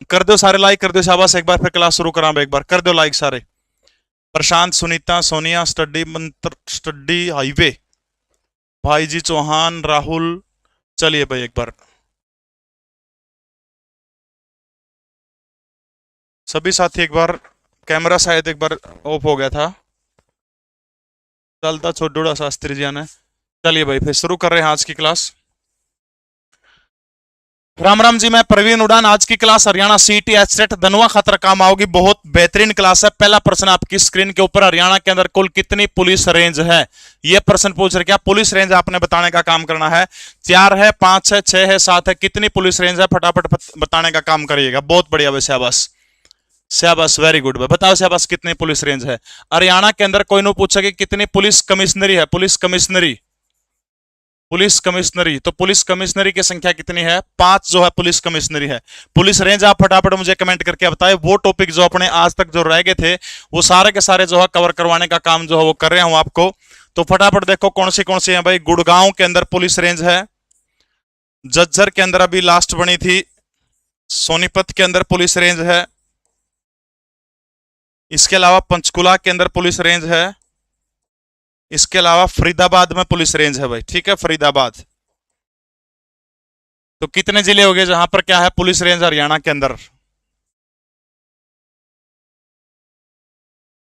कर दो सारे लाइक, कर दो शाबाश। एक बार फिर क्लास शुरू करा, एक बार कर दो लाइक सारे। प्रशांत, सुनीता, सोनिया, स्टडी मंत्र, स्टडी हाईवे, भाई जी चौहान, राहुल। चलिए भाई एक बार सभी साथी एक बार, कैमरा शायद एक बार ऑफ हो गया था, चलता छोटूड़ा शास्त्री जी ने। चलिए भाई फिर शुरू कर रहे हैं आज की क्लास। राम राम जी, मैं प्रवीण उड़ान। आज की क्लास हरियाणा सीटी एचसेट धनुआ खतर काम आओगी। बहुत बेहतरीन क्लास है। पहला प्रश्न आपकी स्क्रीन के ऊपर, हरियाणा के अंदर कुल कितनी पुलिस रेंज है, यह प्रश्न पूछ रहे। क्या पुलिस रेंज आपने बताने का काम करना है। 4 है, 5 है, 6 है, 7 है, कितनी पुलिस रेंज है फटाफट बताने का काम करिएगा। बहुत बढ़िया भाई, शाबाश शाबाश, वेरी गुड भाई। बताओ शाबाश, कितनी पुलिस रेंज है हरियाणा के अंदर। कोई नो पूछा कि कितनी पुलिस कमिश्नरी है। पुलिस कमिश्नरी, पुलिस कमिश्नरी, तो पुलिस कमिश्नरी की संख्या कितनी है। 5 जो है पुलिस कमिश्नरी है। पुलिस रेंज आप फटाफट मुझे कमेंट करके बताएं। वो टॉपिक जो अपने आज तक जो रह गए थे वो सारे के सारे जो है कवर करवाने का काम जो है वो कर रहा हूं आपको। तो फटाफट देखो कौन सी है भाई। गुड़गांव के अंदर पुलिस रेंज है, झज्जर के अंदर अभी लास्ट बनी थी, सोनीपत के अंदर पुलिस रेंज है, इसके अलावा पंचकुला के अंदर पुलिस रेंज है, इसके अलावा फरीदाबाद में पुलिस रेंज है भाई। ठीक है, फरीदाबाद। तो कितने जिले हो गए जहां पर क्या है पुलिस रेंज हरियाणा के अंदर।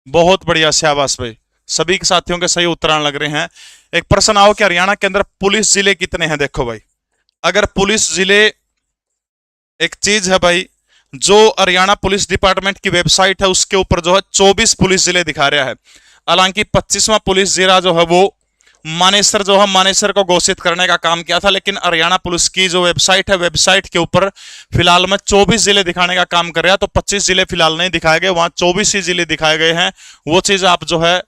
बहुत बढ़िया, शाबाश भाई। सभी के साथियों के सही उत्तर लग रहे हैं। एक प्रश्न आओ कि हरियाणा के अंदर पुलिस जिले कितने हैं। देखो भाई, अगर पुलिस जिले एक चीज है भाई, जो हरियाणा पुलिस डिपार्टमेंट की वेबसाइट है उसके ऊपर जो है 24 पुलिस जिले दिखा रहा है। हालांकि 25वां पुलिस जिला जो है वो मानेसर जो है, मानेसर को घोषित करने का काम किया था, लेकिन हरियाणा पुलिस की जो वेबसाइट है वेबसाइट के ऊपर फिलहाल में 24 जिले दिखाने का काम कर रहा है। तो 25 जिले फिलहाल नहीं दिखाए गए, वहां 24 ही जिले दिखाए गए हैं। वो चीज आप जो है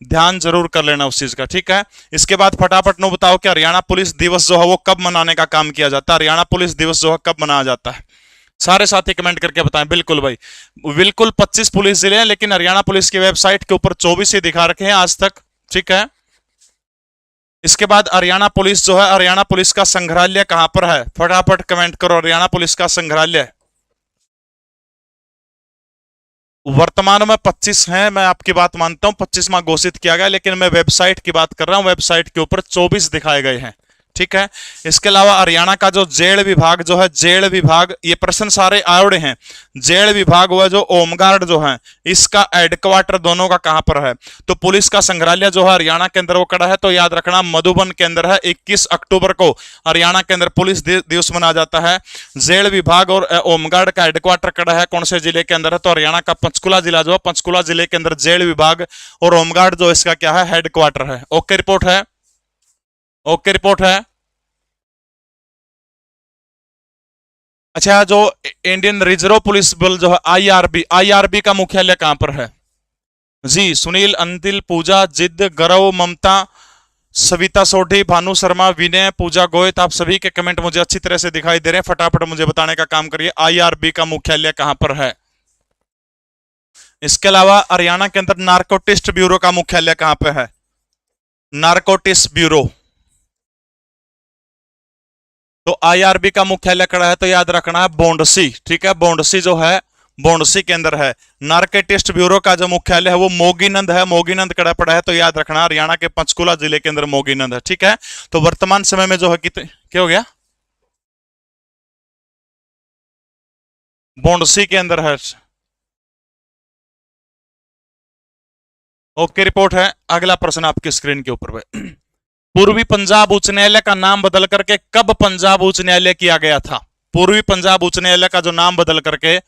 ध्यान जरूर कर लेना उस चीज का। ठीक है, इसके बाद फटाफट नो बताओ कि हरियाणा पुलिस दिवस जो है वो कब मनाने का काम किया जाता है। हरियाणा पुलिस दिवस जो है कब मनाया जाता है, सारे साथी कमेंट करके बताएं। बिल्कुल भाई, बिल्कुल 25 पुलिस जिले हैं, लेकिन हरियाणा पुलिस की वेबसाइट के ऊपर 24 ही दिखा रखे हैं आज तक। ठीक है, इसके बाद हरियाणा पुलिस जो है, हरियाणा पुलिस का संग्रहालय कहां पर है, फटाफट कमेंट करो। हरियाणा पुलिस का संग्रहालय वर्तमान में 25 है, मैं आपकी बात मानता हूं 25वां घोषित किया गया, लेकिन मैं वेबसाइट की बात कर रहा हूं, वेबसाइट के ऊपर 24 दिखाए गए हैं। ठीक है, इसके अलावा हरियाणा का जो जेल विभाग जो है, जेल विभाग, ये प्रश्न सारे आवड़े हैं। जेल विभाग हुआ जो होमगार्ड जो है, इसका हेडक्वार्टर दोनों का कहां पर है। तो पुलिस का संग्रहालय जो है हरियाणा के अंदर वो कड़ा है, तो याद रखना मधुबन के अंदर है। 21 अक्टूबर को हरियाणा के अंदर पुलिस दिवस मनाया जाता है। जेल विभाग और होमगार्ड का हेडक्वार्टर कड़ा है कौन से जिले के अंदर है, तो हरियाणा का पंचकुला जिला जो है, पंचकुला जिले के अंदर जेल विभाग और होमगार्ड जो इसका क्या है, हेडक्वार्टर है। ओके रिपोर्ट है, ओके रिपोर्ट है। अच्छा, जो इंडियन रिजर्व पुलिस बल जो है आईआरबी, आईआरबी का मुख्यालय कहां पर है। जी, सुनील, अंतिल, पूजा, जिद, गौरव, ममता, सविता सोढ़ी, भानु शर्मा, विनय, पूजा गोयत, आप सभी के कमेंट मुझे अच्छी तरह से दिखाई दे रहे हैं। फटाफट मुझे बताने का काम करिए, आईआरबी का मुख्यालय कहां पर है। इसके अलावा हरियाणा के अंदर नारकोटिस्ट ब्यूरो का मुख्यालय कहां पर है, नारकोटिस्ट ब्यूरो। तो आईआरबी का मुख्यालय कड़ा है, तो याद रखना है बोंडसी। ठीक है, बोंडसी जो है बोंडसी के अंदर है। नार्कोटिस्ट ब्यूरो का जो मुख्यालय है वो मोगीनंद है, मोगीनंद कड़ा पड़ा है, तो याद रखना हरियाणा के पंचकुला जिले के अंदर मोगीनंद है। ठीक है, तो वर्तमान समय में जो है कितने क्या हो गया, बोंडसी के अंदर है। ओके रिपोर्ट है। अगला प्रश्न आपकी स्क्रीन के ऊपर है, पूर्वी पंजाब उच्च न्यायालय का नाम बदल करके कब पंजाब उच्च न्यायालय किया गया था। पूर्वी पंजाब उच्च न्यायालय का जो नाम बदल करके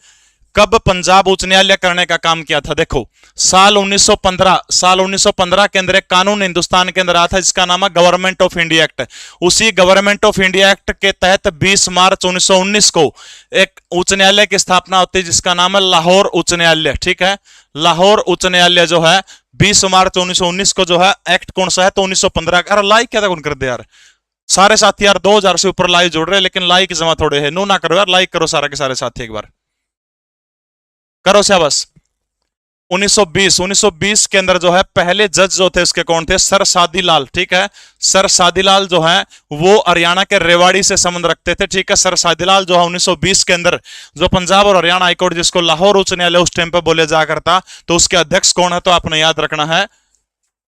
कब पंजाब उच्च न्यायालय करने का काम किया था। देखो, साल 1915, साल 1915 के अंदर एक कानून हिंदुस्तान के अंदर आया था जिसका नाम है गवर्नमेंट ऑफ इंडिया एक्ट। उसी गवर्नमेंट ऑफ इंडिया एक्ट के तहत 20 मार्च 1919 को एक उच्च न्यायालय की स्थापना होती है जिसका नाम है लाहौर उच्च न्यायालय। ठीक है, लाहौर उच्च न्यायालय जो है 20 मार्च 1919 को जो है, एक्ट कौन सा है, तो 1915 का। लाइक क्या था कौन कर दे यार, सारे साथी यार 2000 से ऊपर लाइक जोड़ रहे हैं, लेकिन लाइक जमा थोड़े है। नो ना करो यार, लाइक करो सारा के सारे साथी एक बार करो, शाबाश। 1920 के अंदर जो है पहले जज जो थे इसके कौन थे? सर सादीलाल। ठीक है, सर सादीलाल जो है वो हरियाणा के रेवाड़ी से संबंध रखते थे। ठीक है, सर सादीलाल जो है 1920 के अंदर जो पंजाब और हरियाणा हाईकोर्ट जिसको लाहौर उच्च न्यायालय उस टाइम पे बोले जा करता, तो उसके अध्यक्ष कौन है? तो आपने याद रखना है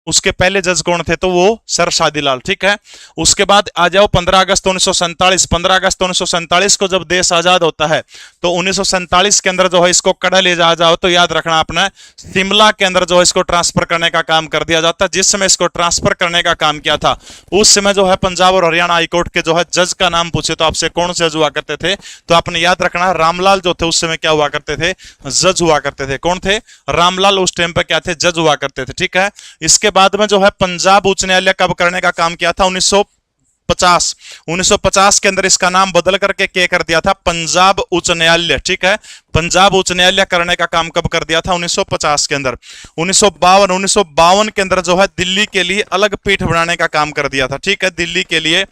उसके पहले जज कौन थे? तो वो सर शादीलाल। ठीक है, उसके बाद आ जाओ 15 अगस्त 1947। 15 अगस्त 1947 को जब देश आजाद होता है तो 1947 के अंदर जो है इसको कड़ा ले जाओ तो याद रखना आपने शिमला के अंदर जो है इसको ट्रांसफर करने का काम कर दिया जाता। जिस समय इसको ट्रांसफर करने का काम किया था उस समय जो है पंजाब और हरियाणा हाईकोर्ट के जो है जज का नाम पूछे तो आपसे कौन जज हुआ करते थे? तो आपने याद रखना रामलाल जो थे उस समय क्या हुआ करते थे? जज हुआ करते थे। कौन थे? रामलाल उस टाइम पे क्या थे? जज हुआ करते थे। ठीक है, इसके बाद में जो है पंजाब उच्च न्यायालय कब करने का काम किया था? 1950। 1950 के अंदर इसका नाम बदल करके क्या कर दिया था? पंजाब उच्च न्यायालय। ठीक है, पंजाब उच्च न्यायालय करने का काम कब कर दिया था? 1950 के अंदर। 1952 के अंदर जो है दिल्ली के लिए अलग पीठ बनाने का काम कर दिया था। ठीक है, दिल्ली के लिए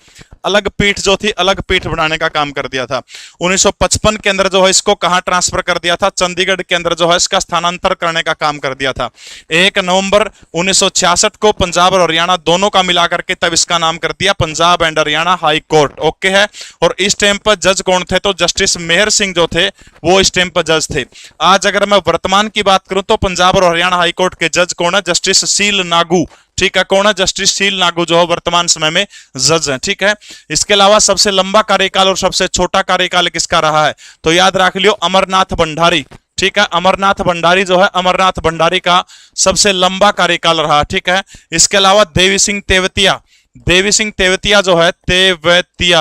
अलग पीठ जो थी अलग पीठ बनाने का काम कर दिया था। 1955 के अंदर जो है इसको कहां ट्रांसफर कर दिया था? चंडीगढ़ के अंदर जो है इसका स्थानांतर करने का काम कर दिया था। 1 नवंबर 1966 को पंजाब और हरियाणा दोनों का मिलाकर के तब इसका नाम कर दिया Punjab and Haryana high court. Okay है, और इस टाइम पर जज कौन थे? तो जस्टिस मेहर सिंह जो थे वो इस टाइम पर जज थे। आज अगर मैं वर्तमान की बात करूं तो पंजाब और हरियाणा हाई कोर्ट के जज कौन है? जस्टिस शील नागू। ठीक है, कौन है? जस्टिस शील नागू जो है वर्तमान समय में जज है। ठीक है, इसके अलावा सबसे लंबा कार्यकाल और सबसे छोटा कार्यकाल किसका रहा है? तो याद रख लियो अमरनाथ भंडारी। ठीक है, अमरनाथ भंडारी जो है अमरनाथ भंडारी का सबसे लंबा कार्यकाल रहा। ठीक है, इसके अलावा देवी सिंह तेवतिया। देवी सिंह तेवतिया जो है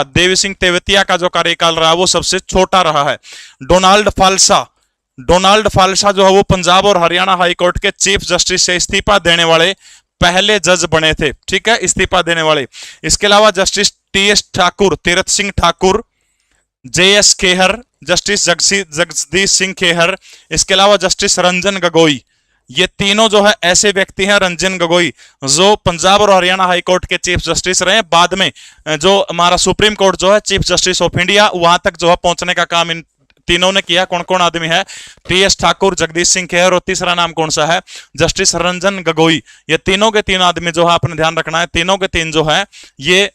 देवी सिंह तेवतिया का जो कार्यकाल रहा वो सबसे छोटा रहा है। डोनाल्ड फालसा जो है वो पंजाब और हरियाणा हाईकोर्ट के चीफ जस्टिस से इस्तीफा देने वाले पहले जज बने थे। ठीक है, इस्तीफा देने वाले। इसके अलावा justice T S Thakur, Tirath Singh Thakur, J S Khehar, justice Jagdish Singh Khehar, इसके अलावा जस्टिस रंजन गोगोई। ये तीनों जो है ऐसे व्यक्ति हैं, रंजन गोगोई जो पंजाब और हरियाणा हाईकोर्ट के चीफ जस्टिस रहे। बाद में जो हमारा सुप्रीम कोर्ट जो है चीफ जस्टिस ऑफ इंडिया वहां तक जो है पहुंचने का काम इन तीनों ने किया। कौन कौन आदमी है? टीएस ठाकुर, जगदीश सिंह खेहर और तीसरा नाम कौन सा है? जस्टिस रंजन गोगोई। ये तीनों के तीन आदमी जो है आपने ध्यान रखना है, तीनों के तीन जो है ये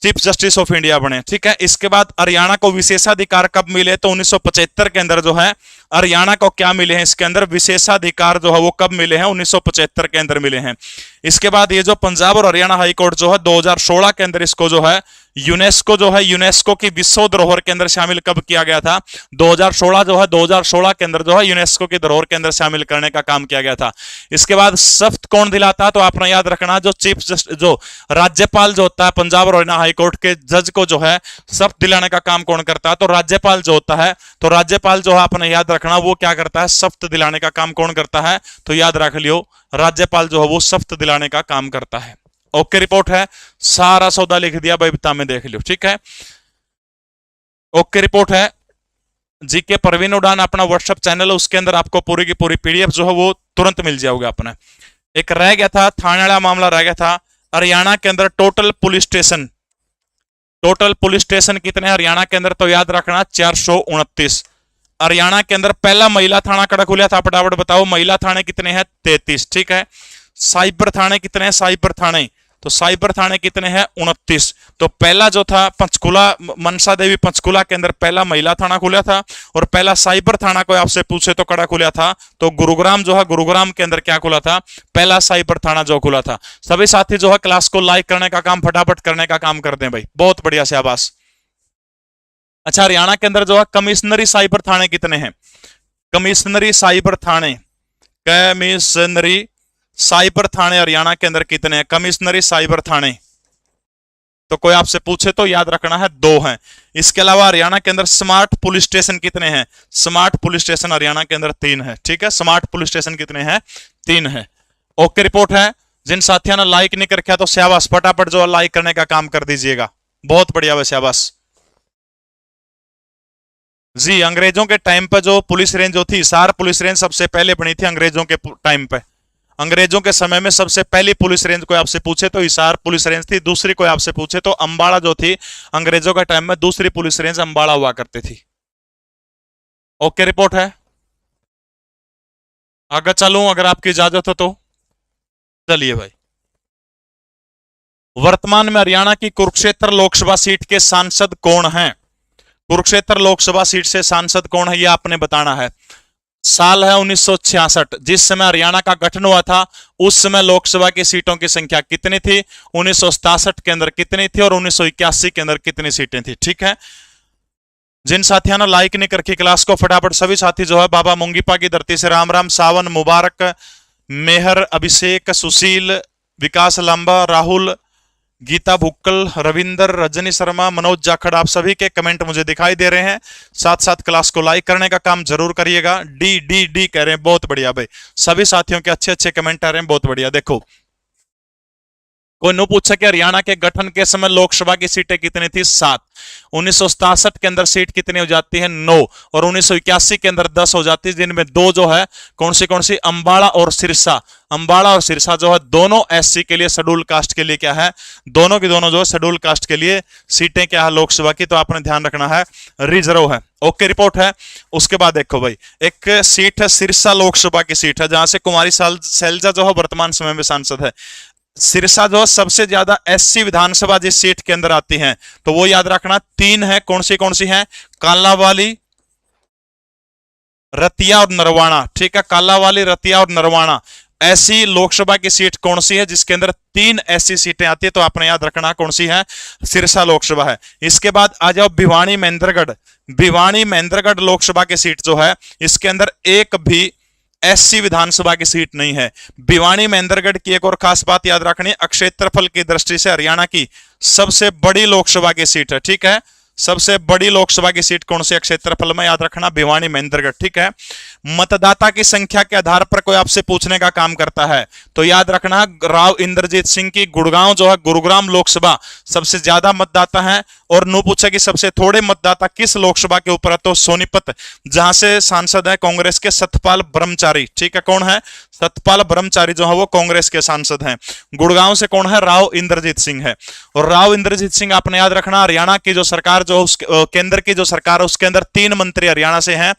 चीफ जस्टिस ऑफ इंडिया बने। ठीक है, इसके बाद हरियाणा को विशेषाधिकार कब मिले? तो 1975 के अंदर जो है हरियाणा को क्या मिले हैं? इसके अंदर विशेषाधिकार जो है वो कब मिले हैं? 1975 के अंदर मिले हैं। इसके बाद ये जो पंजाब और हरियाणा हाईकोर्ट जो है 2016 के अंदर इसको जो है यूनेस्को की विश्व धरोहर के अंदर शामिल कब किया गया था? 2016 के अंदर जो है यूनेस्को की धरोहर के अंदर शामिल करने का काम किया गया था। इसके बाद शपथ कौन दिलाता? तो आपने याद रखना जो राज्यपाल जो होता है पंजाब और हरियाणा हाईकोर्ट के जज को जो है शपथ दिलाने का काम कौन करता है? तो राज्यपाल जो होता है, तो राज्यपाल जो है आपने याद रखना वो क्या करता है? शपथ दिलाने का काम कौन करता है? तो याद रख लियो राज्यपाल जो है वो शपथ दिलाने का काम करता है। ओके, रिपोर्ट है, सारा सौदा लिख दिया भाई, बता में देख लियो। ठीक है, ओके रिपोर्ट है। जीके परवीन उड़ान अपना व्हाट्सएप चैनल है, उसके अंदर आपको पूरी की पूरी पीडीएफ जो है वो तुरंत मिल जाओगे। अपने एक रह गया था थाने वाला मामला रह गया था। हरियाणा के अंदर टोटल पुलिस स्टेशन कितने हरियाणा के अंदर? तो याद रखना 429। हरियाणा के अंदर पहला महिला थाना कड़ा खुला था, फटाफट बताओ महिला थाने कितने हैं? 33। ठीक है, साइबर थाने कितने हैं? साइबर थाने कितने हैं? 29। तो पहला जो था पंचकुला, मनसा देवी पंचकुला के अंदर पहला महिला थाना खुला था, और पहला साइबर थाना कोई आपसे पूछे तो कड़ा खुला था तो गुरुग्राम जो है गुरुग्राम के अंदर क्या खुला था? पहला साइबर थाना जो खुला था। सभी साथी जो है क्लास को लाइक करने का काम फटाफट करने का काम कर दें भाई, बहुत बढ़िया से आवास। अच्छा, हरियाणा के अंदर जो है कमिश्नरी साइबर थाने कितने हैं? कमिश्नरी साइबर थाने हरियाणा के अंदर कितने हैं? कमिश्नरी साइबर थाने तो कोई आपसे पूछे तो याद रखना है 2 हैं। इसके अलावा हरियाणा के अंदर स्मार्ट पुलिस स्टेशन कितने हैं? स्मार्ट पुलिस स्टेशन हरियाणा के अंदर 3 है। ठीक है, स्मार्ट पुलिस स्टेशन कितने हैं? 3 है। ओके रिपोर्ट है। जिन साथियों ने लाइक नहीं कर रखा तो शाबाश, फटाफट जो लाइक करने का काम कर दीजिएगा, बहुत बढ़िया वैसे शाबाश जी। अंग्रेजों के टाइम पर जो पुलिस रेंज जो थी, हिसार पुलिस रेंज सबसे पहले बनी थी अंग्रेजों के टाइम पे। अंग्रेजों के समय में सबसे पहली पुलिस रेंज कोई आपसे पूछे तो हिसार पुलिस रेंज थी। दूसरी कोई आपसे पूछे तो अंबाड़ा जो थी अंग्रेजों के टाइम में दूसरी पुलिस रेंज अंबाड़ा हुआ करती थी। ओके रिपोर्ट है। आगे चलूं अगर आपकी इजाजत हो तो? चलिए भाई। वर्तमान में हरियाणा की कुरुक्षेत्र लोकसभा सीट के सांसद कौन हैं? कुरुक्षेत्र लोकसभा सीट से सांसद कौन है, यह आपने बताना है। साल है 1966। जिस समय हरियाणा का गठन हुआ था उस समय लोकसभा की सीटों की संख्या कितनी थी? 1967 के अंदर कितनी थी और 1981 के अंदर कितनी सीटें थी? ठीक है। जिन साथियों ने लाइक नहीं करके क्लास को, फटाफट सभी साथी जो है बाबा मुंगीपा की धरती से राम राम, सावन मुबारक, मेहर, अभिषेक, सुशील, विकास लांबा, राहुल, गीता भुक्कल, रविंदर, रजनी शर्मा, मनोज जाखड़, आप सभी के कमेंट मुझे दिखाई दे रहे हैं। साथ साथ क्लास को लाइक करने का काम जरूर करिएगा। डी डी डी कह रहे हैं, बहुत बढ़िया भाई। सभी साथियों के अच्छे अच्छे कमेंट आ रहे हैं, बहुत बढ़िया। देखो कोई नो पूछा कि हरियाणा के गठन के समय लोकसभा की सीटें कितनी थी? 7। 1967 के अंदर सीट कितनी हो जाती है? 9। और 1981 के अंदर 10 हो जाती है, जिनमें 2 जो है कौन सी अंबाला और सिरसा। अंबाला और सिरसा जो है दोनों एससी के लिए, शेड्यूल कास्ट के लिए क्या है, दोनों की दोनों जो है शेड्यूल कास्ट के लिए सीटें क्या है लोकसभा की, तो आपने ध्यान रखना है रिजर्व है। ओके, रिपोर्ट है। उसके बाद देखो भाई, एक सीट है सिरसा लोकसभा की सीट है, जहां से कुमारी सैलजा जो है वर्तमान समय में सांसद है। सिरसा जो सबसे ज्यादा एससी विधानसभा जिस सीट के अंदर आती हैं, तो वो याद रखना 3 है। कौन सी है? कालावाली, रतिया और नरवाना। ठीक है, कालावाली, रतिया और नरवाना ऐसी लोकसभा की सीट कौन सी है जिसके अंदर 3 ऐसी सीटें आती है? तो आपने याद रखना कौन सी है, सिरसा लोकसभा है। इसके बाद आ जाओ भिवानी महेंद्रगढ़। भिवानी महेंद्रगढ़ लोकसभा की सीट जो है, इसके अंदर एक भी एससी विधानसभा की सीट नहीं है। भिवानी महेंद्रगढ़ की एक और खास बात याद रखनी, क्षेत्रफल की दृष्टि से हरियाणा की सबसे बड़ी लोकसभा की सीट है। ठीक है, सबसे बड़ी लोकसभा की सीट कौन सी है क्षेत्रफल में? याद रखना भिवानी महेंद्रगढ़। ठीक है। मतदाता की संख्या के आधार पर कोई आपसे पूछने का काम करता है तो याद रखना राव इंद्रजीत सिंह की गुड़गांव जो है, गुरुग्राम लोकसभा सबसे ज्यादा मतदाता है। और नो पूछा कि सबसे थोड़े मतदाता किस लोकसभा के ऊपर है, तो सोनीपत, जहां से सांसद है कांग्रेस के सतपाल ब्रह्मचारी। ठीक है, कौन है? सतपाल ब्रह्मचारी जो है वो कांग्रेस के सांसद हैं। गुड़गांव से कौन है? राव इंद्रजीत सिंह है। और राव इंद्रजीत सिंह आपने याद रखना, हरियाणा की जो सरकार जो केंद्र की जो सरकार है उसके अंदर 3 मंत्री हरियाणा से हैं।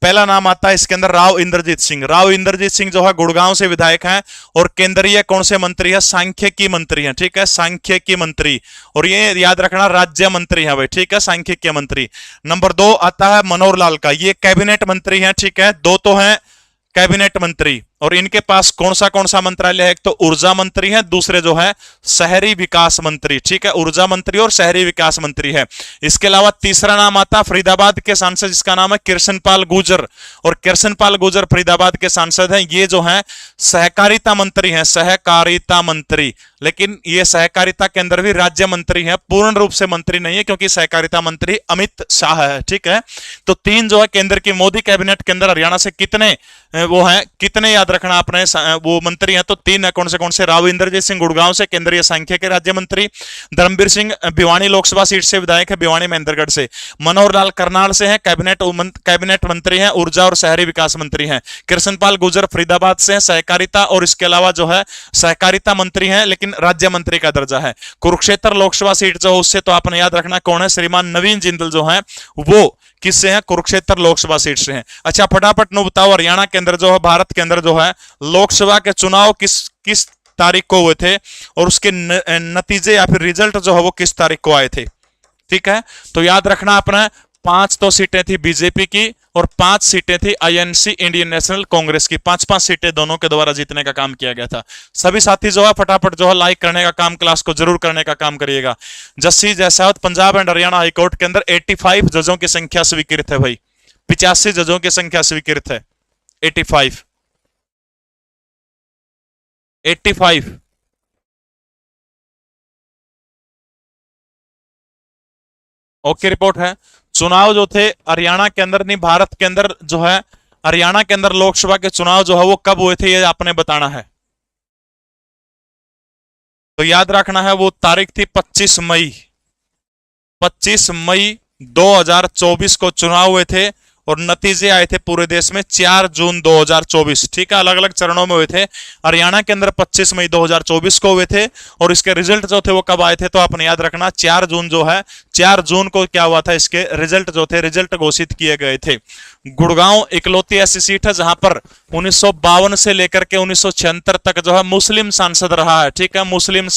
पहला नाम आता है इसके अंदर राव इंद्रजीत सिंह। राव इंद्रजीत सिंह जो है गुड़गांव से विधायक हैं और केंद्रीय कौन से मंत्री है? सांख्यिकी मंत्री हैं। ठीक है, सांख्यिकी मंत्री। और ये याद रखना राज्य मंत्री है भाई। ठीक है, सांख्यिकी मंत्री। नंबर 2 आता है मनोहर लाल का, ये कैबिनेट मंत्री हैं। ठीक है, 2 तो हैं कैबिनेट मंत्री। और इनके पास कौन सा मंत्रालय है? एक तो ऊर्जा मंत्री है, दूसरे जो है शहरी विकास मंत्री। ठीक है, ऊर्जा मंत्री और शहरी विकास मंत्री है। इसके अलावा तीसरा नाम आता है फरीदाबाद के सांसद, जिसका नाम है कृष्णपाल गुर्जर। और कृष्णपाल गुर्जर फरीदाबाद के सांसद हैं। ये जो है सहकारिता मंत्री हैं, सहकारिता मंत्री। लेकिन ये सहकारिता के अंदर भी राज्य मंत्री है, पूर्ण रूप से मंत्री नहीं है, क्योंकि सहकारिता मंत्री अमित शाह है। ठीक है, तो 3 जो है केंद्र की मोदी कैबिनेट के अंदर हरियाणा से कितने वो हैं, कितने याद रखना आपने वो मंत्री हैं, तो 3 है। कौन से? राव इंद्रजीत सिंह गुड़गांव से केंद्रीय सांख्यिकी राज्य मंत्री, धर्मवीर सिंह भिवानी लोकसभा सीट से विधायक है, भिवानी महेंद्रगढ़ से, मनोहर लाल करनाल से है, कैबिनेट मंत्री हैं, ऊर्जा और शहरी विकास मंत्री हैं, कृष्णपाल गुर्जर फरीदाबाद से है, सहकारिता और इसके अलावा जो है सहकारिता मंत्री हैं लेकिन राज्य मंत्री का दर्जा है। कुरुक्षेत्र लोकसभा सीट जो है उससे तो आपने याद रखना कौन है? श्रीमान नवीन जिंदल जो है वो किससे हैं? कुरुक्षेत्र लोकसभा सीट से हैं। अच्छा, फटाफट नो बताओ, हरियाणा के अंदर जो है, भारत के अंदर जो है लोकसभा के चुनाव किस तारीख को हुए थे और उसके नतीजे या फिर रिजल्ट जो है वो किस तारीख को आए थे? ठीक है, तो याद रखना आपने 5 तो सीटें थी बीजेपी की और 5 सीटें थी आईएनसी इंडियन नेशनल कांग्रेस की। 5-5 सीटें दोनों के द्वारा जीतने का काम किया गया था। सभी साथी जो है फटाफट जो है लाइक करने का काम, क्लास को जरूर करने का काम करिएगा। Justice Jaisawat Punjab and Haryana high court के अंदर 85 जजों की संख्या स्वीकृत है भाई। 85 जजों की संख्या स्वीकृत है। 85 ओके, रिपोर्ट है। चुनाव जो थे हरियाणा के अंदर नहीं, भारत के अंदर जो है हरियाणा के अंदर लोकसभा के चुनाव जो है वो कब हुए थे, ये आपने बताना है। तो याद रखना है वो तारीख थी 25 मई 2024 को चुनाव हुए थे और नतीजे आए थे पूरे देश में 4 जून 2024। ठीक है, अलग अलग चरणों में हुए थे। हरियाणा के अंदर 25 मई 2024 को हुए थे और इसके रिजल्ट जो थे वो कब आए थे, तो आपने याद रखना 4 जून जो है, 4 जून को क्या हुआ था, इसके रिजल्ट जो थे, रिजल्ट घोषित किए गए थे। गुड़गांव इकलौती ऐसी सीट है जहां पर 1952 से लेकर के 1976 तक जो है मुस्लिम सांसद रहा है। ठीक है, मुस्लिम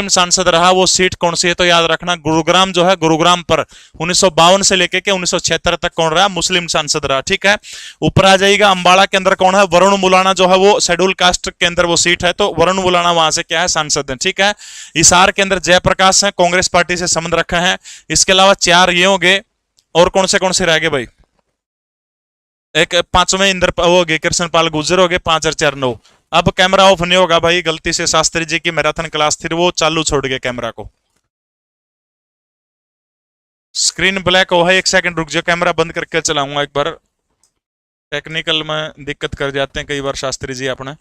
सांसद रहा। वो सीट कौन सी है, तो याद रखना गुरुग्राम जो है, गुरुग्राम पर 1952 से लेकर के 1976 तक कौन रहा, मुस्लिम सांसद रहा। ठीक है, ऊपर आ जाइएगा, अंबाला के अंदर कौन है, वरुण मुलाना जो है वो शेड्यूल कास्ट के अंदर वो सीट है, तो वरुण मुलाना वहां से क्या है, सांसद है। ठीक है, हिसार के अंदर जयप्रकाश है, कांग्रेस पार्टी से संबंध रखा है। इसके अलावा 4 ये हो गए, और कौन से रह गए भाई, एक 5वें इंद्र हो गए, कृष्णपाल गुर्जर हो गए, 5 और 4 9। अब कैमरा ऑफ नहीं होगा भाई, गलती से शास्त्री जी की मैराथन क्लास थी वो चालू छोड़ गए कैमरा को। स्क्रीन ब्लैक हो है, 1 सेकंड रुक जाओ, कैमरा बंद करके चलाऊंगा एक बार, टेक्निकल में दिक्कत कर जाते हैं कई बार शास्त्री जी अपने।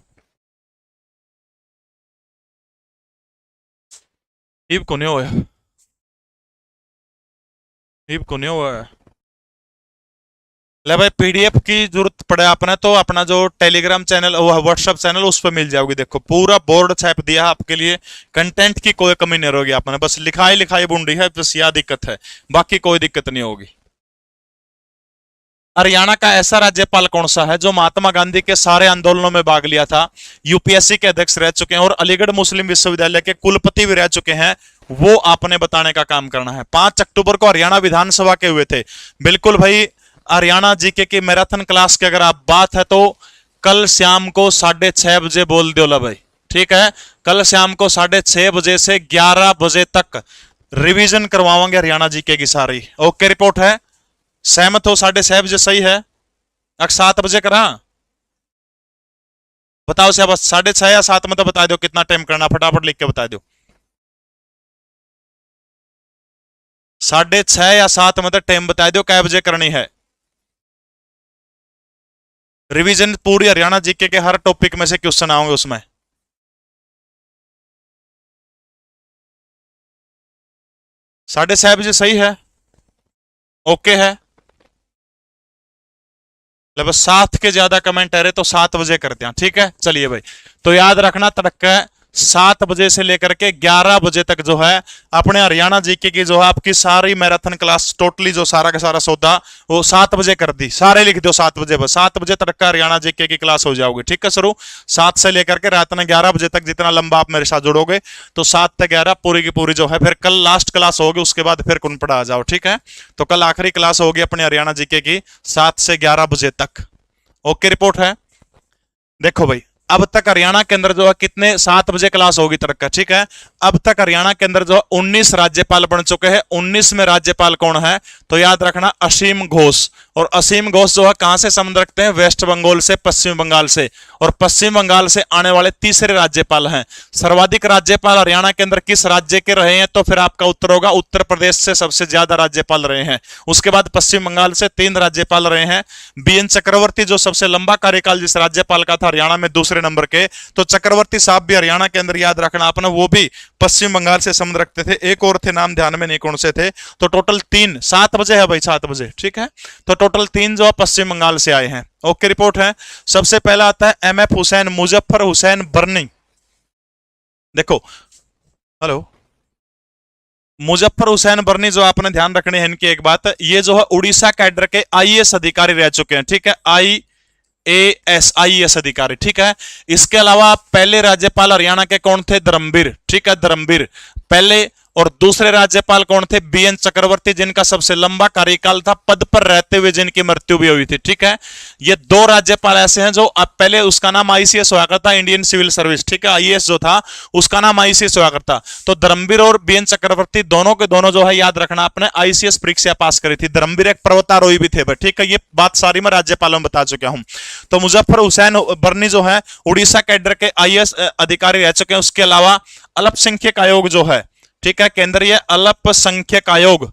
ईब को नहीं हुआ, ईब को नहीं हुआ है। ले भाई, पीडीएफ की जरूरत पड़े आपने तो अपना जो टेलीग्राम चैनल, व्हाट्सएप चैनल, उस पर मिल जाओगी। देखो पूरा बोर्ड छाप दिया आपके लिए, कंटेंट की कोई कमी नहीं होगी आपने, बस लिखाई बूंदी है, बस यह दिक्कत है, बाकी कोई दिक्कत नहीं होगी। हरियाणा का ऐसा राज्यपाल कौन सा है जो महात्मा गांधी के सारे आंदोलनों में भाग लिया था, यूपीएससी के अध्यक्ष रह चुके हैं और अलीगढ़ मुस्लिम विश्वविद्यालय के कुलपति भी रह चुके हैं, वो आपने बताने का काम करना है। 5 अक्टूबर को हरियाणा विधानसभा के हुए थे। बिल्कुल भाई, हरियाणा जीके की मैराथन क्लास की अगर आप बात है तो कल शाम को 6:30 बजे बोल दो ला भाई। ठीक है, कल शाम को 6:30 बजे से 11 बजे तक रिवीजन करवाओगे हरियाणा जीके की सारी। ओके, रिपोर्ट है, सहमत हो? 6:30 बजे सही है? 7 बजे करा, बताओ से बस 6:30 या 7 में तो बता दो कितना टाइम करना, फटाफट लिख के बता दो। 6:30 या 7 में तो टाइम बता दो, कै बजे करनी है रिवीजन पूरी हरियाणा जीके के हर टॉपिक में से क्वेश्चन आओगे उसमें। 6:30 बजे सही है? ओके है, बस 7 के ज्यादा कमेंट आ रहे तो 7 बजे करते हैं। ठीक है, चलिए भाई, तो याद रखना तड़का 7 बजे से लेकर के 11 बजे तक जो है अपने हरियाणा जीके की जो है आपकी सारी मैराथन क्लास टोटली जो सारा का सारा सौदा वो 7 बजे कर दी। सारे लिख दो 7 बजे, बस 7 बजे तड़का हरियाणा जीके की क्लास हो जाओगी। ठीक है, शुरू 7 से लेकर के रात में 11 बजे तक, जितना लंबा आप मेरे साथ जुड़ोगे तो 7 से 11 पूरी की पूरी जो है, फिर कल लास्ट क्लास होगी, उसके बाद फिर कुन पड़ा आ जाओ। ठीक है, तो कल आखिरी क्लास होगी अपने हरियाणा जीके की 7 से 11 बजे तक। ओके, रिपोर्ट है। देखो भाई, अब तक हरियाणा के अंदर जो है कितने, 7 बजे क्लास होगी तड़का। ठीक है, अब तक हरियाणा के अंदर जो 19 राज्यपाल बन चुके हैं। 19 में राज्यपाल कौन है, तो याद रखना असीम घोष। और असीम घोष जो है कहां से संबंध रखते हैं, वेस्ट बंगाल से, पश्चिम बंगाल से, और पश्चिम बंगाल से आने वाले तीसरे राज्यपाल हैं। सर्वाधिक राज्यपाल हरियाणा के अंदर किस राज्य के रहे हैं, तो फिर आपका उत्तर होगा उत्तर प्रदेश से सबसे ज्यादा राज्यपाल रहे हैं। उसके बाद पश्चिम बंगाल से 3 राज्यपाल रहे हैं। बीएन चक्रवर्ती जो सबसे लंबा कार्यकाल जिस राज्यपाल का था हरियाणा में, दूसरे नंबर के, तो चक्रवर्ती साहब भी हरियाणा के अंदर, याद रखना आपने, वो भी पश्चिम बंगाल से संबंध रखते थे। एक और थे, नाम ध्यान में नहीं कौन से थे। तो टोटल 3, 7 बजे है भाई, 7 बजे। ठीक है, तो टोटल 3 जो पश्चिम बंगाल से आए हैं। ओके, रिपोर्ट है। सबसे पहला आता है एमएफ हुसैन, मुजफ्फर हुसैन बर्नी। देखो, हेलो, मुजफ्फर हुसैन बर्नी जो आपने ध्यान रखनी है इनकी एक बात, ये जो है उड़ीसा कैडर के आईएएस अधिकारी रह चुके हैं। ठीक है, आईएएस अधिकारी। ठीक है, इसके अलावा पहले राज्यपाल हरियाणा के कौन थे, धर्मवीर। ठीक है, धर्मवीर पहले। और दूसरे राज्यपाल कौन थे, बीएन चक्रवर्ती, जिनका सबसे लंबा कार्यकाल था, पद पर रहते हुए जिनकी मृत्यु भी हुई थी। ठीक है, ये 2 राज्यपाल ऐसे हैं जो अब पहले उसका नाम आईसीएस हुआ करता, इंडियन सिविल सर्विस। ठीक है, आईएएस जो था उसका नाम आईसीएस हुआ करता। तो धर्मवीर और बीएन चक्रवर्ती दोनों के दोनों जो है, याद रखना आपने, आईसीएस परीक्षा पास करी थी। धर्मवीर एक पर्वतारोही भी थे। ठीक है, ये बात सारी मैं राज्यपालों में बता चुका हूं। तो मुजफ्फर हुसैन बर्नी जो है उड़ीसा कैडर के आईएएस अधिकारी रह चुके हैं। उसके अलावा अल्पसंख्यक आयोग जो है, ठीक है, केंद्रीय अल्पसंख्यक आयोग,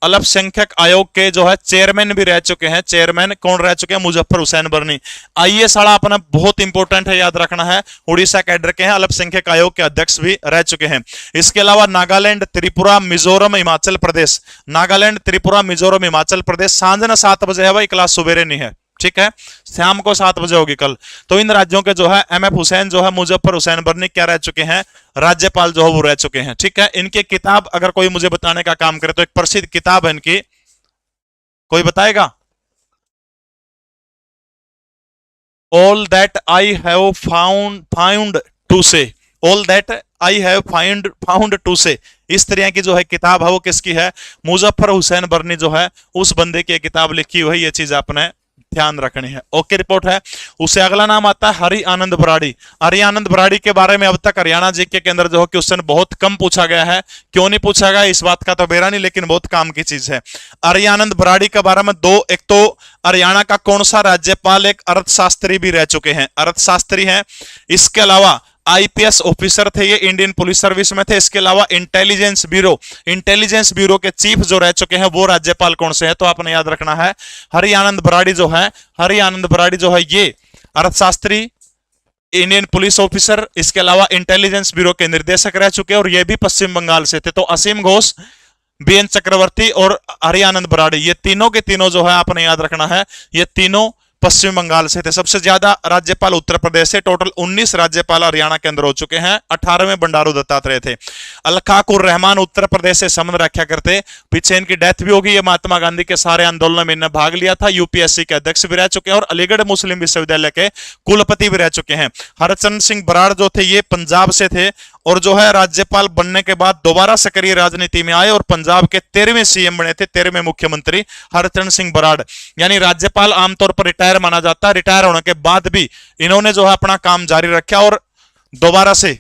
अल्पसंख्यक आयोग के जो है चेयरमैन भी रह चुके हैं। चेयरमैन कौन रह चुके हैं? मुजफ्फर हुसैन बरनी। आइए साला अपना बहुत इंपॉर्टेंट है, याद रखना है। उड़ीसा कैडर के हैं, अल्पसंख्यक आयोग के अध्यक्ष भी रह चुके हैं। इसके अलावा नागालैंड, त्रिपुरा, मिजोरम, हिमाचल प्रदेश, नागालैंड, त्रिपुरा, मिजोरम, हिमाचल प्रदेश सांझ 7 बजे है भाई, क्लास सुबेरे नहीं है, ठीक है, शाम को 7 बजे होगी कल। तो इन राज्यों के जो है एमएफ हुसैन जो है मुजफ्फर हुसैन बरनी क्या रह चुके हैं? राज्यपाल जो है वो रह चुके हैं, ठीक है। इनकी किताब अगर कोई मुझे बताने का काम करे तो एक प्रसिद्ध किताब है इनकी, कोई बताएगा? All that I have found to say, all that I have found to say, इस तरह की जो है किताब है वो किसकी है? मुजफ्फर हुसैन बरनी जो है उस बंदे की किताब लिखी हुई है। ये चीज आपने ध्यान रखनी है। ओके, रिपोर्ट है। उससे अगला नाम आता है हरि आनंद बराड़ी। हरि आनंद बराड़ी के बारे में अब तक हरियाणा जीके के अंदर जो है क्वेश्चन बहुत कम पूछा गया है। क्यों नहीं पूछा गया इस बात का तो बेरा नहीं, लेकिन बहुत काम की चीज है। हरि आनंद बराड़ी के बारे में एक तो हरियाणा का कौन सा राज्यपाल एक अर्थशास्त्री भी रह चुके हैं, अर्थशास्त्री हैं। इसके अलावा आईपीएस ऑफिसर थे ये, इंडियन पुलिस सर्विस में थे। इसके अलावा इंटेलिजेंस ब्यूरो के चीफ जो रह चुके हैं वो राज्यपाल कौन से हैं? तो आपने याद रखना है हरि आनंद बराड़ी जो है, हरि आनंद बराड़ी जो है ये अर्थशास्त्री, इंडियन पुलिस ऑफिसर, इसके अलावा इंटेलिजेंस ब्यूरो के निर्देशक रह चुके हैं और ये भी पश्चिम बंगाल से थे। तो असीम घोष, बीएन चक्रवर्ती और हरि आनंद बराड़ी, ये तीनों के तीनों जो है आपने याद रखना है, ये तीनों पश्चिम बंगाल से थे। सबसे ज्यादा राज्यपाल उत्तर प्रदेश से, टोटल 19 राज्यपाल हरियाणा के अंदर हो चुके हैं। 18वें बंडारू दत्तात्रेय थे। अलखाकुर रहमान उत्तर प्रदेश से संबंध रखा करते, पीछे इनकी डेथ भी होगी। ये महात्मा गांधी के सारे आंदोलनों में इन्होंने भाग लिया था। यूपीएससी के अध्यक्ष भी रह चुके हैं और अलीगढ़ मुस्लिम विश्वविद्यालय के कुलपति भी रह चुके हैं। हरचंद सिंह बराड़ जो थे ये पंजाब से थे और जो है राज्यपाल बनने के बाद दोबारा सक्रिय राजनीति में आए और पंजाब के 13वें सीएम बने थे, 13वें मुख्यमंत्री हरचंद सिंह बराड़। यानी राज्यपाल आमतौर पर रिटायर माना जाता है, रिटायर होने के बाद भी इन्होंने जो है अपना काम जारी रखा और दोबारा से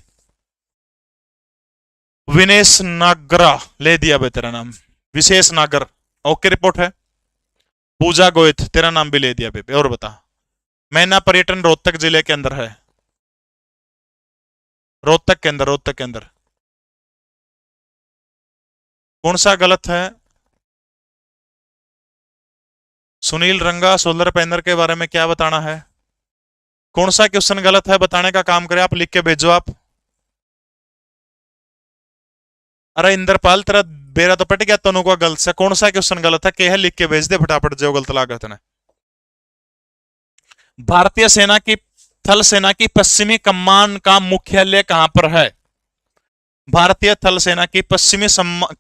विनेश नागरा ले दिया बे तेरा नाम, विशेष नागर। ओके, रिपोर्ट है। पूजा गोयत तेरा नाम भी ले दिया बेबे। और बता, मैना पर्यटन रोहतक जिले के अंदर है, रोहतक के अंदर कौन सा गलत है? सुनील रंगा सोलर पैनल के बारे में क्या बताना है? कौन सा क्वेश्चन गलत है बताने का काम करें, आप लिख के भेजो आप। अरे इंद्रपाल तेरा बेरा तो पट गया, तनु का गलत से कौन सा क्वेश्चन गलत है? के है लिख के भेज दे फटाफट जो गलत लागत है। भारतीय सेना की थल सेना की पश्चिमी कमान का मुख्यालय कहां पर है? भारतीय थल सेना की पश्चिमी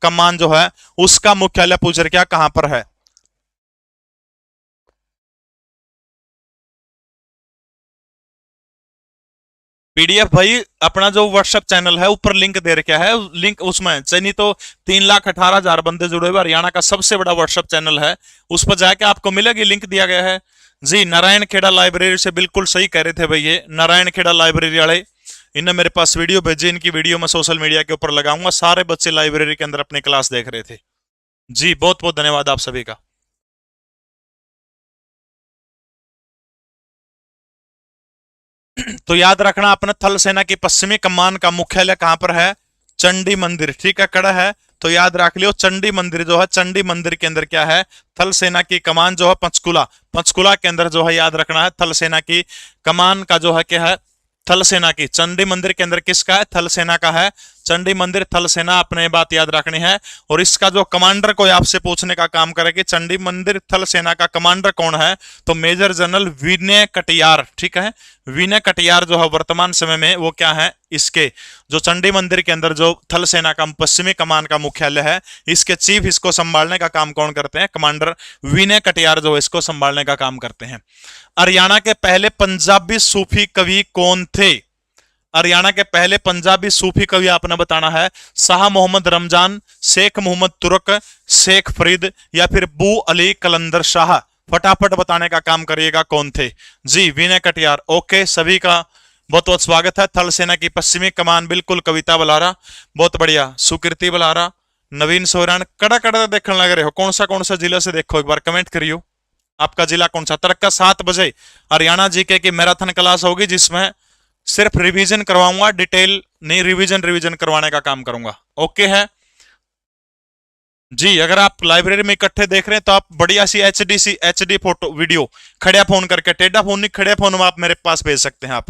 कमान जो है उसका मुख्यालय पूछ रहे क्या कहां पर है? पीडीएफ भाई अपना जो व्हाट्सएप चैनल है ऊपर लिंक दे रखा है, लिंक उसमें चाहिए तो 3,18,000 बंदे जुड़े हुए, हरियाणा का सबसे बड़ा व्हाट्सएप चैनल है, उस पर जाके आपको मिलेगी, लिंक दिया गया है जी। नारायण खेड़ा लाइब्रेरी से बिल्कुल सही कह रहे थे भाई, ये नारायण खेड़ा लाइब्रेरी वाले, इन्हें मेरे पास वीडियो भेजी, इनकी वीडियो मैं सोशल मीडिया के ऊपर लगाऊंगा। सारे बच्चे लाइब्रेरी के अंदर अपनी क्लास देख रहे थे जी। बहुत बहुत धन्यवाद आप सभी का। तो याद रखना अपने थल सेना की पश्चिमी कमान का मुख्यालय कहां पर है? चंडी मंदिर, ठीक है, कड़ा है तो याद रख लियो। चंडी मंदिर जो है, चंडी मंदिर के अंदर क्या है? थल सेना की कमान जो है पंचकुला, पंचकुला के अंदर जो है याद रखना है थल सेना की कमान का जो है क्या है? थल सेना की। चंडी मंदिर के अंदर किसका है? थल सेना का है। चंडी मंदिर थल सेना, अपने बात याद रखनी है। और इसका जो कमांडर कोई आपसे पूछने का काम करे कि चंडी मंदिर थल सेना का कमांडर कौन है, तो मेजर जनरल विनय कटियार, ठीक है, विनय कटियार जो है वर्तमान समय में वो क्या है? इसके जो चंडी मंदिर के अंदर जो थल सेना का पश्चिमी कमान का मुख्यालय है, इसके चीफ, इसको संभालने का काम कौन करते हैं? कमांडर विनय कटियार जो इसको संभालने का काम करते हैं। हरियाणा के पहले पंजाबी सूफी कवि कौन थे? हरियाणा के पहले पंजाबी सूफी कवि आपने बताना है। शाह मोहम्मद रमजान, शेख मोहम्मद तुर्क, शेख फरीद या फिर बू अली कलंदर शाह। फटाफट बताने का काम करिएगा कौन थे जी। विनय कटियार। ओके, सभी का बहुत बहुत स्वागत है। थल सेना की पश्चिमी कमान, बिल्कुल कविता बलारा, बहुत बढ़िया, सुकृति बलारा, नवीन सोरान, कड़ा कड़ा देखने लग रहे हो। कौन सा जिला से देखो एक बार कमेंट करियो, आपका जिला कौन सा? तड़का 7 बजे हरियाणा जीके की मैराथन क्लास होगी जिसमें सिर्फ रिवीजन करवाऊंगा, डिटेल नहीं, रिवीजन करवाने का काम करूंगा। ओके है। जी, अगर आप लाइब्रेरी में इकट्ठे देख रहे हैं तो आप बढ़िया सी एचडी फोटो वीडियो खड़िया फोन करके, टेढ़ा फोन नहीं, खड़िया फोन में आप मेरे पास भेज सकते हैं आप।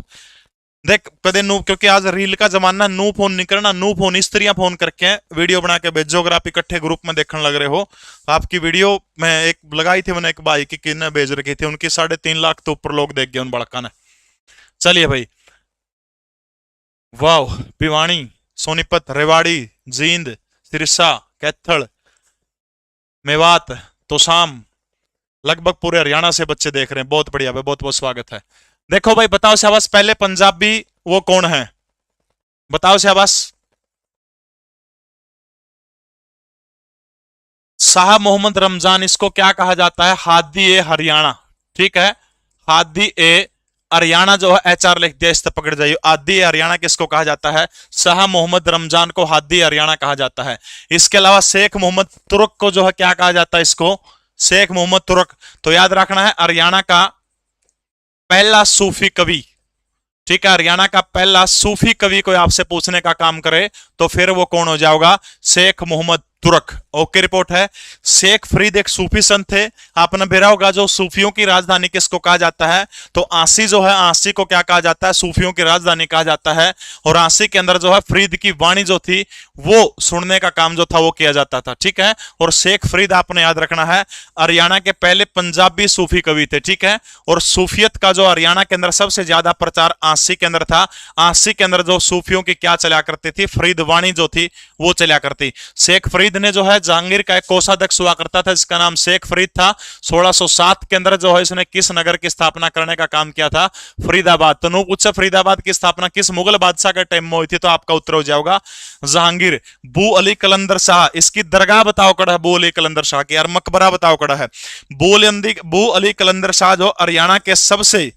देख कदे नू, क्योंकि आज रील का जमाना, नू फोन नहीं करना, नू फोन स्त्रियां फोन करके वीडियो बना के भेजो। अगर आप इकट्ठे ग्रुप में देखने लग रहे हो तो आपकी वीडियो मैं एक लगाई थी, मैंने एक भाई की किन्ने भेज रखी थी, उनकी 3.5 लाख तो ऊपर लोग देख गए उन बड़का ने। चलिए भाई, वाह, भिवानी, सोनीपत, रेवाड़ी, जींद, सिरसा, कैथल, मेवात, तोशाम, लगभग पूरे हरियाणा से बच्चे देख रहे हैं। बहुत बढ़िया भाई, बहुत बहुत स्वागत है। देखो भाई, बताओ शाबाश, पहले पंजाबी वो कौन है? बताओ शाबाश। शाह मोहम्मद रमजान, इसको क्या कहा जाता है? हादी ए हरियाणा। ठीक है, हादी ए हरियाणा जो है, एचआर लिख दिया, इस तरह पकड़ जाइए। हादी ए हरियाणा किसको कहा जाता है? शाह मोहम्मद रमजान को हादी हरियाणा कहा जाता है। इसके अलावा शेख मोहम्मद तुर्क को जो है क्या कहा जाता है? इसको शेख मोहम्मद तुर्क। तो याद रखना है, हरियाणा का पहला सूफी कवि, ठीक है, हरियाणा का पहला सूफी कवि कोई आपसे पूछने का काम करे तो फिर वो कौन हो जाएगा? शेख मोहम्मद तुर्क। ओके, रिपोर्ट है। शेख फरीद एक सूफी संत थे। आपने भेजा होगा, जो सूफियों की राजधानी किसको कहा जाता है? तो आंसी जो है, आंसी को क्या कहा जाता है? सूफियों की राजधानी कहा जाता है। और आंसी के अंदर जो है फरीद की वाणी जो थी वो सुनने का काम जो था वो किया जाता था। ठीक है, और शेख फरीद आपने याद रखना है, हरियाणा के पहले पंजाबी सूफी कवि थे। ठीक है, और सूफियत का जो हरियाणा के अंदर सबसे ज्यादा प्रचार आंसी के अंदर था। आंसी के अंदर जो सूफियों की क्या चला करती थी? फरीद वाणी जो थी वो चला करती। शेख फरीद ने जो है जहांगीर का एक कोषाध्यक्ष हुआ करता था, जिसका नाम शेख फरीद था। 1607 के अंदर जो है इसने किस नगर की स्थापना करने का काम किया था? फरीदाबाद। तो पूछा फरीदाबाद की स्थापना किस मुगल बादशाह के टाइम में हुई थी? तो आपका उत्तर हो जाएगा जहांगीर। बू अली कलंदर शाह, इसकी दरगाह बताओ कड़ा है? बू अली कलंदर शाह की, यार मकबरा बताओ कड़ा है? बू अली कलंदर शाह जो हरियाणा के सबसे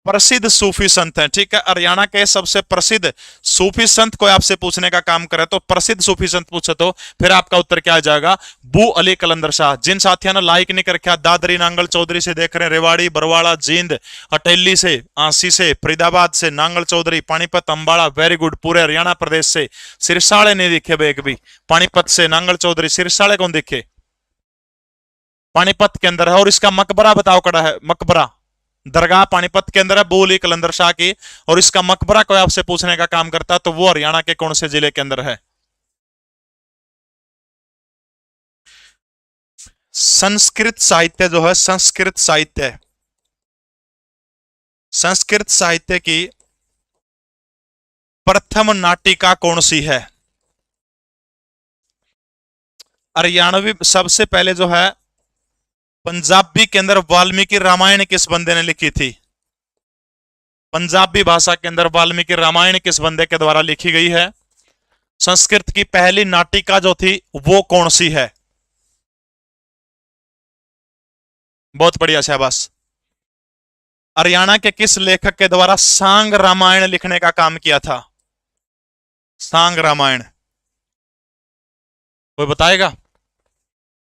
प्रसिद्ध सूफी संत हैं। ठीक है, हरियाणा के सबसे प्रसिद्ध सूफी संत कोई आपसे पूछने का काम करे तो प्रसिद्ध सूफी संत पूछे तो फिर आपका उत्तर क्या आ जाएगा? बू अली कलंदर शाह। जिन साथियों ने लाइक नहीं कर रखा, दादरी नांगल चौधरी से देख रहे हैं, रेवाड़ी, बरवाड़ा, जींद, अटेली से, आंसी से, फरीदाबाद से, नांगल चौधरी, पानीपत, अंबाला, वेरी गुड। पूरे हरियाणा प्रदेश से। सिरसाले नहीं दिखे भाई एक भी। पानीपत से नांगल चौधरी, सिरसाले कौन दिखे? पानीपत के अंदर है। और इसका मकबरा बताओ कड़ा है? मकबरा, दरगाह पानीपत के अंदर है, बू अली कलंदर शाह की। और इसका मकबरा कोई आपसे पूछने का काम करता तो वो हरियाणा के कौन से जिले के अंदर है? संस्कृत साहित्य जो है, संस्कृत साहित्य, संस्कृत साहित्य की प्रथम नाटिका कौन सी है? हरियाणवी सबसे पहले जो है पंजाबी के अंदर वाल्मीकि रामायण किस बंदे ने लिखी थी? पंजाबी भाषा के अंदर वाल्मीकि रामायण किस बंदे के द्वारा लिखी गई है? संस्कृत की पहली नाटिका जो थी वो कौन सी है? बहुत बढ़िया, शाबाश। हरियाणा के किस लेखक के द्वारा सांग रामायण लिखने का काम किया था? सांग रामायण कोई बताएगा?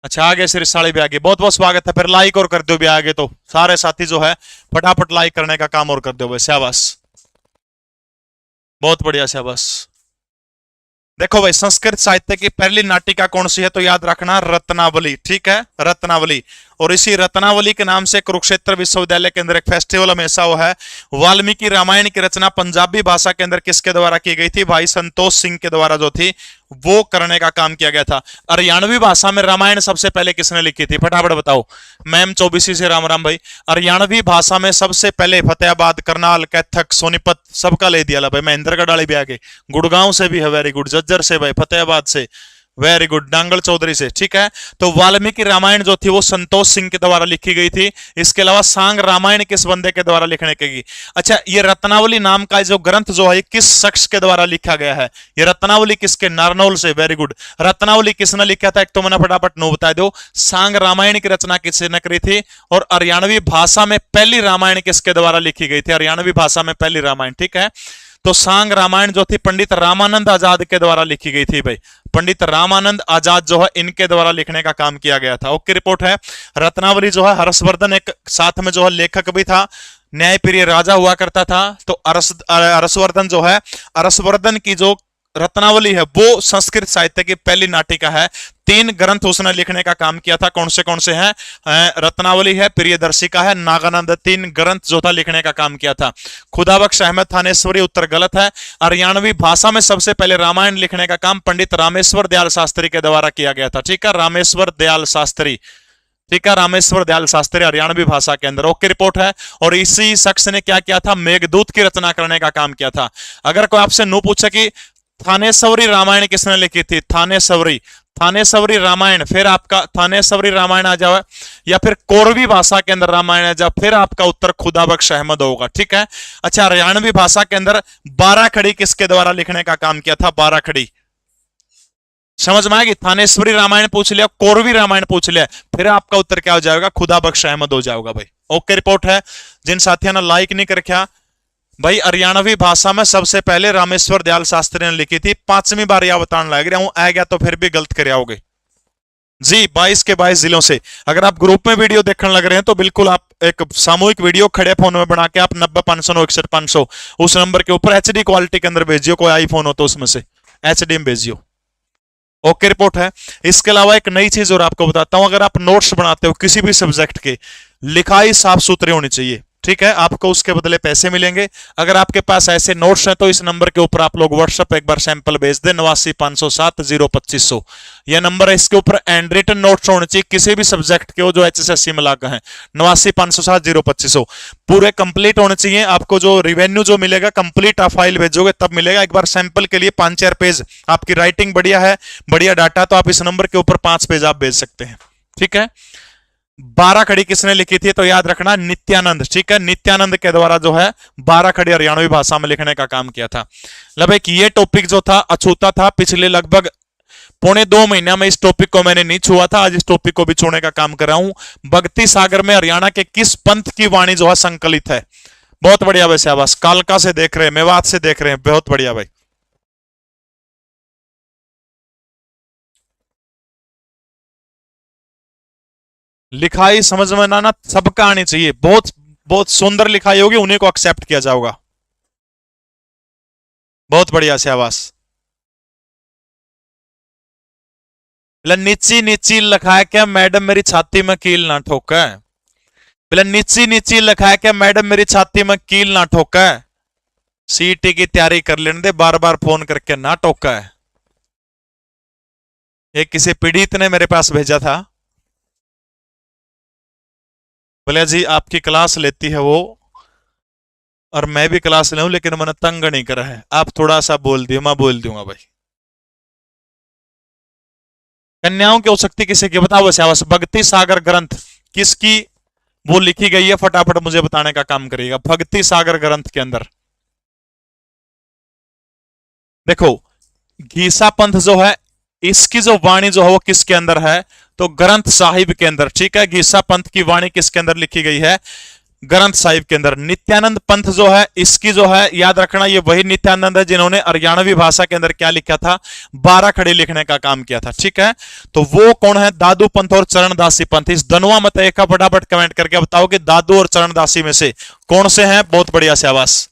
अच्छा, आगे सिर्फ साड़ी भी आगे। बहुत बहुत स्वागत है। फिर लाइक और कर दो भी आगे, तो सारे साथी जो है फटाफट लाइक करने का काम और कर दो भाई, शाबाश, बहुत बढ़िया, शाबाश। देखो भाई, संस्कृत साहित्य की पहली नाटिका कौन सी है? तो याद रखना, रत्नावली। ठीक है, रत्नावली। और इसी रत्नावली के नाम से कुरुक्षेत्र विश्वविद्यालय के अंदर एक फेस्टिवल हमेशा हुआ है। वाल्मीकि रामायण की रचना पंजाबी भाषा के अंदर किसके द्वारा की गई थी? भाई संतोष सिंह के द्वारा जो थी वो करने का काम किया गया था। हरियाणवी भाषा में रामायण सबसे पहले किसने लिखी थी? फटाफट बताओ। मैम चौबीसी से राम राम भाई। हरियाणवी भाषा में सबसे पहले फतेहाबाद, करनाल, कैथक, सोनीपत सबका ले दिया भाई। महेंद्रगढ़ वाली भी आगे, गुड़गांव से भी है, वेरी गुड। जज्जर से भाई, फतेहाबाद से, वेरी गुड। नांगल चौधरी से। ठीक है, तो वाल्मीकि रामायण जो थी वो संतोष सिंह के द्वारा लिखी गई थी। इसके अलावा सांग रामायण किस बंदे के द्वारा लिखने की? अच्छा, ये रत्नावली नाम का जो ग्रंथ जो है किस शख्स के द्वारा लिखा गया है? ये रत्नावली किसके? नारनौल से, वेरी गुड। रत्नावली किसने लिखा था? एक तो मैंने फटाफट नो बता दो। सांग रामायण की रचना किसने करी थी? और हरियाणवी भाषा में पहली रामायण किसके द्वारा लिखी गई थी? हरियाणवी भाषा में पहली रामायण। ठीक है, तो सांग रामायण जो थी पंडित रामानंद आजाद के द्वारा लिखी गई थी भाई। पंडित रामानंद आजाद जो है इनके द्वारा लिखने का काम किया गया था। ओके, रिपोर्ट है। रत्नावली जो है, हर्षवर्धन एक साथ में जो है लेखक भी था, न्यायप्रिय राजा हुआ करता था। तो हर्षवर्धन जो है, हर्षवर्धन की जो रत्नावली है वो संस्कृत साहित्य की पहली नाटिका है। 3 ग्रंथ उसने लिखने का काम किया था। कौन से हैं? रत्नावली है, प्रियदर्शिका है, नागानंद। 3 ग्रंथ जो था लिखने का काम किया था। खुदाबख्श अहमद थानेश्वरी, उत्तर गलत है। हरियाणवी भाषा में सबसे पहले रामायण लिखने का काम पंडित रामेश्वर दयाल शास्त्री के द्वारा किया गया था। ठीक है, रामेश्वर दयाल शास्त्री। ठीक है, रामेश्वर दयाल शास्त्री हरियाणवी भाषा के अंदर। ओके, रिपोर्ट है। और इसी शख्स ने क्या किया था? मेघदूत की रचना करने का काम किया था। अगर कोई आपसे नो पूछे कि थानेश्वरी रामायण किसने लिखी थी? थानेश्वरी रामायण, फिर आपका थानेश्वरी रामायण आ जाए, या फिर कोरवी भाषा के अंदर रामायण आ जाए, फिर आपका उत्तर खुदाबख्श अहमद होगा। ठीक है। अच्छा, हरियाणवी भाषा के अंदर 12 खड़ी किसके द्वारा लिखने का काम किया था? 12 खड़ी। समझ में आएगी? थानेश्वरी रामायण पूछ लिया, कोरवी रामायण पूछ लिया, फिर आपका उत्तर क्या हो जाएगा? खुदाबख्श अहमद हो जाएगा भाई। ओके, रिपोर्ट है। जिन साथियों ने लाइक नहीं कर रखा भाई, हरियाणवी भाषा में सबसे पहले रामेश्वर दयाल शास्त्री ने लिखी थी। 5वीं बार यह बताने लग रहा हूं, आ गया तो फिर भी गलत कर आओगे जी। 22 के 22 जिलों से अगर आप ग्रुप में वीडियो देखने लग रहे हैं तो बिल्कुल आप एक सामूहिक वीडियो खड़े फोन में बना के आप 90 500 उस नंबर के ऊपर HD क्वालिटी के अंदर भेजियो। कोई आईफोन हो तो उसमें से HD में भेजियो। ओके, रिपोर्ट है। इसके अलावा एक नई चीज और आपको बताता हूं, अगर आप नोट्स बनाते हो किसी भी सब्जेक्ट के, लिखाई साफ सुथरी होनी चाहिए। ठीक है, आपको उसके बदले पैसे मिलेंगे। अगर आपके पास ऐसे नोट्स हैं तो इस नंबर के ऊपर आप लोग व्हाट्सएप एक बार सैंपल भेज दें, 89 507 02500 यह नंबर है। इसके ऊपर एंड रिटन नोट्स होने चाहिए किसी भी सब्जेक्ट के हो जो HSSC में लागू हैं। 89 507 02500 पूरे कंप्लीट होने चाहिए। आपको जो रिवेन्यू जो मिलेगा कंप्लीट आप फाइल भेजोगे तब मिलेगा। एक बार सैंपल के लिए 5-4 पेज, आपकी राइटिंग बढ़िया है, बढ़िया डाटा, तो आप इस नंबर के ऊपर 5 पेज आप भेज सकते हैं। ठीक है। 12 खड़ी किसने लिखी थी? तो याद रखना, नित्यानंद। ठीक है, नित्यानंद के द्वारा जो है 12 खड़ी हरियाणवी भाषा में लिखने का काम किया था। लगभग ये टॉपिक जो था अछूता था। पिछले लगभग 1.25 महीना में इस टॉपिक को मैंने नहीं छुआ था, आज इस टॉपिक को भी छूने का काम कर रहा हूं। भक्ति सागर में हरियाणा के किस पंथ की वाणी जो है संकलित है? बहुत बढ़िया भाई शाबाश। कालका से देख रहे हैं, मेवात से देख रहे हैं, बहुत बढ़िया भाई। लिखाई समझ में ना सबका आनी चाहिए। बहुत बहुत सुंदर लिखाई होगी, उन्हीं को एक्सेप्ट किया जाएगा। बहुत बढ़िया शाबाश। नीची नीची लिखा है क्या मैडम मेरी छाती में कील ना ठोके? नीची नीची लिखा है क्या मैडम मेरी छाती में कील ना ठोके? सीटी की तैयारी कर लेने दे, बार बार फोन करके ना टोका है। एक किसी पीड़ित ने मेरे पास भेजा था, बोले जी आपकी क्लास लेती है वो, और मैं भी क्लास लूं, लेकिन मैंने तंग नहीं करा है, आप थोड़ा सा बोल दियो, मैं बोल दूंगा भाई। कन्याओं की हो सकती किसी की? बताओ वैसे आवाज। भक्ति सागर ग्रंथ किसकी वो लिखी गई है? फटाफट मुझे बताने का काम करिएगा। भक्ति सागर ग्रंथ के अंदर देखो, घीसा पंथ जो है इसकी जो वाणी जो है वो किसके अंदर है? तो ग्रंथ साहिब के अंदर। ठीक है, घीसा पंथ की वाणी किसके अंदर लिखी गई है? ग्रंथ साहिब के अंदर। नित्यानंद पंथ जो है इसकी जो है, याद रखना, ये वही नित्यानंद है जिन्होंने हरियाणवी भाषा के अंदर क्या लिखा था? 12 खड़ी लिखने का काम किया था। ठीक है, तो वो कौन है? दादू पंथ और चरणदासी पंथ। इस दोनों मत एक का फटाफट कमेंट करके बताओ कि दादू और चरणदासी में से कौन से हैं? बहुत बढ़िया शाबाश।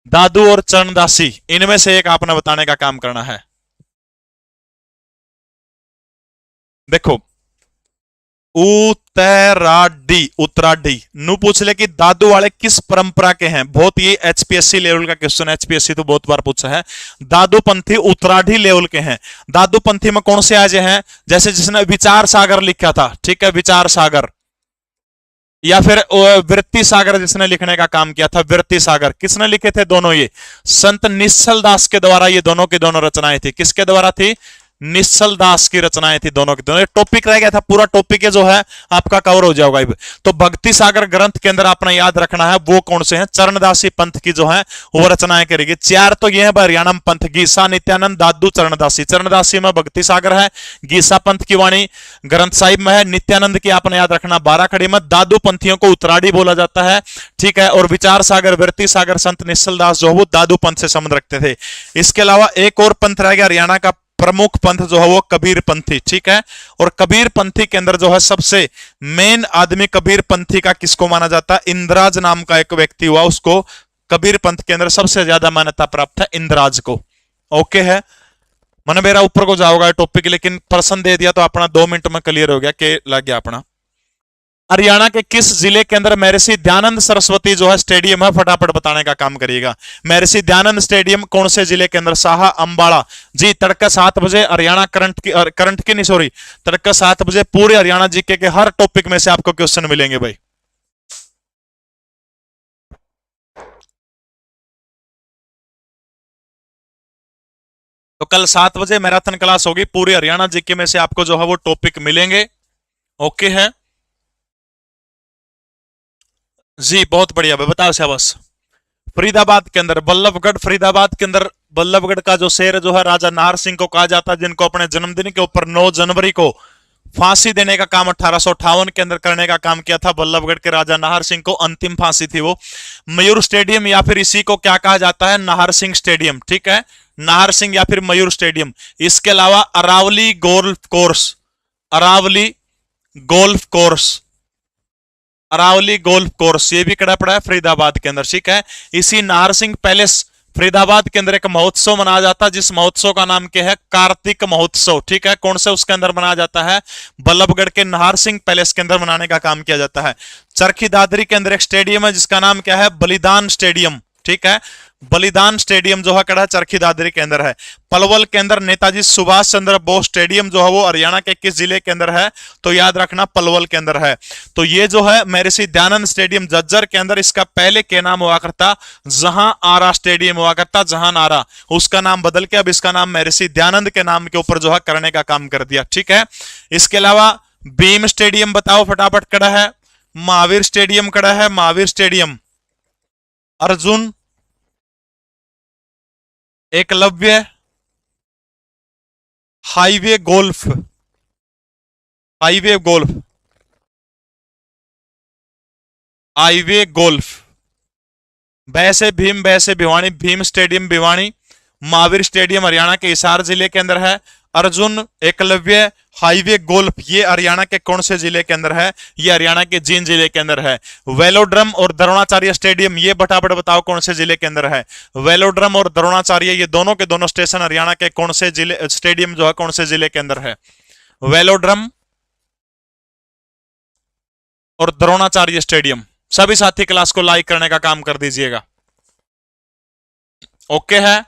दादू और चरणदासी, इनमें से एक आपने बताने का काम करना है। देखो, उत्तराडी नु पूछ ले कि दादू वाले किस परंपरा के हैं? बहुत ये HPSC लेवल का क्वेश्चन है, HPSC तो बहुत बार पूछा है। दादू पंथी उत्तराडी लेवल के हैं। दादू पंथी में कौन से आज हैं? जैसे जिसने विचार सागर लिखा था। ठीक है, विचार सागर, या फिर वृत्ति सागर जिसने लिखने का काम किया था। वृत्ति सागर किसने लिखे थे? दोनों ये संत निश्चल दास के द्वारा ये दोनों की दोनों रचनाएं थी। किसके द्वारा थी? निश्चल दास की रचनाएं थी दोनों की दोनों। टॉपिक रह गया था, पूरा टॉपिक जो है आपका कवर हो जाएगा। तो भक्ति सागर ग्रंथ के अंदर आपने याद रखना है वो कौन से हैं? चरणदासी पंथ की जो है वो रचनाएं करेगी। 4 तो ये है हरियाणा पंथ, गीसा, नित्यानंद, दादू, चरणदासी। चरणदासी में भक्ति सागर है, गीसा पंथ की वाणी ग्रंथ साहिब में है, नित्यानंद की आपने याद रखना 12 खड़ी में, दादू पंथियों को उत्तराडी बोला जाता है। ठीक है, और विचार सागर, वृत्ति सागर, संत निश्चल दास जो है वो दादू पंथ से संबंध रखते थे। इसके अलावा एक और पंथ रह गया हरियाणा का प्रमुख पंथ जो है वो कबीर पंथी। ठीक है, और कबीर पंथी के अंदर जो है सबसे मेन आदमी कबीर पंथी का किसको माना जाता है? इंद्राज नाम का एक व्यक्ति हुआ, उसको कबीर पंथ के अंदर सबसे ज्यादा मान्यता प्राप्त है इंद्राज को। ओके है, मन मेरा ऊपर को जाओगा टॉपिक, लेकिन प्रश्न दे दिया तो अपना 2 मिनट में क्लियर हो गया के लग गया अपना। हरियाणा के किस जिले के अंदर महर्षि दयानंद सरस्वती जो है स्टेडियम है, फटाफट बताने का काम करिएगा। महर्षि दयानंद स्टेडियम कौन से जिले के अंदर? साहा अंबाला जी। तड़का 7 बजे हरियाणा करंट की नहीं सॉरी, तड़का 7 बजे पूरे हरियाणा जीके के हर टॉपिक में से आपको क्वेश्चन मिलेंगे भाई। तो कल 7 बजे मैराथन क्लास होगी, पूरे हरियाणा जीके में से आपको जो है वो टॉपिक मिलेंगे। ओके है जी, बहुत बढ़िया भाई, बताओ शाबाश। फरीदाबाद के अंदर बल्लभगढ़, फरीदाबाद के अंदर बल्लभगढ़ का जो शेर जो है राजा नाहर सिंह को कहा जाता है, जिनको अपने जन्मदिन के ऊपर 9 जनवरी को फांसी देने का काम 1858 के अंदर करने का काम किया था बल्लभगढ़ के राजा नाहर सिंह को, अंतिम फांसी थी वो। मयूर स्टेडियम या फिर इसी को क्या कहा जाता है? नाहर सिंह स्टेडियम, ठीक है, नाहर सिंह या फिर मयूर स्टेडियम। इसके अलावा Aravalli golf course, Aravalli golf course, Aravalli golf course, ये भी कड़ा पड़ा है फरीदाबाद के अंदर, ठीक है। इसी नाहर सिंह पैलेस फरीदाबाद के अंदर एक महोत्सव मनाया जाता है, जिस महोत्सव का नाम क्या है? कार्तिक महोत्सव, ठीक है। कौन से उसके अंदर मनाया जाता है? बल्लभगढ़ के नाहर सिंह पैलेस के अंदर मनाने का काम किया जाता है। चरखी दादरी के अंदर एक स्टेडियम है जिसका नाम क्या है? बलिदान स्टेडियम, ठीक है। बलिदान स्टेडियम जो है कड़ा चरखी दादरी के अंदर है। पलवल के अंदर नेताजी सुभाष चंद्र बोस स्टेडियम जो है वो हरियाणा के किस जिले के अंदर है? तो याद रखना पलवल के अंदर है। तो ये जो है महर्षि दयानंद स्टेडियम झज्जर के अंदर, इसका पहले क्या नाम हुआ करता? जहां आरा स्टेडियम हुआ करता, जहां आरा, उसका नाम बदल के अब इसका नाम महर्षि दयानंद के नाम के ऊपर जो है करने का काम कर दिया, ठीक है। इसके अलावा भीम स्टेडियम बताओ फटाफट कड़ा है। महावीर स्टेडियम कड़ा है, Mahavir stadium. Arjun, Eklavya, highway golf, highway golf, highway golf. वैसे भीम, वैसे भिवानी, भीम स्टेडियम भिवानी। महावीर स्टेडियम हरियाणा के हिसार जिले के अंदर है। अर्जुन, एकलव्य, हाईवे गोल्फ, ये हरियाणा के कौन से जिले के अंदर है? ये हरियाणा के जींद जिले के अंदर है। वेलोड्रम और द्रोणाचार्य स्टेडियम, ये फटाफट बताओ कौन से जिले के अंदर है? वेलोड्रम और द्रोणाचार्य, ये दोनों के दोनों स्टेशन हरियाणा के कौन से जिले, स्टेडियम जो है कौन से जिले के अंदर है? वेलोड्रम और द्रोणाचार्य स्टेडियम। सभी साथी क्लास को लाइक करने का काम कर दीजिएगा। ओके है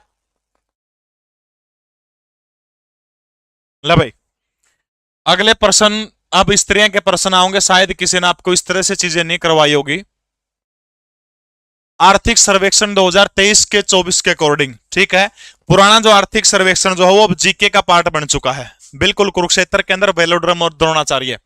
ला भाई। अगले प्रश्न, अब इस तरह के प्रश्न आएंगे, शायद किसी ने आपको इस तरह से चीजें नहीं करवाई होगी। आर्थिक सर्वेक्षण 2023 के 24 के अकॉर्डिंग, ठीक है। पुराना जो आर्थिक सर्वेक्षण जो है वो अब जीके का पार्ट बन चुका है, बिल्कुल। कुरुक्षेत्र के अंदर वेलोड्रम और द्रोणाचार्य।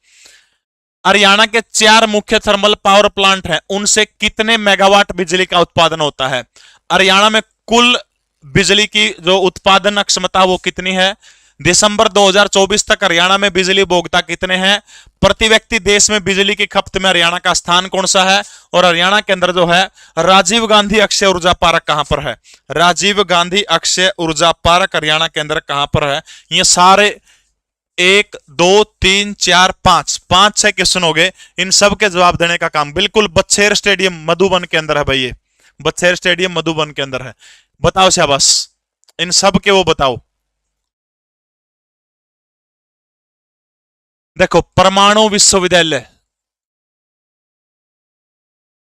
हरियाणा के 4 मुख्य थर्मल पावर प्लांट हैं, उनसे कितने मेगावाट बिजली का उत्पादन होता है? हरियाणा में कुल बिजली की जो उत्पादन क्षमता वो कितनी है? दिसंबर 2024 तक हरियाणा में बिजली उपभोक्ता कितने हैं? प्रति व्यक्ति देश में बिजली की खपत में हरियाणा का स्थान कौन सा है? और हरियाणा के अंदर जो है राजीव गांधी अक्षय ऊर्जा पार्क कहां पर है? राजीव गांधी अक्षय ऊर्जा पार्क हरियाणा के अंदर कहां पर है? ये सारे 1 2 3 4 5 5-6 क्वेश्चन हो गए, इन सब के जवाब देने का काम बिल्कुल बच्छेर स्टेडियम मधुबन के अंदर है भाई। ये बच्छेर स्टेडियम मधुबन के अंदर है। बताओ शाबाश, इन सब के वो बताओ। देखो, परमाणु विश्वविद्यालय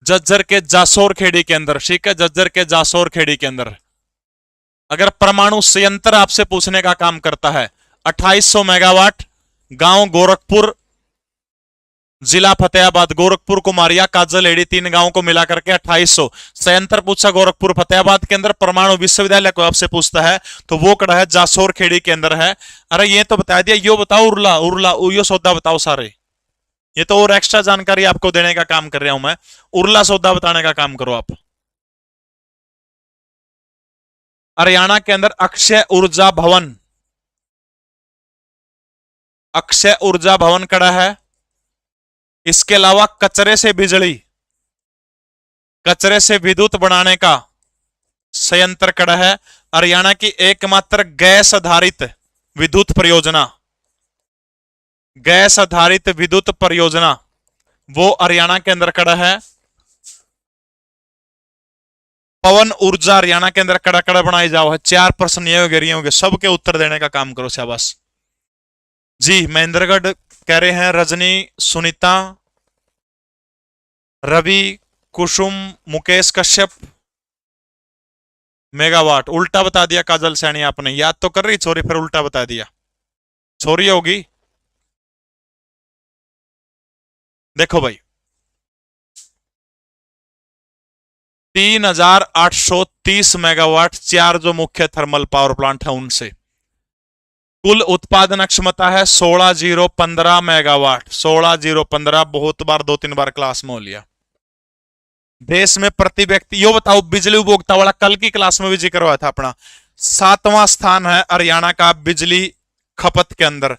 झज्जर के जासोर खेड़ी के अंदर, ठीक है, झज्जर के जासोर खेड़ी के अंदर। अगर परमाणु संयंत्र आपसे पूछने का काम करता है, 2800 मेगावाट, गांव गोरखपुर, जिला फतेहाबाद, गोरखपुर, कुमारिया, काजल, एडी, 3 गांवों को मिलाकर के 2800। संयंत्र पूछा गोरखपुर फतेहाबाद के अंदर, परमाणु विश्वविद्यालय को आपसे पूछता है तो वो कड़ा है जासोर खेड़ी के अंदर है। अरे ये तो बता दिया, यो बताओ उर्ला, उर्ला यो सौदा बताओ सारे। ये तो और एक्स्ट्रा जानकारी आपको देने का काम कर रहा हूं मैं, उर्ला सौदा बताने का काम करो आप। हरियाणा के अंदर अक्षय ऊर्जा भवन, अक्षय ऊर्जा भवन कड़ा है। इसके अलावा कचरे से बिजली, कचरे से विद्युत बनाने का संयंत्र कड़ा है। हरियाणा की एकमात्र गैस आधारित विद्युत परियोजना, गैस आधारित विद्युत परियोजना वो हरियाणा के अंदर कड़ा है। पवन ऊर्जा हरियाणा के अंदर कड़ा कड़ा बनाई जाओ है। 4 प्रश्न ये होंगे, सबके उत्तर देने का काम करो, शाबाश जी। महेंद्रगढ़ कह रहे हैं रजनी, सुनीता, रवि, कुसुम, मुकेश कश्यप। मेगावाट उल्टा बता दिया काजल सैनी आपने, याद तो कर रही छोरी, फिर उल्टा बता दिया। छोरी होगी, देखो भाई 3830 मेगावाट 4 जो मुख्य थर्मल पावर प्लांट है उनसे। कुल उत्पादन क्षमता है 16015 मेगावाट। 16015 बहुत बार 2-3 बार क्लास में हो लिया। देश में प्रति व्यक्ति यो बताओ, बिजली उपभोक्ता वाला कल की क्लास में भी जिक्र हुआ था अपना। 7वां स्थान है हरियाणा का बिजली खपत के अंदर।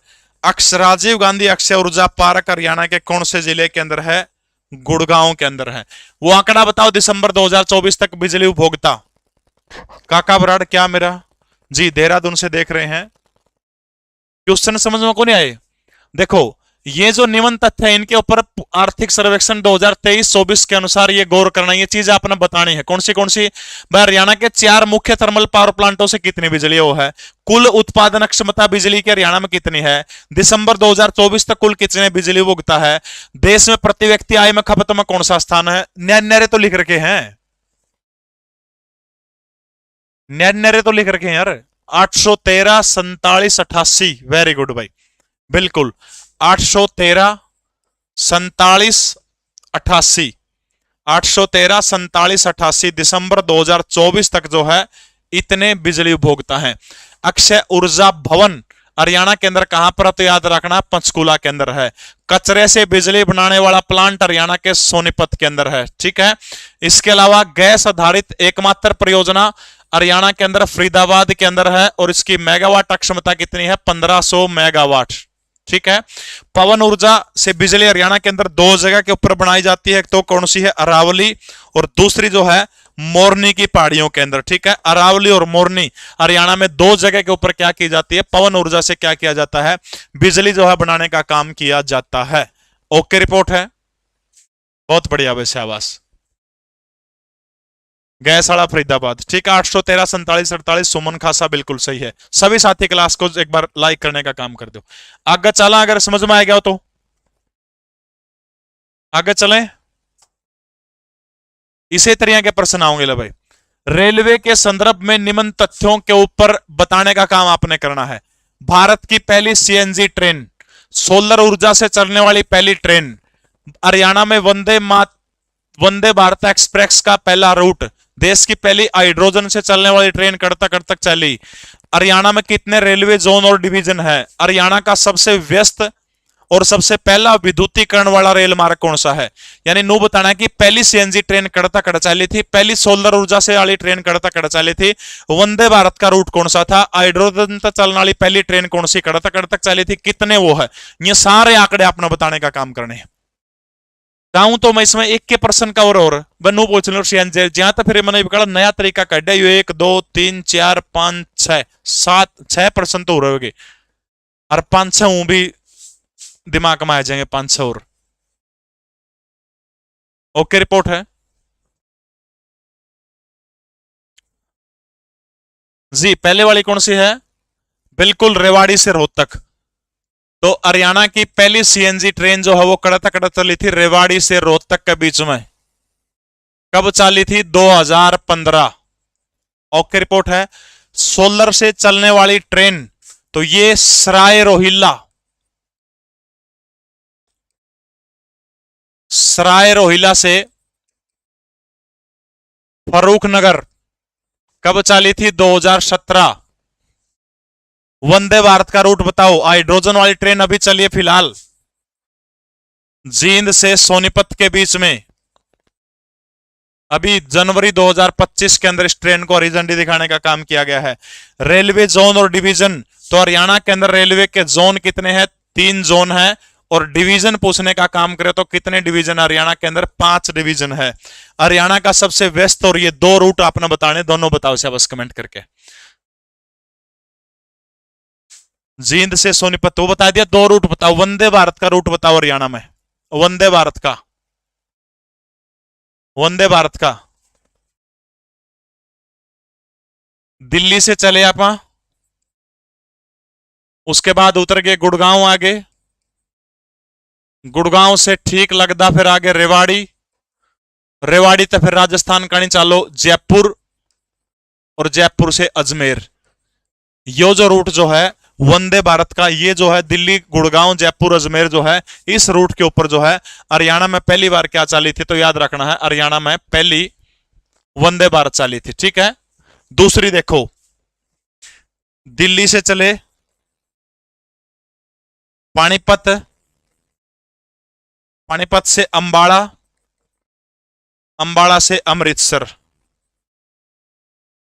राजीव गांधी अक्षय ऊर्जा पार्क हरियाणा के कौन से जिले के अंदर है? गुड़गांव के अंदर है। वो आंकड़ा बताओ दिसंबर 2024 तक बिजली उपभोक्ता। काका बराड़ क्या मेरा जी देहरादून से देख रहे हैं। क्वेश्चन समझ में को नहीं आए? देखो ये जो निम्न तथ्य है इनके ऊपर आर्थिक सर्वेक्षण 2023-24 के अनुसार ये गौर करना, ये चीज आपने बतानी है। कौन सी भाई हरियाणा के 4 मुख्य थर्मल पावर प्लांटों से कितनी बिजली वो है, कुल उत्पादन क्षमता बिजली के हरियाणा में कितनी है, दिसंबर 2024 तक कुल कितने बिजली उपभोक्ता है, देश में प्रति व्यक्ति आय में खपत में कौन सा स्थान है। न्यारे तो लिख रखे हैं, न्यारे तो लिख रखे हैं यार। 813 47 88, वेरी गुड भाई, बिल्कुल 813 47 88, 813 47 88 दिसंबर 2024 तक जो है इतने बिजली उपभोक्ता हैं। अक्षय ऊर्जा भवन हरियाणा के अंदर कहां पर, तो याद रखना पंचकूला के अंदर है। कचरे से बिजली बनाने वाला प्लांट हरियाणा के सोनीपत के अंदर है, ठीक है। इसके अलावा गैस आधारित एकमात्र परियोजना हरियाणा के अंदर फरीदाबाद के अंदर है और इसकी मेगावाट क्षमता कितनी है? 1500 मेगावाट, ठीक है। पवन ऊर्जा से बिजली हरियाणा के अंदर 2 जगह के ऊपर बनाई जाती है, एक तो कौन सी है? अरावली, और दूसरी जो है मोरनी की पहाड़ियों के अंदर, ठीक है। अरावली और मोरनी हरियाणा में 2 जगह के ऊपर क्या की जाती है? पवन ऊर्जा से क्या किया जाता है? बिजली जो है बनाने का काम किया जाता है। ओके रिपोर्ट है, बहुत बढ़िया वैसे आवास। गैसाड़ा फरीदाबाद, ठीक है। 813 47 48 सुमन खासा बिल्कुल सही है। सभी साथी क्लास को एक बार लाइक करने का काम कर दो। आगे चला, अगर समझ में आ गया हो तो आगे चलें। इसी तरह के प्रश्न आओगे ले भाई। रेलवे के संदर्भ में निम्न तथ्यों के ऊपर बताने का काम आपने करना है। भारत की पहली सीएनजी ट्रेन, सोलर ऊर्जा से चलने वाली पहली ट्रेन, हरियाणा में वंदे भारत एक्सप्रेस का पहला रूट, देश की पहली हाइड्रोजन से चलने वाली ट्रेन कड़ तक चली। हरियाणा में कितने रेलवे जोन और डिवीजन है? हरियाणा का सबसे व्यस्त और सबसे पहला विद्युतीकरण वाला रेल मार्ग कौन सा है? यानी नू बताना है कि पहली सीएनजी ट्रेन कड़ चली थी, पहली सोलर ऊर्जा से वाली ट्रेन कड़ चली थी, वंदे भारत का रूट कौन सा था, हाइड्रोजन तक चलने वाली पहली ट्रेन कौन सी कड़ तक चली थी, कितने वो है। ये सारे आंकड़े आपने बताने का काम करने हैं। चाहूं तो मैं इसमें एक के प्रश्न का और बनू पूछ लू जहां तक फिर मैंने कहा नया तरीका काटा। 1 2 3 4 5 6 7 6 प्रश्न तो हो रहे होंगे और 5-6 हूं भी दिमाग में आ जाएंगे, 5-6 और। ओके रिपोर्ट है जी। पहले वाली कौन सी है? बिल्कुल रेवाड़ी से रोहतक। तो हरियाणा की पहली सीएनजी ट्रेन जो है वो कड़ा चली थी रेवाड़ी से रोहतक के बीच में। कब चली थी? 2015। ओके रिपोर्ट है। सोलर से चलने वाली ट्रेन तो ये सराय रोहिल्ला से फरूखनगर कब चली थी? 2017। वंदे भारत का रूट बताओ। हाइड्रोजन वाली ट्रेन अभी चली है फिलहाल जींद से सोनीपत के बीच में, अभी जनवरी 2025 के अंदर इस ट्रेन को हरी झंडी दिखाने का काम किया गया है। रेलवे जोन और डिवीजन तो हरियाणा के अंदर रेलवे के जोन कितने हैं? 3 जोन है। और डिवीजन पूछने का काम करें तो कितने डिवीजन? हरियाणा के अंदर 5 डिवीजन है। हरियाणा का सबसे व्यस्त और ये 2 रूट आपने बताने, दोनों बताओ से बस कमेंट करके। जींद से सोनीपत वो बता दिया। 2 रूट बताओ, वंदे भारत का रूट बताओ हरियाणा में, वंदे भारत का दिल्ली से चले आप, उसके बाद उतर गए गुड़गांव, आगे गुड़गांव से ठीक लगता फिर आगे रेवाड़ी, रेवाड़ी तो फिर राजस्थान का नहीं चालो जयपुर, और जयपुर से अजमेर। यो जो रूट जो है वंदे भारत का, ये जो है दिल्ली गुड़गांव जयपुर अजमेर जो है, इस रूट के ऊपर जो है हरियाणा में पहली बार क्या चाली थी, तो याद रखना है हरियाणा में पहली वंदे भारत चाली थी। ठीक है। दूसरी देखो, दिल्ली से चले पानीपत, पानीपत से अंबाला, अंबाला से अमृतसर।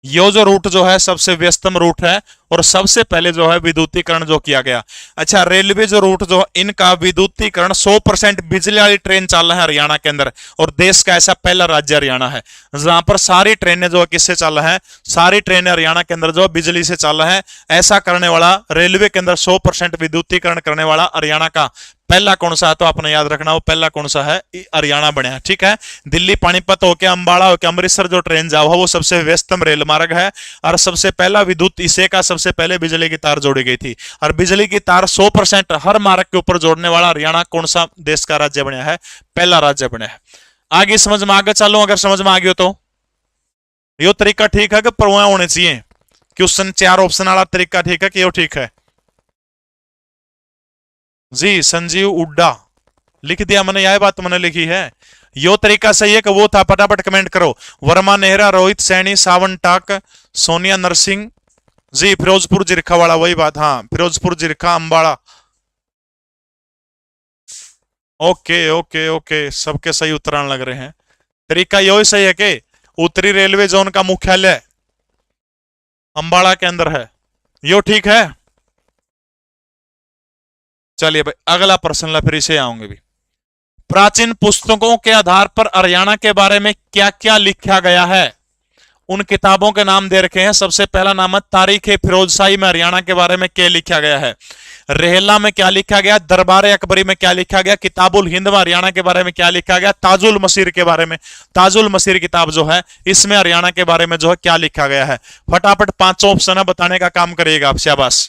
यो जो रूट जो है सबसे व्यस्तम रूट है और सबसे पहले जो है विद्युतीकरण जो किया गया। अच्छा, रेलवे जो रूट जो इनका विद्युतीकरण 100% बिजली वाली ट्रेन चल रहा है हरियाणा के अंदर, और देश का ऐसा पहला राज्य हरियाणा है जहां पर सारी ट्रेनें जो किससे चल रहा है, सारी ट्रेनें हरियाणा के अंदर जो बिजली से चल रहा है। ऐसा करने वाला रेलवे के अंदर 100% विद्युतीकरण करने वाला हरियाणा का पहला कौन सा है, तो आपने याद रखना वो पहला कौन सा है, हरियाणा बना है। ठीक है। दिल्ली पानीपत होके अंबाला होके अमृतसर जो ट्रेन जाओ वो सबसे व्यस्तम रेल मार्ग है, और सबसे पहला विद्युत इसे का सबसे पहले बिजली की तार जोड़ी गई थी, और बिजली की तार 100% हर मार्ग के ऊपर जोड़ने वाला हरियाणा कौन सा देश का राज्य बना है, पहला राज्य बना है। आगे समझ में आगे चलो, अगर समझ में आ गया तो यो तरीका ठीक है कि परवाह होने चाहिए, क्वेश्चन 4 ऑप्शन वाला तरीका ठीक है कि यो ठीक है जी। संजीव उड्डा लिख दिया मैंने, यह बात मैंने लिखी है, यो तरीका सही है कि वो था, फटाफट कमेंट करो। वर्मा नेहरा, रोहित सैनी, सावन टाक, सोनिया नरसिंह जी, फिरोजपुर जिरखा वाला, वही बात, हाँ Firozpur Jhirka Ambala. Okay okay okay, सबके सही उत्तरायण लग रहे हैं। तरीका यो ही सही है कि उत्तरी रेलवे जोन का मुख्यालय अंबाला के अंदर है, यो ठीक है। चलिए भाई अगला प्रश्न ला, फिर इसे आऊंगे भी। प्राचीन पुस्तकों के आधार पर हरियाणा के बारे में क्या क्या लिखा गया है, उन किताबों के नाम दे रखे हैं। सबसे पहला नाम है तारीख फिरोजशाही में हरियाणा के बारे में क्या लिखा गया है, रेहला में क्या लिखा गया, दरबार अकबरी में क्या लिखा गया, किताबुल हिंद में हरियाणा के बारे में क्या लिखा गया, ताजुल मसीर के बारे में, ताजुल मसीर किताब जो है इसमें हरियाणा के बारे में जो है क्या लिखा गया है। फटाफट 5 ऑप्शन बताने का काम करिएगा आप, शाबाश।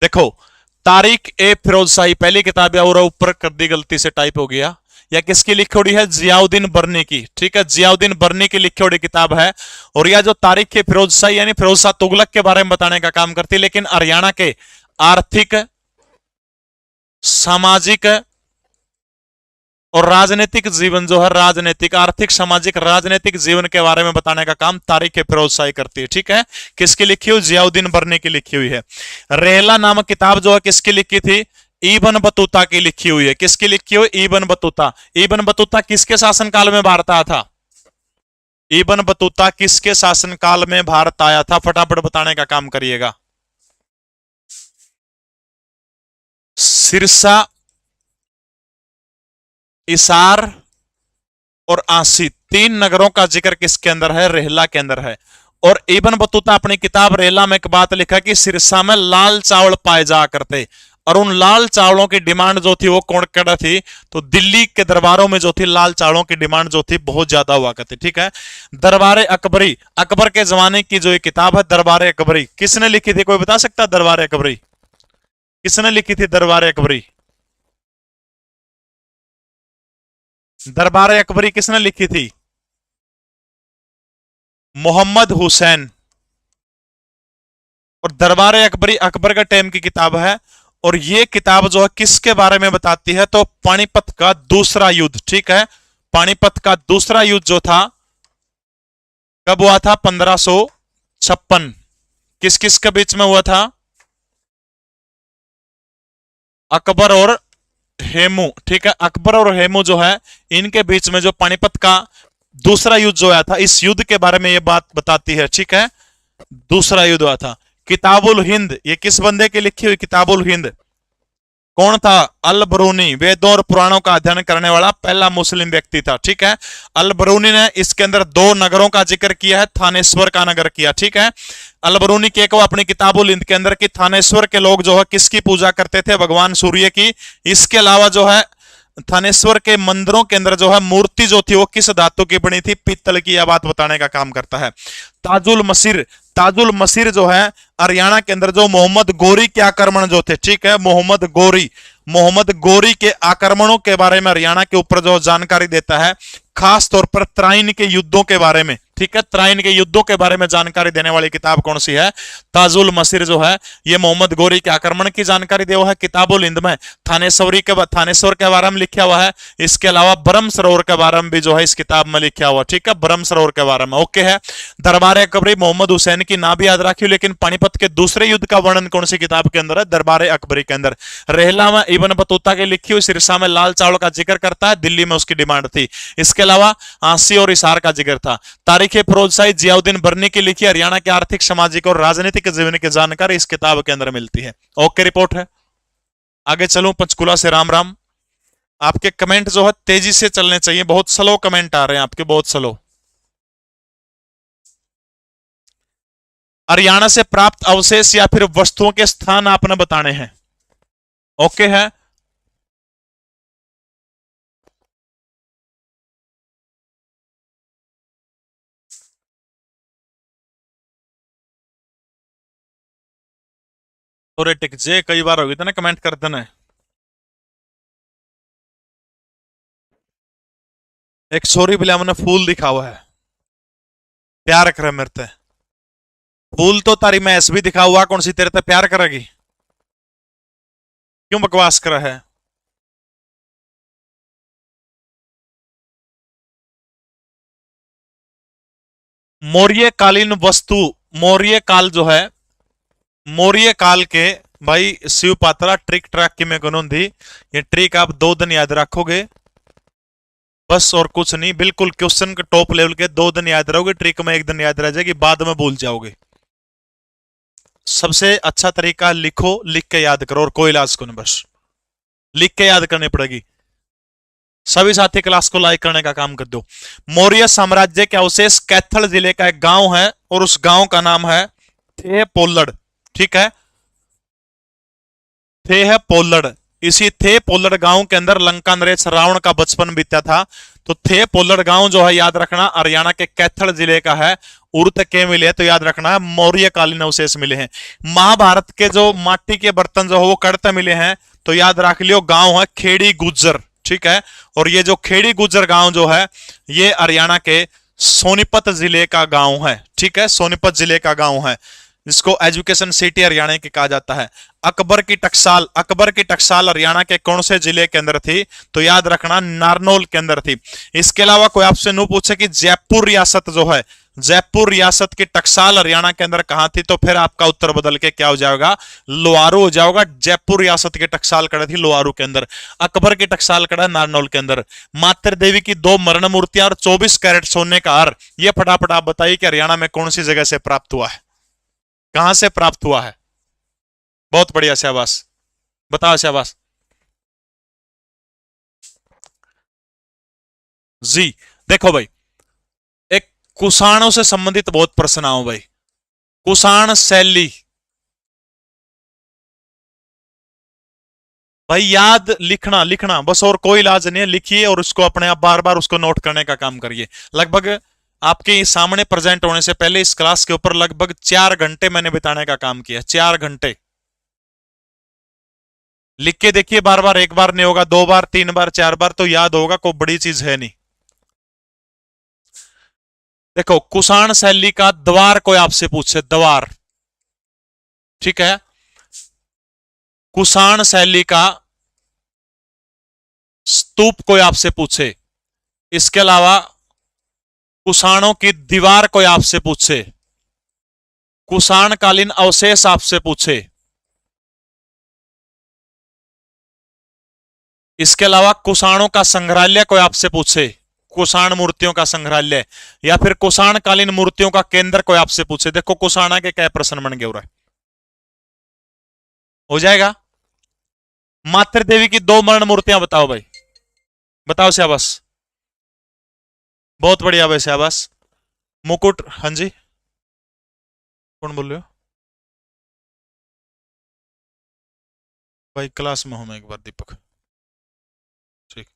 देखो, तारीख ए फिरोजशाही पहली किताब, या ऊपर कर दी गलती से टाइप हो गया, या किसकी लिखी है, जियाउद्दीन बर्नी की। ठीक है, जियाउद्दीन बर्नी की लिखी किताब है, और यह जो तारीख ए फिरोजशाही यानी फिरोज शाह तुगलक के बारे में बताने का काम करती है, लेकिन हरियाणा के आर्थिक, सामाजिक और राजनीतिक जीवन जो है, राजनीतिक आर्थिक सामाजिक राजनीतिक जीवन के बारे में बताने का काम तारीख फिरोजशाही करती है। ठीक है, किसकी लिखी हुई, जियाउद्दीन बर्नी की लिखी हुई है। रेहला नामक किताब जो है किसकी लिखी थी, इब्न बतूता की लिखी हुई है। किसकी लिखी हुई, इब्न बतूता। इब्न बतूता किसके शासनकाल में भारत आया था, इब्न बतूता किसके शासनकाल में भारत आया था, फटाफट बताने का काम करिएगा। सिरसा, इसार और आसी, 3 नगरों का जिक्र किसके अंदर है, रेहला के अंदर है। और इब्न बतूता अपनी किताब रेहला में एक बात लिखा कि सिरसा में लाल चावल पाए जा करते, और उन लाल चावलों की डिमांड जो थी वो कौन कर रहा थी, तो दिल्ली के दरबारों में जो थी लाल चावलों की डिमांड जो थी बहुत ज्यादा हुआ करती। ठीक है, दरबार अकबरी, अकबर के जमाने की जो ये किताब है दरबार अकबरी, किसने लिखी थी, कोई बता सकता, दरबार अकबरी किसने लिखी थी, दरबार अकबरी, दरबार अकबरी किसने लिखी थी, मोहम्मद हुसैन। और दरबार अकबरी अकबर का टाइम की किताब है, और ये किताब जो है किसके बारे में बताती है, तो पानीपत का दूसरा युद्ध। ठीक है, पानीपत का दूसरा युद्ध जो था कब हुआ था, 1556। किस किस के बीच में हुआ था, अकबर और हेमू। ठीक है, अकबर और हेमू जो है इनके बीच में जो पानीपत का दूसरा युद्ध जो आया था, इस युद्ध के बारे में ये बात बताती है। ठीक है, दूसरा युद्ध हुआ था। किताबुल हिंद, ये किस बंदे की लिखी हुई, किताबुल हिंद कौन था, अल बरूनी, वेदों और पुराणों का अध्ययन करने वाला पहला मुस्लिम व्यक्ति था। ठीक है, अल बरूनी ने इसके अंदर 2 नगरों का जिक्र किया है, थानेश्वर का नगर किया। ठीक है, अल बरूनी के को अपनी किताबुल हिंद के अंदर कि थानेश्वर के लोग जो है किसकी पूजा करते थे, भगवान सूर्य की। इसके अलावा जो है थानेश्वर के मंदिरों के अंदर जो है मूर्ति जो थी वो किस धातु की बनी थी? पीतल की। यह बात बताने का काम करता है। ताजुल मसीर जो है हरियाणा के अंदर जो मोहम्मद गोरी के आक्रमण जो थे, ठीक है, मोहम्मद गोरी के आक्रमणों के बारे में हरियाणा के ऊपर जो जानकारी देता है, खास तौर पर त्राइन के युद्धों के बारे में, ठीक है, त्राइन के युद्धों के बारे में जानकारी देने वाली किताब कौन सी है? ताजुल मसीर जो है ये मोहम्मद गोरी के आक्रमण की जानकारी दे हुआ है। किताबुल हिंद में थानेश्वर के बारे में लिखा हुआ है। इसके अलावा ब्रह्म सरोवर के बारे में भी जो है इस किताब में लिखा हुआ, ठीक है, ब्रह्म सरोवर के बारे में। ओके है। दरबार अकबरी, मोहम्मद हुसैन की ना भी याद रखियो, लेकिन पानीपत के दूसरे युद्ध का वर्णन कौन सी किताब के अंदर है? दरबार अकबरी के अंदर। रेहला में इब्न बतूता की लिखी हुई सिरसा में लाल चावल का जिक्र करता है, दिल्ली में उसकी डिमांड थी। इसके अलावा आंसी और इसार का जिक्र था। तारीख फिरोजशाही जियाउद्दीन बर्नी की लिखी हरियाणा के आर्थिक, सामाजिक और राजनीतिक जीवन की जानकारी इस किताब के अंदर मिलती है। ओके, रिपोर्ट है। आगे चलूं पंचकुला से राम राम। आपके कमेंट जो है तेजी से चलने चाहिए, बहुत स्लो कमेंट आ रहे हैं आपके, बहुत स्लो। हरियाणा से प्राप्त अवशेष या फिर वस्तुओं के स्थान आपने बताने हैं। ओके है। थोरेटिक जे कई बार होगी तो ना, कमेंट कर देना। एक छोरी बिला मैंने फूल दिखा हुआ है, प्यार करे मेरे ते। फूल तो तारी मैस भी दिखा हुआ, कौन सी तेरे ते प्यार करेगी? क्यों बकवास कर है? मौर्यकालीन वस्तु, मौर्य काल जो है, मौर्य काल के भाई शिव पात्रा ट्रिक ट्रैक की मैं गनों दी। ये ट्रिक आप 2 दिन याद रखोगे बस, और कुछ नहीं। बिल्कुल क्वेश्चन के टॉप लेवल के 2 दिन याद रहोगे, ट्रिक में 1 दिन याद रह जाएगी, बाद में भूल जाओगे। सबसे अच्छा तरीका लिखो, लिख के याद करो, और कोई इलाज को नहीं, बस लिख के याद करनी पड़ेगी। सभी साथी क्लास को लाइक करने का काम कर दो। मौर्य साम्राज्य के अवशेष कैथल जिले का एक गांव है, और उस गांव का नाम है थे पोल्लड़, ठीक है, थे है पोल्लड़। इसी थे पोल्लड़ गांव के अंदर लंका नरेश रावण का बचपन बीता था। तो थे पोल्लड़ गांव जो है याद रखना हरियाणा के कैथल जिले का है। उर्त के मिले तो याद रखना है मौर्य कालीन अवशेष मिले हैं। महाभारत के जो माटी के बर्तन जो है वो कड़ते मिले हैं, तो याद रख लियो गांव है खेड़ी गुज्जर, ठीक है। और ये जो खेड़ी गुज्जर गांव जो है ये हरियाणा के सोनीपत जिले का गांव है, ठीक है, सोनीपत जिले का गांव है, जिसको एजुकेशन सिटी हरियाणा की कहा जाता है। अकबर की टकसाल हरियाणा के कौन से जिले के अंदर थी? तो याद रखना नारनौल के अंदर थी। इसके अलावा कोई आपसे नो पूछे कि जयपुर रियासत जो है, जयपुर रियासत की टकसाल हरियाणा के अंदर कहां थी, तो फिर आपका उत्तर बदल के क्या हो जाएगा? लोहारू हो जाएगा। जयपुर रियासत की टकसाल कड़ा थी लोहारू के अंदर। अकबर की टकसाल कड़ा नारनौल के अंदर। मातृ देवी की 2 मरण मूर्तियां और 24 कैरेट सोने का हार, यह फटाफट आप बताइए कि हरियाणा में कौन सी जगह से प्राप्त हुआ है, कहां से प्राप्त हुआ है? बहुत बढ़िया, शाबाश, बताओ, शाबाश जी। देखो भाई, एक कुषाणों से संबंधित बहुत प्रश्न आओ भाई। कुषाण शैली भाई याद लिखना लिखना बस, और कोई इलाज नहीं है। लिखिए और उसको अपने आप बार बार उसको नोट करने का काम करिए। लगभग आपके सामने प्रेजेंट होने से पहले इस क्लास के ऊपर लगभग 4 घंटे मैंने बिताने का काम किया, 4 घंटे। लिख के देखिए बार बार, एक बार नहीं होगा, 2 बार 3 बार 4 बार तो याद होगा, कोई बड़ी चीज है नहीं। देखो कुषाण शैली का द्वार कोई आपसे पूछे, द्वार, ठीक है, कुषाण शैली का स्तूप कोई आपसे पूछे, इसके अलावा कुषाणों की दीवार कोई आपसे पूछे, कुषाणकालीन अवशेष आपसे पूछे, इसके अलावा कुषाणों का संग्रहालय कोई आपसे पूछे, कुषाण मूर्तियों का संग्रहालय, या फिर कुषाणकालीन मूर्तियों का केंद्र कोई आपसे पूछे, देखो कुषाणा के क्या प्रश्न बन गए हो जाएगा। मातृ देवी की 2 मरण मूर्तियां बताओ भाई, बताओ शाबाश, बहुत बढ़िया भाई, शाबाश। मुकुट, हाँ जी, कौन बोल रहे हो भाई? क्लास में हूं मैं, एक बार दीपक, ठीक।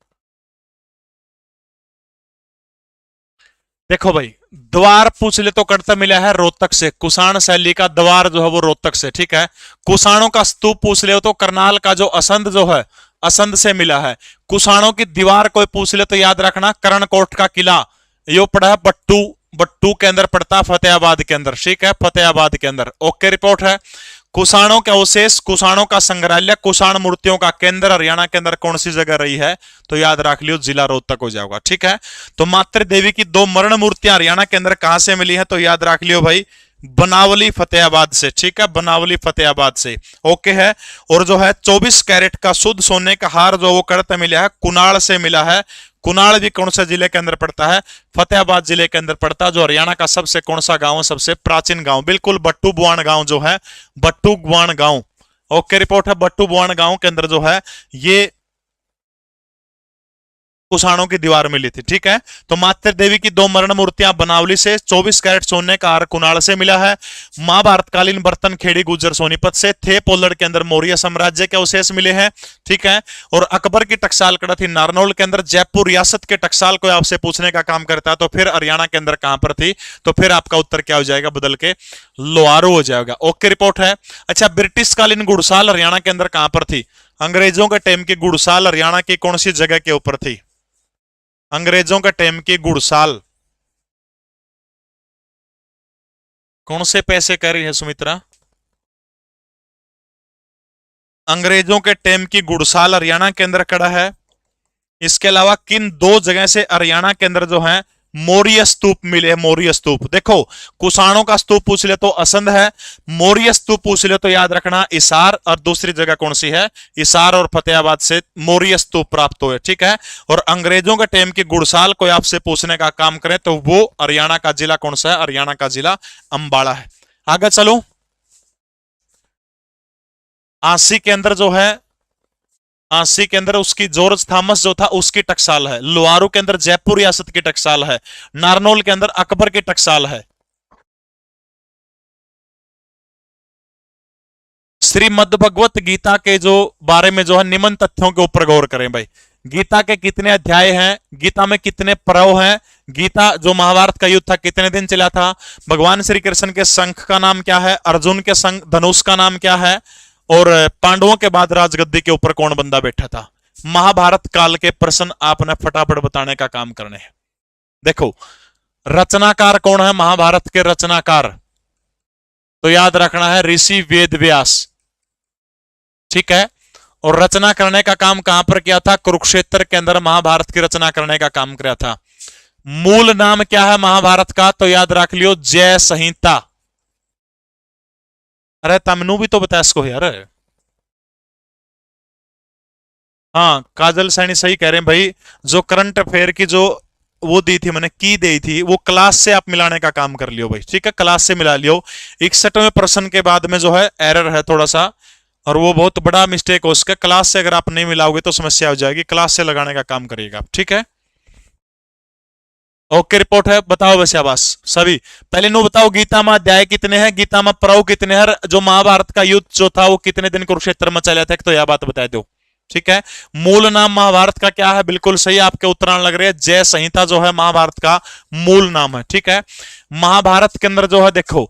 देखो भाई, द्वार पूछ ले तो कड़ता मिला है रोहतक से, कुषाण शैली का द्वार जो है वो रोहतक से, ठीक है। कुषाणों का स्तूप पूछ ले तो करनाल का जो असंध जो है, असंध से मिला है। कुषाणों की दीवार कोई पूछ ले तो याद रखना करणकोट का किला, यो पड़ा है बट्टू, बट्टू के अंदर पड़ता, फतेहाबाद के अंदर, ठीक है, फतेहाबाद के अंदर। ओके रिपोर्ट है। कुषाणों के अवशेष, कुषाणों का संग्रहालय, कुषाण मूर्तियों का केंद्र हरियाणा के अंदर कौन सी जगह रही है, तो याद रख लियो जिला रोहतक हो जाएगा, ठीक है। तो मातृ देवी की 2 मरण मूर्तियां हरियाणा के अंदर कहां से मिली है, तो याद रख लियो भाई बनावली फतेहाबाद से, ठीक है, बनावली फतेहाबाद से। ओके है। और जो है 24 कैरेट का शुद्ध सोने का हार जो वो करते मिला है, कुनाल से मिला है। कुनाल भी कौन से जिले के अंदर पड़ता है, फतेहाबाद जिले के अंदर पड़ता है, जो हरियाणा का सबसे कौन सा गांव है, सबसे प्राचीन गांव, बिल्कुल बट्टू बुआन गांव जो है, बट्टू बुआन गांव। ओके रिपोर्ट है। बट्टू बुआन गांव के अंदर जो है ये कुषाणों की दीवार मिली थी, ठीक है। तो मातृ देवी की 2 मरण मूर्तियां बनावली से, 24 कैरेट सोने का हार कुणाल से मिला है। महाभारतकालीन बर्तन खेड़ी गुजर सोनीपत से थे। पोलड़ के अंदर मौर्य साम्राज्य के अवशेष मिले हैं, ठीक है। और अकबर की टकसाल कड़ा थी नारनौल के अंदर। जयपुर रियासत के टकसाल को आपसे पूछने का काम करता है, तो फिर हरियाणा के अंदर कहां पर थी, तो फिर आपका उत्तर क्या हो जाएगा, बदल के लोहारू हो जाएगा। ओके रिपोर्ट है। अच्छा, ब्रिटिश कालीन गुड़साल हरियाणा के अंदर कहां पर थी, अंग्रेजों के टाइम की गुड़साल हरियाणा की कौन सी जगह के ऊपर थी, अंग्रेजों के टाइम की गुड़साल कौन से पैसे कह रही है सुमित्रा, अंग्रेजों के टाइम की गुड़साल हरियाणा के अंदर खड़ा है। इसके अलावा किन 2 जगह से हरियाणा के अंदर जो है मौर्य स्तूप मिले, मौर्य स्तूप। देखो, कुषाणों का स्तूप पूछ ले तो असंध है, मौर्य स्तूप पूछ ले तो याद रखना इसार, और दूसरी जगह कौन सी है, इसार और फतेहाबाद से मौर्य स्तूप प्राप्त हुए, ठीक है। और अंग्रेजों के टाइम की गुड़साल को आपसे पूछने का काम करें तो वो हरियाणा का जिला कौन सा है, हरियाणा का जिला अंबाला है। आगे चलो, आंसी के अंदर जो है, आंसी के अंदर उसकी जॉर्ज थॉमस जो था उसकी टकसाल है। लोहारू के अंदर जयपुर रियासत की टकसाल है। नारनौल के अंदर अकबर की टकसाल है। श्रीमद् भगवत गीता के जो बारे में जो है निम्न तथ्यों के ऊपर गौर करें भाई। गीता के कितने अध्याय हैं, गीता में कितने पर्व हैं, गीता जो महाभारत का युद्ध था कितने दिन चला था, भगवान श्री कृष्ण के शंख का नाम क्या है, अर्जुन के शंख धनुष का नाम क्या है, और पांडवों के बाद राजगद्दी के ऊपर कौन बंदा बैठा था। महाभारत काल के प्रश्न आपने फटाफट बताने का काम करने हैं। देखो, रचनाकार कौन है महाभारत के रचनाकार, तो याद रखना है ऋषि वेद व्यास, ठीक है। और रचना करने का काम कहां पर किया था, कुरुक्षेत्र के अंदर महाभारत की रचना करने का काम किया था। मूल नाम क्या है महाभारत का, तो याद रख लियो जय संहिता। अरे तमनु भी तो बता इसको यार। हाँ, काजल सैनी सही कह रहे हैं भाई। जो करंट अफेयर की जो वो दी थी मैंने, की दी थी, वो क्लास से आप मिलाने का काम कर लियो भाई, ठीक है, क्लास से मिला लियो। 61वें प्रश्न के बाद में जो है एरर है थोड़ा सा, और वो बहुत बड़ा मिस्टेक हो उसका। क्लास से अगर आप नहीं मिलाओगे तो समस्या हो जाएगी, क्लास से लगाने का काम करिएगा, ठीक है। ओके रिपोर्ट है। बताओ वैसे आवास सभी, पहले नो बताओ गीता में अध्याय कितने हैं, गीता में पर्व कितने हैं, जो महाभारत का युद्ध जो था वो कितने दिन कुरुक्षेत्र में चला था, तो यह बात बता दो, ठीक है। मूल नाम महाभारत का क्या है, बिल्कुल सही आपके उत्तरायण लग रहे हैं, जय संहिता जो है महाभारत का मूल नाम है, ठीक है। महाभारत के अंदर जो है देखो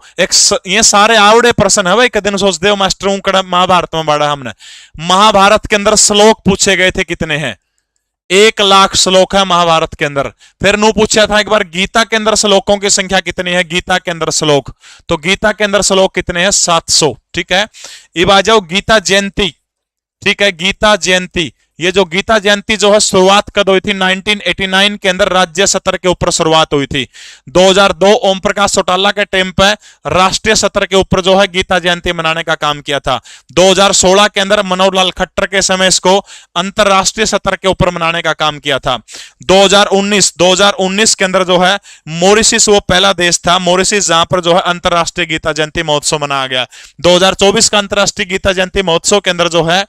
ये सारे आवड़े प्रश्न है भाई, कदम सोचते हो मास्टर कड़ा महाभारत में बाढ़ा हमने। महाभारत के अंदर श्लोक पूछे गए थे कितने हैं, 1,00,000 श्लोक है महाभारत के अंदर। फिर नु पूछा था एक बार गीता के अंदर श्लोकों की संख्या कितनी है, गीता के अंदर श्लोक, तो गीता के अंदर श्लोक कितने हैं, 700, ठीक है। अब आ जाओ गीता जयंती, ठीक है, गीता जयंती। ये जो गीता जयंती जो है शुरुआत कब हुई थी, 1989 के अंदर राज्य सत्र के ऊपर शुरुआत हुई थी। 2002 ओम प्रकाश चौटाला के टाइम पे राष्ट्रीय सत्र के ऊपर जो है गीता जयंती मनाने का काम किया था। 2016 के अंदर मनोहर लाल खट्टर के समय इसको अंतरराष्ट्रीय सत्र के ऊपर मनाने का काम किया था। 2019 के अंदर जो है मॉरिशस वो पहला देश था, मॉरिशस जहां पर जो है अंतरराष्ट्रीय गीता जयंती महोत्सव मनाया गया। 2024 का अंतरराष्ट्रीय गीता जयंती महोत्सव के अंदर जो है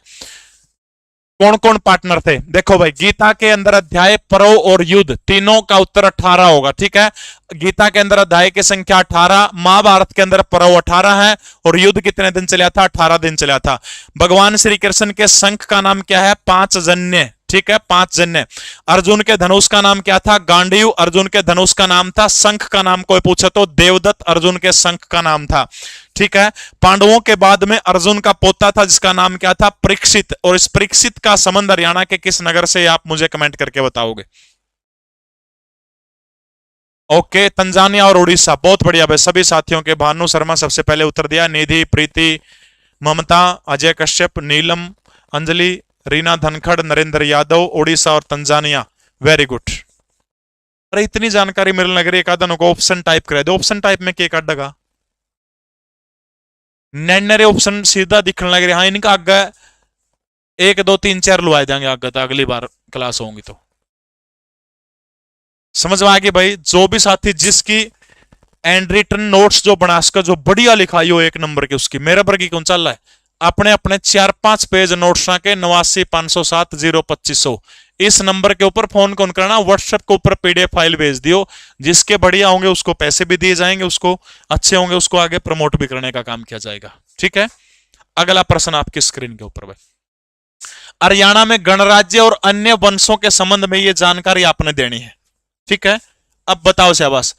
कौन कौन पार्टनर थे, देखो भाई गीता के अंदर अध्याय, पर्व और युद्ध तीनों का उत्तर 18 होगा, ठीक है। गीता के अंदर अध्याय की संख्या 18, महाभारत के अंदर पर्व 18 है, और युद्ध कितने दिन चला था, 18 दिन चला था। भगवान श्री कृष्ण के शंख का नाम क्या है, 5 जन्य, ठीक है, 5 जन्य। अर्जुन के धनुष का नाम क्या था? गांडीव। अर्जुन के धनुष का नाम था शंख का नाम कोई पूछे तो देवदत्त अर्जुन के शंख का नाम था। ठीक है, पांडवों के बाद में अर्जुन का पोता था जिसका नाम क्या था? परीक्षित। और इस परीक्षित का संबंध हरियाणा के किस नगर से, आप मुझे कमेंट करके बताओगे। ओके, तंजानिया और उड़ीसा। बहुत बढ़िया भाई, सभी साथियों के। भानु शर्मा सबसे पहले उत्तर दिया, निधि, प्रीति, ममता, अजय कश्यप, नीलम, अंजलि, रीना धनखड़, नरेंद्र यादव, उड़ीसा और तंजानिया। Very good. अरे इतनी जानकारी मिलने लग रही है, एक को ऑप्शन टाइप करे दो। ऑप्शन टाइप में क्या काटेगा? नैनरे ऑप्शन सीधा दिखने लग रहे। हाँ, इनका आगे 1 2 3 4 लुआ देंगे आगे, तो अगली बार क्लास होंगी तो समझ में आ गई भाई। जो भी साथी जिसकी एंड रिटन नोट्स जो बना सके, जो बढ़िया लिखाई हो 1 नंबर की, उसकी मेरे पर की कौन चल रहा है, अपने अपने 4-5 पेज नोट्स के 89 507 0 2500 इस नंबर के ऊपर फोन कौन करना, व्हाट्सएप के ऊपर पीडीएफ फाइल भेज दियो। जिसके बढ़िया होंगे उसको पैसे भी दिए जाएंगे, उसको अच्छे होंगे उसको आगे प्रमोट भी करने का काम किया जाएगा। ठीक है, अगला प्रश्न आपकी स्क्रीन के ऊपर भाई। हरियाणा में गणराज्य और अन्य वंशों के संबंध में यह जानकारी आपने देनी है। ठीक है, अब बताओ शाबाश।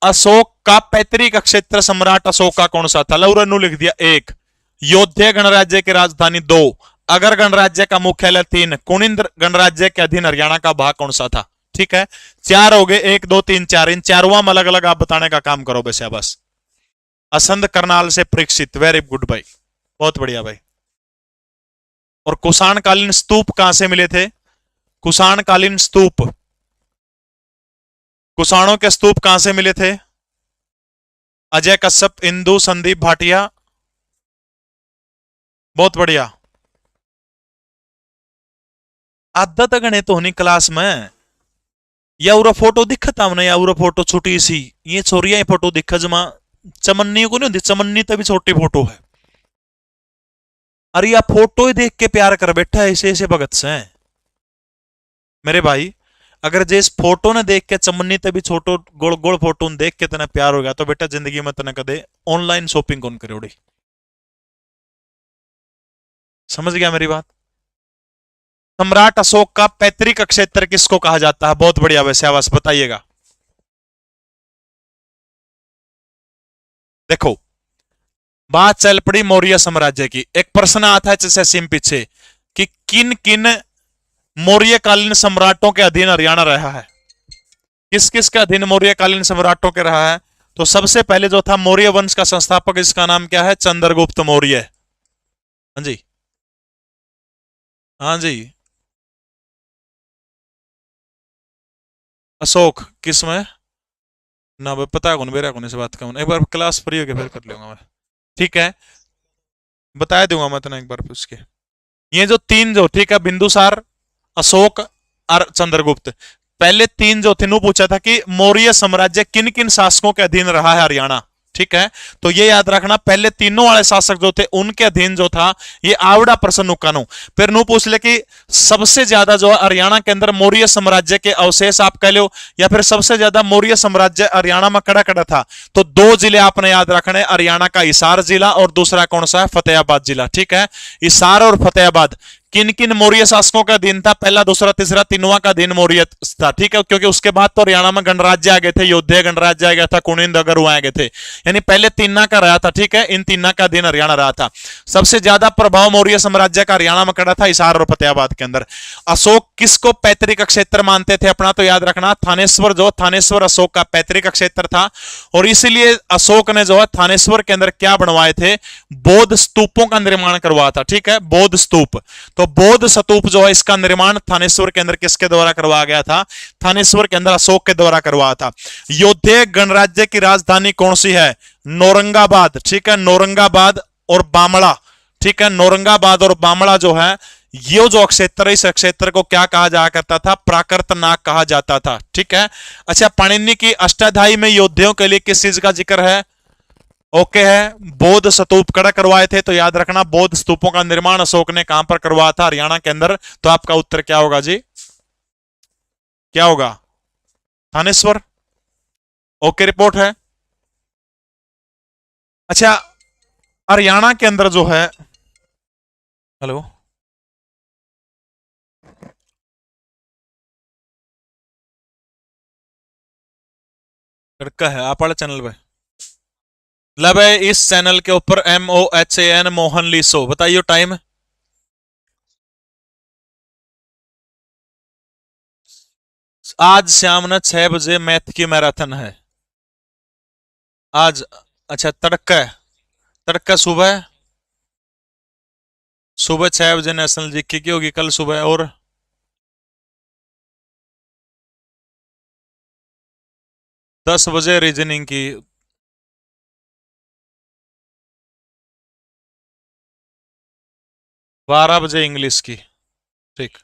अशोक का पैतृक क्षेत्र सम्राट अशोक का कौन सा था? लौरनु लिख दिया 1। योध्या गणराज्य की राजधानी 2। अगर गणराज्य का मुख्यालय 3। कुनिंद गणराज्य के अधीन हरियाणा का भाग कौन सा था? ठीक है, 4 हो गए, 1 2 3 4। इन चारों में अलग अलग आप बताने का काम करो बस। बस असंध करनाल से परीक्षित। वेरी गुड भाई, बहुत बढ़िया भाई। और कुषाणकालीन स्तूप कहां से मिले थे? कुषाणकालीन स्तूप, कुषाणों के स्तूप कहां से मिले थे? अजय कश्यप, इंदु, संदीप भाटिया। बहुत बढ़िया। आदत गणित होनी क्लास में। या उरा फोटो दिखता हमने, या उरा फोटो छोटी सी, ये छोरिया फोटो दिखा जमा चमन्नी को नहीं होती, चमन्नी तभी छोटी फोटो है। अरे या फोटो ही देख के प्यार कर बैठा है ऐसे ऐसे भगत से मेरे भाई। अगर जिस फोटो ने देख के चमन्नी तभी छोटो गोल गोल फोटो देख के तना प्यार हो गया, तो बेटा जिंदगी में तना कदे ऑनलाइन शॉपिंग कौन करे उड़ी। समझ गया मेरी बात? सम्राट अशोक का पैतृक क्षेत्र किसको कहा जाता है? बहुत बढ़िया वैसे, आवाज बताइएगा। देखो, बात चल पड़ी मौर्य साम्राज्य की। एक प्रश्न आता है जैसे सिम पीछे कि किन किन मौर्यकालीन सम्राटों के अधीन हरियाणा रहा है? किस किस के अधीन मौर्यकालीन सम्राटों के रहा है? तो सबसे पहले जो था मौर्य वंश का संस्थापक, इसका नाम क्या है? चंद्रगुप्त मौर्य। हाँ जी, हाँ जी। अशोक किस में ना पता कौन मेरा कौन से बात का, एक बार क्लास फ्री होके फिर कर लूंगा मैं। ठीक है, बता दूंगा मैं तना एक बार उसके। ये जो 3 जो, ठीक है, बिंदुसार, अशोक और चंद्रगुप्त, पहले 3 जो थे, नु पूछा था कि मौर्य साम्राज्य किन किन शासकों के अधीन रहा है हरियाणा। ठीक है, तो ये याद रखना, पहले तीनों वाले शासक जो थे उनके अधीन जो था, ये आवड़ा प्रश्न नुकानो। फिर नु पूछ ले कि सबसे ज्यादा जो है हरियाणा के अंदर मौर्य साम्राज्य के अवशेष आप कह लो, या फिर सबसे ज्यादा मौर्य साम्राज्य हरियाणा में कड़ा कड़ा था। तो 2 जिले आपने याद रखने, हरियाणा का हिसार जिला और दूसरा कौन सा है? फतेहाबाद जिला। ठीक है, हिसार और फतेहाबाद किन किन मौर्य शासकों का अधीन था? पहला, दूसरा, तीसरा, तीनों का अधीन मौर्य था। ठीक है, क्योंकि उसके बाद तो हरियाणा में गणराज्य आ गए थे, योध्या गणराज्य आ गया था, कुनिंद अगर आ गए थे, यानी पहले 3 का रहा था। ठीक है, इन 3 का अधीन हरियाणा रहा था। सबसे ज्यादा प्रभाव मौर्य साम्राज्य का हरियाणा में कड़ा था, हिसार और फतेहाबाद के अंदर। अशोक किसको पैतृक क्षेत्र मानते थे अपना? तो याद रखना, थानेश्वर, जो थानेश्वर अशोक का पैतृक क्षेत्र था। और इसीलिए अशोक ने जो है थानेश्वर के अंदर क्या बनवाए थे? बौद्ध स्तूपों का निर्माण करवाया था। ठीक है, बौद्ध स्तूप। तो बौद्ध स्तूप जो है, इसका निर्माण थानेश्वर के अंदर किसके द्वारा करवाया गया था? थानेश्वर के अंदर अशोक के द्वारा करवाया था। योध्या गणराज्य की राजधानी कौन सी है? नौरंगाबाद। ठीक है, नौरंगाबाद और बामड़ा। ठीक है, नौरंगाबाद और बामड़ा जो है, ये जो क्षेत्र है, इस क्षेत्र को क्या कहा जाया करता था? प्राकृतनाग कहा जाता था। ठीक है, अच्छा, पाणिनि की अष्टाध्यायी में योद्धाओं के लिए किस चीज का जिक्र है? ओके है, बौद्ध स्तूप कड़ा करवाए थे। तो याद रखना, बौद्ध स्तूपों का निर्माण अशोक ने कहां पर करवाया था? हरियाणा के अंदर। तो आपका उत्तर क्या होगा जी? क्या होगा? थानेश्वर। ओके, रिपोर्ट है। अच्छा, हरियाणा के अंदर जो है, हेलो, तड़का है आप वाले चैनल पे। लब है इस चैनल के ऊपर MOHAN मोहन लीसो, बताइए टाइम। आज शाम ने 6 बजे मैथ की मैराथन है आज। अच्छा तड़का है, तड़का सुबह है। सुबह 6 बजे नेशनल जीके की होगी कल सुबह। और 10 बजे रीजनिंग की। 12 बजे इंग्लिश की। ठीक।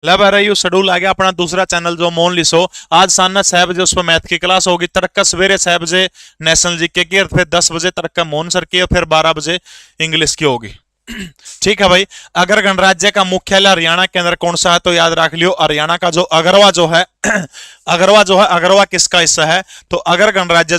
लब आ रही शेड्यूल आ गया अपना दूसरा चैनल जो मोन लिसो। आज सामने 6 बजे उस पर मैथ की क्लास होगी, तड़का सवेरे 6 बजे नेशनल जीके की, और फिर 10 बजे तड़का मोहन सर की, और फिर 12 बजे इंग्लिश की होगी। ठीक है भाई। अगर गणराज्य का मुख्यालय हरियाणा के अंदर कौन सा है तो याद रख लियो हरियाणा का जो अगरवा जो है अगरवा किसका हिस्सा है। तो अगर गणराज्य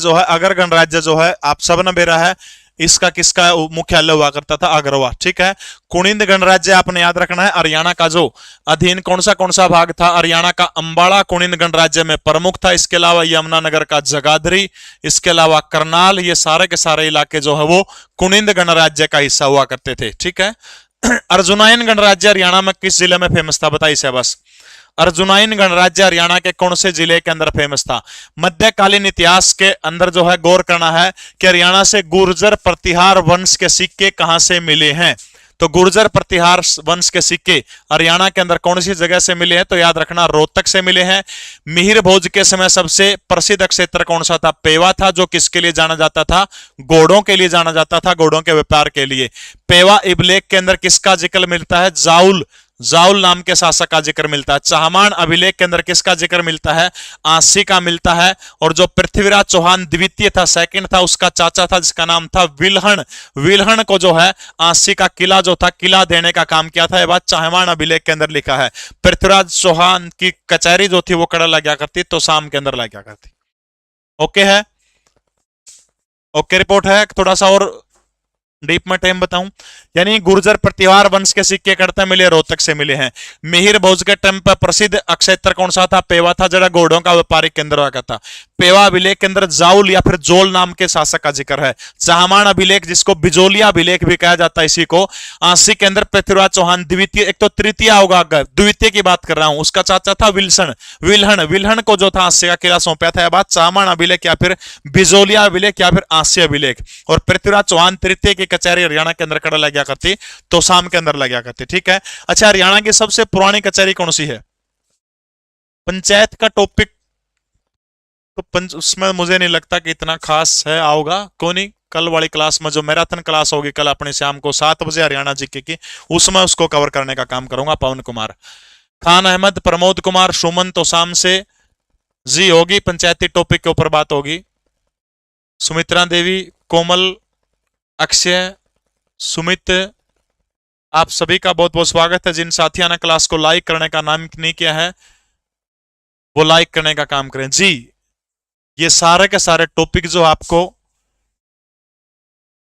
जो है आप सब ने बेरा है, इसका किसका मुख्यालय हुआ करता था, अगरवा। ठीक है। कुनिंद गणराज्य आपने याद रखना है, हरियाणा का जो अधीन कौन सा भाग था, हरियाणा का अंबाला कुनिंद गणराज्य में प्रमुख था। इसके अलावा यमुनानगर का जगाधरी, इसके अलावा करनाल, ये सारे के सारे इलाके जो है वो कुनिंद गणराज्य का हिस्सा हुआ करते थे। ठीक है। अर्जुनायन गणराज्य हरियाणा में किस जिले में फेमस था, बताइए से बस। अर्जुनाइन गणराज्य हरियाणा के कौन से जिले के अंदर फेमस था। मध्यकालीन इतिहास के अंदर जो है गौर करना है कि हरियाणा से गुर्जर प्रतिहार वंश के सिक्के कहां से मिले हैं। तो गुर्जर प्रतिहार वंश के सिक्के हरियाणा के अंदर कौन सी जगह से मिले हैं, तो याद रखना रोहतक से मिले हैं। मिहिर भोज के समय सबसे प्रसिद्ध क्षेत्र कौन सा था, पेवा था, जो किसके लिए जाना जाता था, घोड़ों के लिए जाना जाता था, घोड़ों के व्यापार के लिए। पेवा अभिलेख के अंदर किसका जिक्र मिलता है, जाउल जाउल नाम के शासक का जिक्र मिलता है। चाहमान अभिलेख के अंदर किसका जिक्र मिलता है, आंसी का मिलता है। और जो पृथ्वीराज चौहान द्वितीय था, सेकंड था, उसका चाचा था जिसका नाम था विल्हण। विल्हण को जो है आंसी का किला जो था, किला देने का काम किया था। यह बात चाहमान अभिलेख के अंदर लिखा है। पृथ्वीराज चौहान की कचहरी जो थी वो कड़ा लग करती, तो शाम के अंदर लग करती। ओके है, ओके रिपोर्ट है। थोड़ा सा और डीप में टाइम बताऊं, यानी गुर्जर प्रतिहार वंश के सिक्के करते मिले, रोहतक से मिले हैं। मिहिर भोज के टाइम पर प्रसिद्ध क्षेत्र कौन सा था, पेवा था, जरा घोड़ों का व्यापारिक केंद्र हुआ था। पेवा अभिलेख के अंदर जाउल या फिर जोल नाम के शासक का जिक्र है। चाहमान अभिलेख जिसको बिजोलिया अभिलेख भी कहा जाता है, इसी को आंसी के अंदर पृथ्वीराज चौहान द्वितीय, एक तो तृतीय होगा, द्वितीय की बात कर रहा हूं, उसका चाचा था विल्सन विल्हण। विल्हण को जो था आंसी का किला सौंपा था। यह बात चाहमान अभिलेख या फिर बिजोलिया अभिलेख या फिर आंसी अभिलेख। और पृथ्वीराज चौहान तृतीय की कचहरी हरियाणा के अंदर कड़ा लग गया करती, तो शाम के अंदर लग गया करती। ठीक है। अच्छा हरियाणा की सबसे पुरानी कचहरी कौन सी है, पंचायत का टॉपिक तो उसमें मुझे नहीं लगता कि इतना खास है आओगा। कौन नहीं, कल वाली क्लास में जो मैराथन क्लास होगी कल अपने शाम को 7 बजे हरियाणा जीके की, उसमें उसको कवर करने का काम करूंगा। पवन कुमार, खान अहमद, प्रमोद कुमार, सुमन तो शाम से जी होगी, पंचायती टॉपिक के ऊपर बात होगी। सुमित्रा देवी, कोमल, अक्षय, सुमित, आप सभी का बहुत बहुत स्वागत है। जिन साथियों ने क्लास को लाइक करने का नाम नहीं किया है वो लाइक करने का काम करें जी। ये सारे के सारे टॉपिक जो आपको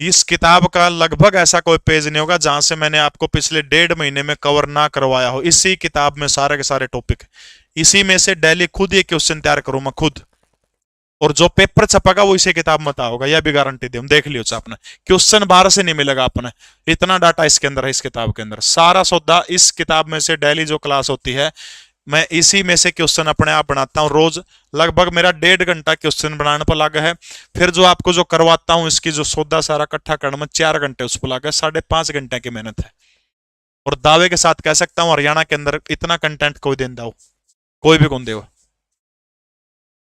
इस किताब का लगभग ऐसा कोई पेज नहीं होगा जहां से मैंने आपको पिछले 1.5 महीने में कवर ना करवाया हो। इसी किताब में सारे के सारे टॉपिक, इसी में से डेली खुद ये क्वेश्चन तैयार करूं मैं खुद, और जो पेपर छपेगा वो इसी किताब में होगा, यह भी गारंटी दे। देख लियो आपने, क्वेश्चन बाहर से नहीं मिलेगा आपने, इतना डाटा इसके अंदर है। इस किताब के अंदर सारा सौदा इस किताब में से डेली जो क्लास होती है मैं इसी में से क्वेश्चन अपने आप बनाता हूं रोज। लगभग मेरा 1.5 घंटा क्वेश्चन बनाने पर लगा है। फिर जो आपको जो करवाता हूं इसकी जो सौदा सारा इकट्ठा करने में 4 घंटे उस पर लगा है। 5.5 घंटे की मेहनत है। और दावे के साथ कह सकता हूं हरियाणा के अंदर इतना कंटेंट कोई देता हो, कोई भी कौन देगा।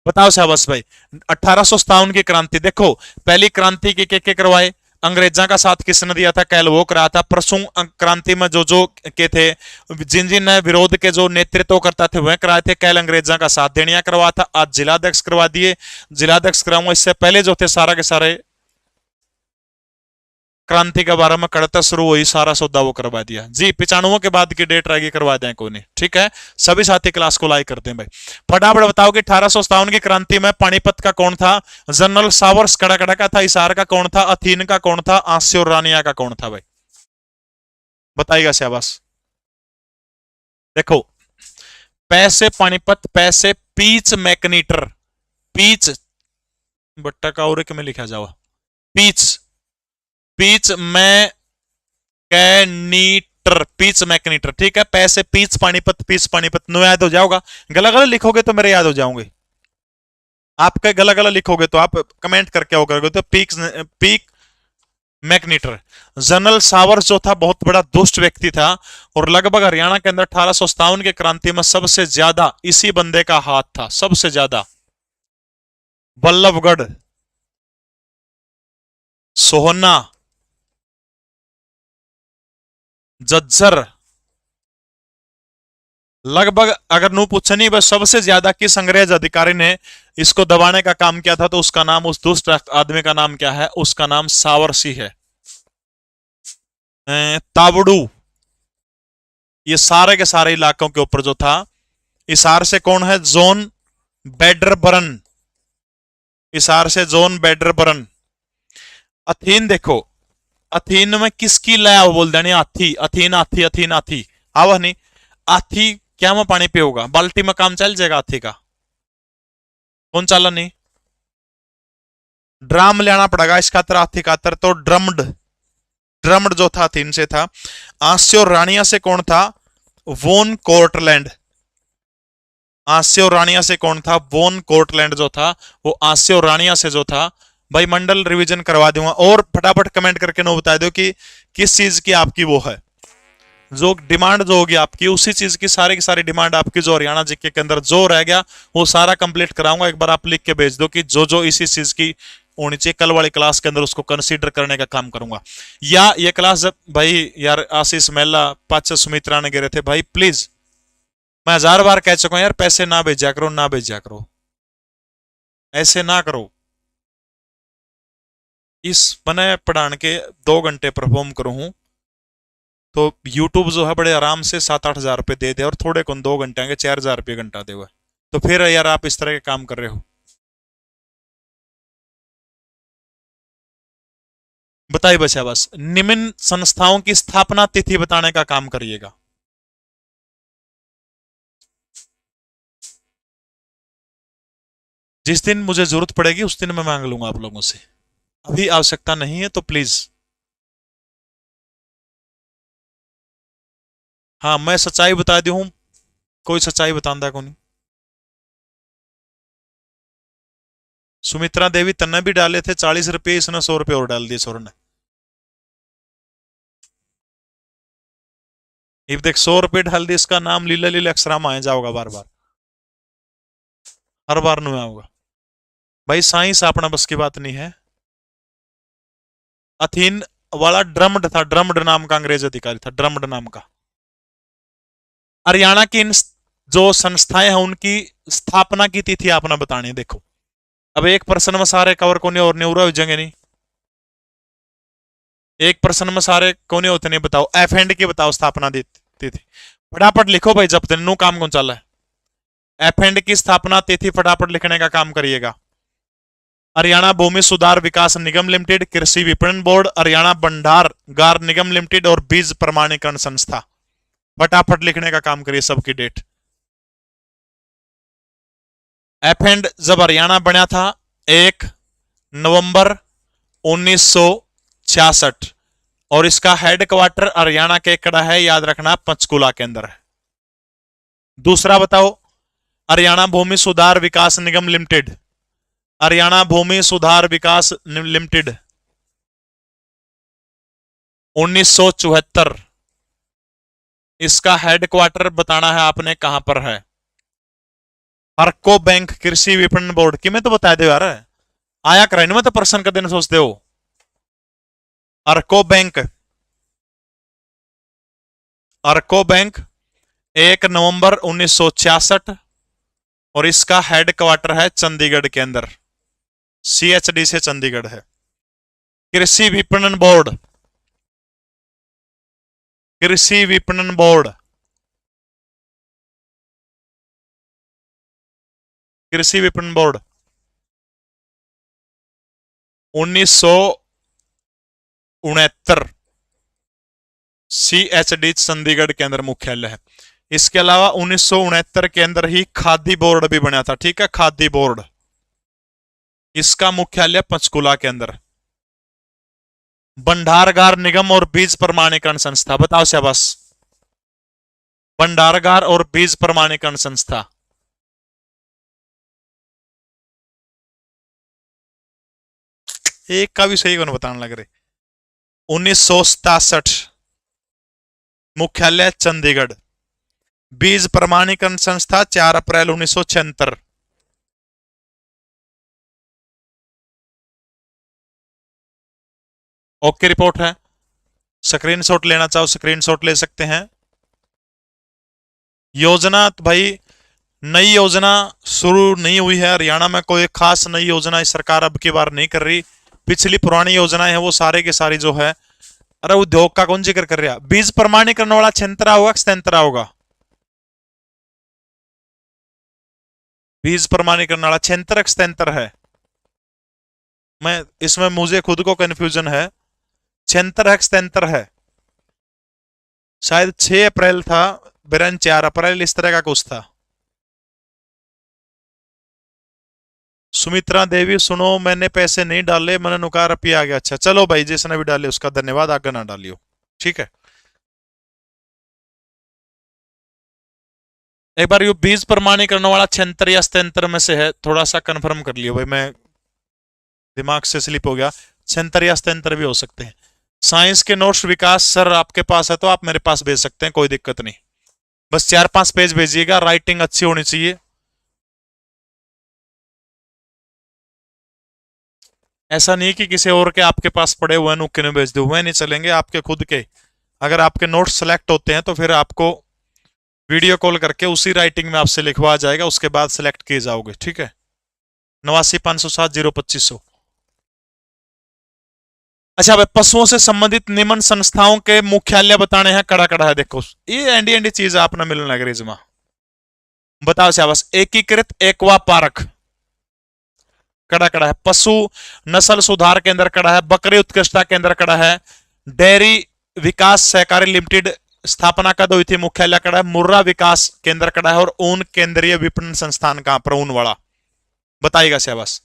बताओ शाबाश भाई। 1857 की क्रांति देखो, पहली क्रांति के करवाए, अंग्रेजा का साथ किसने दिया था, कैल वो कराया था। परसों क्रांति में जो जो के थे, जिन जिन विरोध के जो नेतृत्व करता थे वह कराए थे, कैल अंग्रेजा का साथ देनिया करवा था। आज जिलाध्यक्ष करवा दिए, जिलाध्यक्ष कराऊंगा। इससे पहले जो थे सारा के सारे क्रांति के बारे में करता शुरू हुई, सारा सौदा वो करवा दिया जी। 95 के बाद की डेट रहेगी, करवा दें कोई नहीं। ठीक है, सभी साथी क्लास को लाइक करते हैं भाई। फटाफट बताओ कि 1857 की क्रांति में पानीपत का कौन था, जनरल सावर्स कड़ा का था, हिसार का कौन था, अथीन का कौन था, आंसी और रानिया का कौन था भाई, बताइएगा शाबाश। देखो, पैसे पानीपत, पैसे पीच मैकनीटर, पीच बट्टा का और में लिखा जावा पीच, पीच मैकेनीटर, पीच मैकेनीटर, ठीक है। पैसे पीच पानीपत, पीच पानीपत, नो याद हो जाओगा। गला गला लिखोगे तो मेरे याद हो जाओगे। आपका गला गला लिखोगे तो आप कमेंट करके हो करोगे तो पीक मैग्नीटर। जनरल सावर जो था बहुत बड़ा दुष्ट व्यक्ति था और लगभग हरियाणा के अंदर 1857 के क्रांति में सबसे ज्यादा इसी बंदे का हाथ था, सबसे ज्यादा। बल्लभगढ़, सोहना, जज्जर, लगभग अगर नू पूछे नहीं बस सबसे ज्यादा किस अंग्रेज अधिकारी ने इसको दबाने का काम किया था तो उसका नाम, उस दुष्ट आदमी का नाम क्या है? उसका नाम सावर सिंह है। ताबड़ू, ये सारे के सारे इलाकों के ऊपर जो था, इसार से कौन है? जॉन बेडरबरन, इसार से जॉन बेडरबरन। अथीन देखो, अथीन में किसकी लया बोल देनी? हाथी, अथीन हाथी, अथीन हाथी आवा नहीं। हाथी क्या में पानी पियोगा? बाल्टी में काम चल जाएगा हाथी का? कौन चाला नहीं? ड्राम लेना पड़ेगा इसका खातर, हाथी खातर। तो ड्रम्ड, ड्रम्ड जो था अथीन से था। आस्यो रानिया से कौन था? वोन कोर्टलैंड। आस्यो रानिया से कौन था? वोन कोर्टलैंड जो था वो आस्यो रानिया से जो था। भाई मंडल रिवीजन करवा दूंगा और फटाफट कमेंट करके नो बता दो कि किस चीज की आपकी वो है, जो डिमांड जो होगी आपकी, उसी चीज की सारी डिमांड आपकी जो हरियाणा जीके के अंदर जो रह गया वो सारा कंप्लीट कराऊंगा। एक बार आप लिख के भेज दो कि जो जो इसी चीज की होनी चाहिए, कल वाली क्लास के अंदर उसको कंसीडर करने का काम करूंगा। या ये क्लास जब भाई यार आशीष मेला पाच सुमित्रा ने गिरे थे, भाई प्लीज मैं 1000 बार कह चुका हूं यार, पैसे ना भेजा करो, ना भेजा करो, ऐसे ना करो। इस मैंने पढ़ाने के 2 घंटे परफॉर्म करूं हूं तो यूट्यूब जो है बड़े आराम से 7-8 हजार रुपये दे दे और थोड़े कौन 2 घंटे आएंगे 4000 रुपये घंटा दे हुए। तो फिर यार आप इस तरह के काम कर रहे हो। बताइए बच्चा, बस निम्न संस्थाओं की स्थापना तिथि बताने का काम करिएगा। जिस दिन मुझे जरूरत पड़ेगी उस दिन मैं मांग लूंगा आप लोगों से, अभी आवश्यकता नहीं है तो प्लीज। हाँ मैं सच्चाई बता दी हूं, कोई सच्चाई बतांदा को नहीं। सुमित्रा देवी तन्ने भी डाले थे 40 रुपये, इसने 100 रुपये और डाल दिए सोर ने। ये देख 100 रुपये डाल दिए, इसका नाम लीला लीला अक्षरा में आ जाओगा बार बार, हर बार नु आऊंगा। भाई साइंस अपना बस की बात नहीं है। अथीन वाला ड्रम्ड था, ड्रम्ड नाम का अंग्रेज अधिकारी था, ड्रम्ड नाम का। हरियाणा की इन जो संस्थाएं हैं उनकी स्थापना की तिथि आपने बतानी है। देखो अब एक प्रश्न में सारे कवर कोने और न्यूरा हो जाएंगे नहीं, एक प्रश्न में सारे कोने होते नहीं। बताओ एफ एंड की बताओ स्थापना तिथि, फटाफट लिखो भाई, जब दिन काम कौन चला है। एफ एंड की स्थापना तिथि फटाफट लिखने का काम करिएगा। हरियाणा भूमि सुधार विकास निगम लिमिटेड, कृषि विपणन बोर्ड, हरियाणा भंडारगार निगम लिमिटेड और बीज प्रमाणीकरण संस्था। फटाफट लिखने का काम करिए सबकी डेट। एफ एंड जब हरियाणा बना था 1 नवंबर 1966 और इसका हेडक्वार्टर हरियाणा के कड़ा है, याद रखना पंचकुला के अंदर है। दूसरा बताओ, हरियाणा भूमि सुधार विकास निगम लिमिटेड, हरियाणा भूमि सुधार विकास लिमिटेड 1974, इसका हेडक्वार्टर बताना है आपने कहां पर है। हरको बैंक कृषि विपणन बोर्ड की मैं तो बता दो यार, आया कराई में तो प्रश्न का दिन सोचते हो। अर्को बैंक, अर्को बैंक 1 नवंबर 1966 और इसका हेडक्वार्टर है चंडीगढ़ के अंदर, CHD से चंडीगढ़ है। कृषि विपणन बोर्ड, कृषि विपणन बोर्ड, कृषि विपणन बोर्ड 1969, CHD चंडीगढ़ के अंदर मुख्यालय है। इसके अलावा 1969 के अंदर ही खादी बोर्ड भी बना था, ठीक है, खादी बोर्ड। इसका मुख्यालय पंचकुला के अंदर। भंडारगार निगम और बीज प्रमाणीकरण संस्था, बताओ शाबाश। भंडारगार और बीज प्रमाणीकरण संस्था, एक का भी सही कौन बताने लग रहे। 1967, मुख्यालय चंडीगढ़। बीज प्रमाणीकरण संस्था 4 अप्रैल 1976। ओके रिपोर्ट है, स्क्रीनशॉट लेना चाहो स्क्रीनशॉट ले सकते हैं। योजना तो भाई नई योजना शुरू नहीं हुई है हरियाणा में, कोई खास नई योजना इस सरकार अब की बार नहीं कर रही। पिछली पुरानी योजनाएं हैं वो सारे के सारी जो है। अरे उद्योग का कौन जिक्र कर रहा। बीज प्रमाणीकरण वाला छंतरा होगा स्तंतरा होगा? बीज प्रमाणीकरण वाला छंतर स्तंतर है, मैं इसमें मुझे खुद को कंफ्यूजन है। छंतर स्तंतर है, शायद 6 अप्रैल था, बिरन 4 अप्रैल, इस तरह का कुछ था। सुमित्रा देवी सुनो, मैंने पैसे नहीं डाले, मैंने नुका रुपया आ गया। अच्छा चलो भाई, जिसने भी डाले उसका धन्यवाद, आगे ना डालियो, ठीक है। एक बार यू बीज प्रमाणीकरण वाला छंतर या स्तंत्र में से है, थोड़ा सा कंफर्म कर लियो भाई, मैं दिमाग से स्लिप हो गया। छंतर या स्तंत्र भी हो सकते हैं। साइंस के नोट्स विकास सर आपके पास है तो आप मेरे पास भेज सकते हैं, कोई दिक्कत नहीं। बस 4-5 पेज भेजिएगा, राइटिंग अच्छी होनी चाहिए। ऐसा नहीं कि किसी और के आपके पास पड़े हुए नुक्के में भेज दो, वह नहीं चलेंगे, आपके खुद के। अगर आपके नोट्स सेलेक्ट होते हैं तो फिर आपको वीडियो कॉल करके उसी राइटिंग में आपसे लिखवा जाएगा, उसके बाद सेलेक्ट किए जाओगे, ठीक है। 89,507-02500। अच्छा भाई, पशुओं से संबंधित निम्न संस्थाओं के मुख्यालय बताने हैं, कड़ा कड़ा है देखो, ये एंडी एंडी चीज आपने मिलने लग रही। बताओ शाबाश। एकीकृत एक्वा पार्क, कड़ा कड़ा है। पशु नस्ल सुधार केंद्र कड़ा है। बकरी उत्कृष्टता केंद्र कड़ा है। डेयरी विकास सहकारी लिमिटेड स्थापना कद हुई थी, मुख्यालय कड़ा है। मुर्रा विकास केंद्र कड़ा है। और ऊन केंद्रीय विपणन संस्थान कहां पर, ऊन वाला, बताइएगा शाबाश।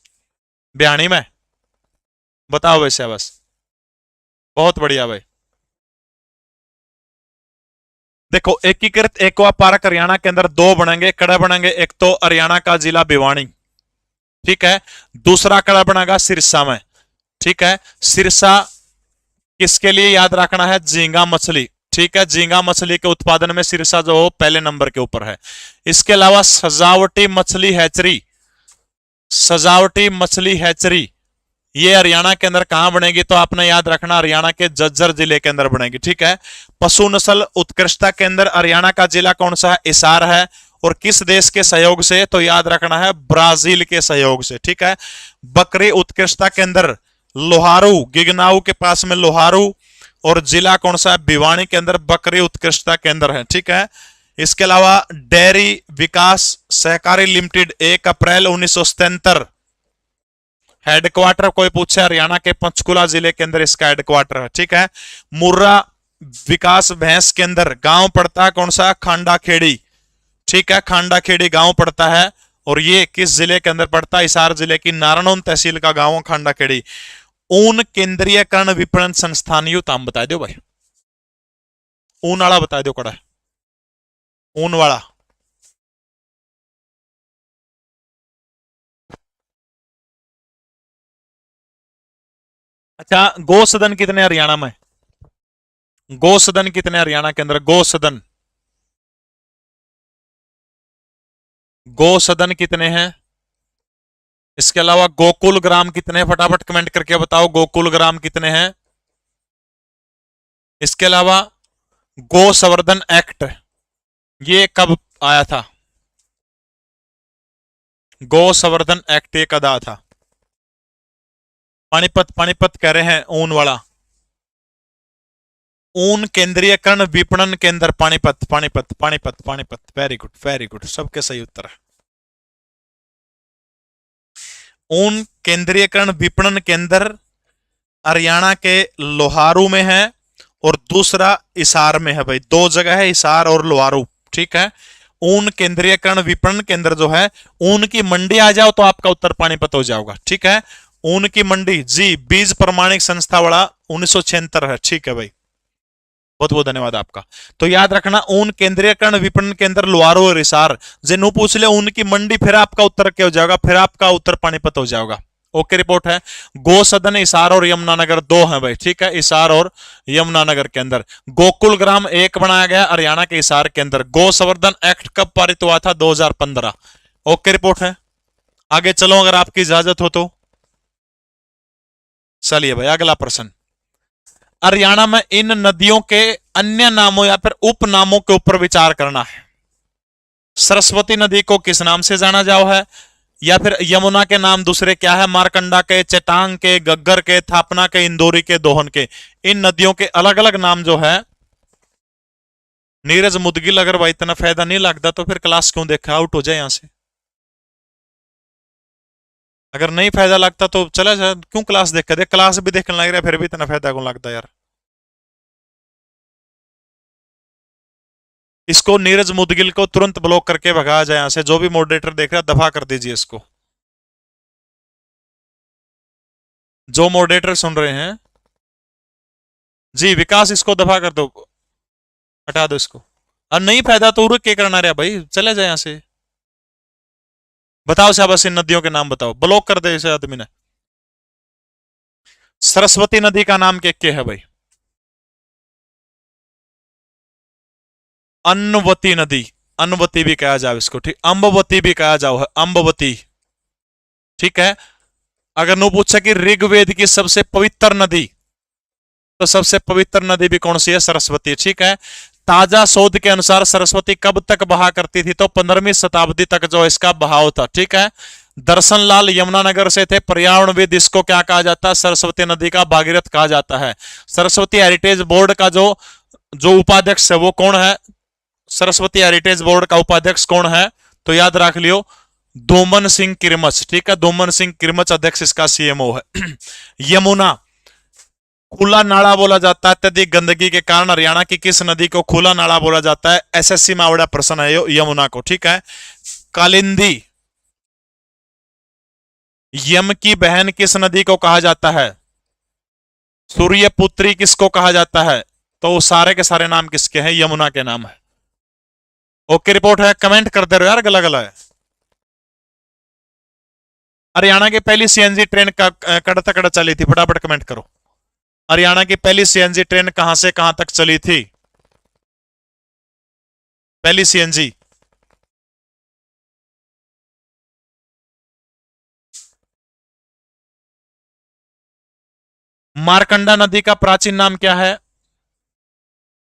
बयानी में, बताओ भाई शाबाश, बहुत बढ़िया भाई। देखो एकीकृत एक्वा पार्क हरियाणा के अंदर 2 बनेंगे, कड़ा बनेंगे। एक तो हरियाणा का जिला भिवानी, ठीक है। दूसरा कड़ा बनेगा सिरसा में, ठीक है। सिरसा किसके लिए याद रखना है? झींगा मछली, ठीक है। झींगा मछली के उत्पादन में सिरसा जो पहले नंबर के ऊपर है। इसके अलावा सजावटी मछली हैचरी, सजावटी मछली हैचरी ये हरियाणा के अंदर कहां बनेगी? तो आपने याद रखना हरियाणा के झज्जर जिले के अंदर बनेगी, ठीक है। पशु नस्ल उत्कृष्टता के अंदर हरियाणा का जिला कौन सा है? हिसार है। और किस देश के सहयोग से? तो याद रखना है ब्राजील के सहयोग से, ठीक है। बकरी उत्कृष्टता के अंदर लोहारू, गिगनाऊ के पास में लोहारू, और जिला कौन सा है? भिवानी के अंदर बकरी उत्कृष्टता केंद्र है, ठीक है। इसके अलावा डेयरी विकास सहकारी लिमिटेड 1 अप्रैल 1977, हेडक्वार्टर कोई पूछे हरियाणा के पंचकुला जिले के अंदर इसका हेडक्वार्टर है, ठीक है। मुर्रा विकास भैंस के अंदर गांव पड़ता है कौन सा? खांडा खेड़ी, ठीक है। खांडा खेड़ी गांव पड़ता है। और ये किस जिले के अंदर पड़ता है? हिसार जिले की नारायण तहसील का गांव खांडा खेड़ी। ऊन केंद्रीयकरण विपणन संस्थान, यू ताम बता दो भाई, ऊन वाला बता दो, कड़ा ऊन वाला। अच्छा, गो सदन कितने हरियाणा में? गो सदन कितने हरियाणा के अंदर? गो सदन, गो सदन कितने हैं? इसके अलावा गोकुल ग्राम कितने हैं? फटाफट कमेंट करके बताओ, गोकुल ग्राम कितने हैं? इसके अलावा गो संवर्धन एक्ट ये कब आया था? गो संवर्धन एक्ट ये कब आया था? पानीपत, पानीपत कह रहे हैं, ऊन वाला। ऊन केंद्रीयकरण विपणन केंद्र Panipat, Panipat, Panipat, Panipat. Very good, very good, सबके सही उत्तर है। ऊन केंद्रीयकरण विपणन केंद्र हरियाणा के लोहारू में है और दूसरा हिसार में है भाई, 2 जगह है, हिसार और लोहारू, ठीक है। ऊन केंद्रीयकरण विपणन केंद्र जो है, ऊन की मंडी आ जाओ तो आपका उत्तर पानीपत हो जाओगा। ठीक है, ऊन की मंडी जी, बीज प्रमाणिक संस्था वाला 1976 है। ठीक है भाई, बहुत बहुत धन्यवाद आपका। तो याद रखना, ऊन केंद्रीयकरण विपणन केंद्र लोहारो और हिसार, जे नु पूछ ले ऊन की मंडी, फिर आपका उत्तर क्या हो जाएगा, फिर आपका उत्तर पानीपत हो जाएगा। ओके, रिपोर्ट है। गो सदन हिसार और यमुनानगर दो है भाई। ठीक है, हिसार और यमुनानगर के अंदर। गोकुल ग्राम एक बनाया गया हरियाणा के हिसार के अंदर। गो संवर्धन एक्ट कब पारित हुआ था, 2015। ओके, रिपोर्ट है। आगे चलो अगर आपकी इजाजत हो तो। चलिए भाई, अगला प्रश्न। हरियाणा में इन नदियों के अन्य नामों या फिर उपनामों के ऊपर विचार करना है। सरस्वती नदी को किस नाम से जाना जाओ है, या फिर यमुना के नाम दूसरे क्या है, मारकंडा के, चेटांग के, गग्गर के, थापना के, इंदौरी के, दोहन के। इन नदियों के अलग अलग नाम जो है। नीरज मुदगिल, अगर भाई इतना फायदा नहीं लगता तो फिर क्लास क्यों देखा, आउट हो जाए यहां से। अगर नहीं फायदा लगता तो चला जाए, क्यों क्लास देख कर, क्लास भी देखने लग रहा है फिर भी इतना फायदा क्यों लगता यार। इसको नीरज मुदगिल को तुरंत ब्लॉक करके भगाया जाए यहां से। जो भी मॉडरेटर देख रहा है दफा कर दीजिए इसको। जो मॉडरेटर सुन रहे हैं जी, विकास इसको दफा कर दो, हटा दो इसको। और नहीं फायदा तो रुक के करना रहा भाई, चले जाए यहां से। बताओ शाबाश, इन नदियों के नाम बताओ, ब्लॉक कर दे इसे आदमी ने। सरस्वती नदी का नाम क्या है भाई? अन्नवती नदी, अन्नवती भी कहा जाओ इसको। ठीक, अंबवती भी कहा जाओ है, अंबवती। ठीक है, अगर नो पूछा कि ऋग्वेद की सबसे पवित्र नदी, तो सबसे पवित्र नदी भी कौन सी है, सरस्वती। ठीक है, ताजा शोध के अनुसार सरस्वती कब तक बहा करती थी, तो 15वीं शताब्दी तक जो इसका बहाव था। ठीक है, दर्शन लाल यमुनानगर से थे। पर्यावरणविद इसको क्या कहा जाता है, सरस्वती नदी का भागीरथ कहा जाता है। सरस्वती हेरिटेज बोर्ड का जो जो उपाध्यक्ष है वो कौन है, सरस्वती हेरिटेज बोर्ड का उपाध्यक्ष कौन है, तो याद रख लियो, दोमन सिंह किरमच। ठीक है, दोमन सिंह किरमच अध्यक्ष इसका सीएमओ है। यमुना खुला नाला बोला जाता है अत्यधिक गंदगी के कारण। हरियाणा की किस नदी को खुला नाला बोला जाता है, एसएससी में बड़ा प्रश्न है यमुना को। ठीक है, कालिंदी, यम की बहन किस नदी को कहा जाता है, सूर्यपुत्री किसको कहा जाता है, तो सारे के सारे नाम किसके हैं, यमुना के नाम है। ओके, रिपोर्ट है। कमेंट कर दे रहे हो यार, गला गला है। हरियाणा की पहली सीएनजी ट्रेन का कड़ा कड़ा चली थी, फटाफट कमेंट करो। हरियाणा की पहली सीएनजी ट्रेन कहां से कहां तक चली थी, पहली सीएनजी? मारकंडा नदी का प्राचीन नाम क्या है,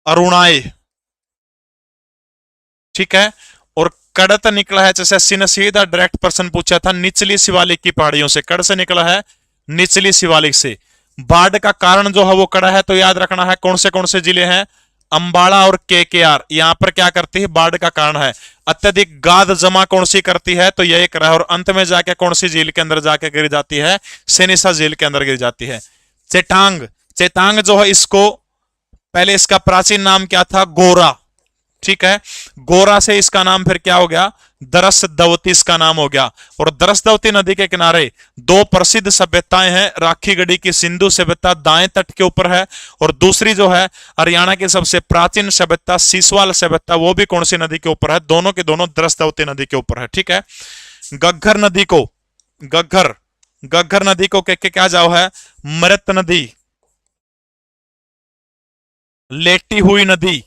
अरुणाई। ठीक है, और कड़त निकला है, जैसे एसएससी ने सीधा डायरेक्ट प्रश्न पूछा था, निचली शिवालिक की पहाड़ियों से। कड़ से निकला है, निचली शिवालिक से। बाढ़ का कारण जो है वो कड़ा है, तो याद रखना है कौन से जिले हैं, अंबाला और केकेआर। यहां पर क्या करती है, बाढ़ का कारण है। अत्यधिक गाद जमा कौन सी करती है, तो यह एक रहा। और अंत में जाके कौन सी झील के अंदर जाके गिर जाती है, सेनिसा झील के अंदर गिर जाती है। चेटांग, चेतांग जो है इसको, पहले इसका प्राचीन नाम क्या था, गोरा। ठीक है, गोरा से इसका नाम फिर क्या हो गया, दरसदवती इसका नाम हो गया। और दरसदवती नदी के किनारे दो प्रसिद्ध सभ्यताएं हैं। राखीगढ़ी की सिंधु सभ्यता दाएं तट के ऊपर है, और दूसरी जो है हरियाणा की सबसे प्राचीन सभ्यता सीसवाल सभ्यता, वो भी कौन सी नदी के ऊपर है, दोनों के दोनों दरसदवती नदी के ऊपर है। ठीक है, गग्घर नदी को, गग्घर नदी को क्या जाओ है, मृत नदी, लेटी हुई नदी,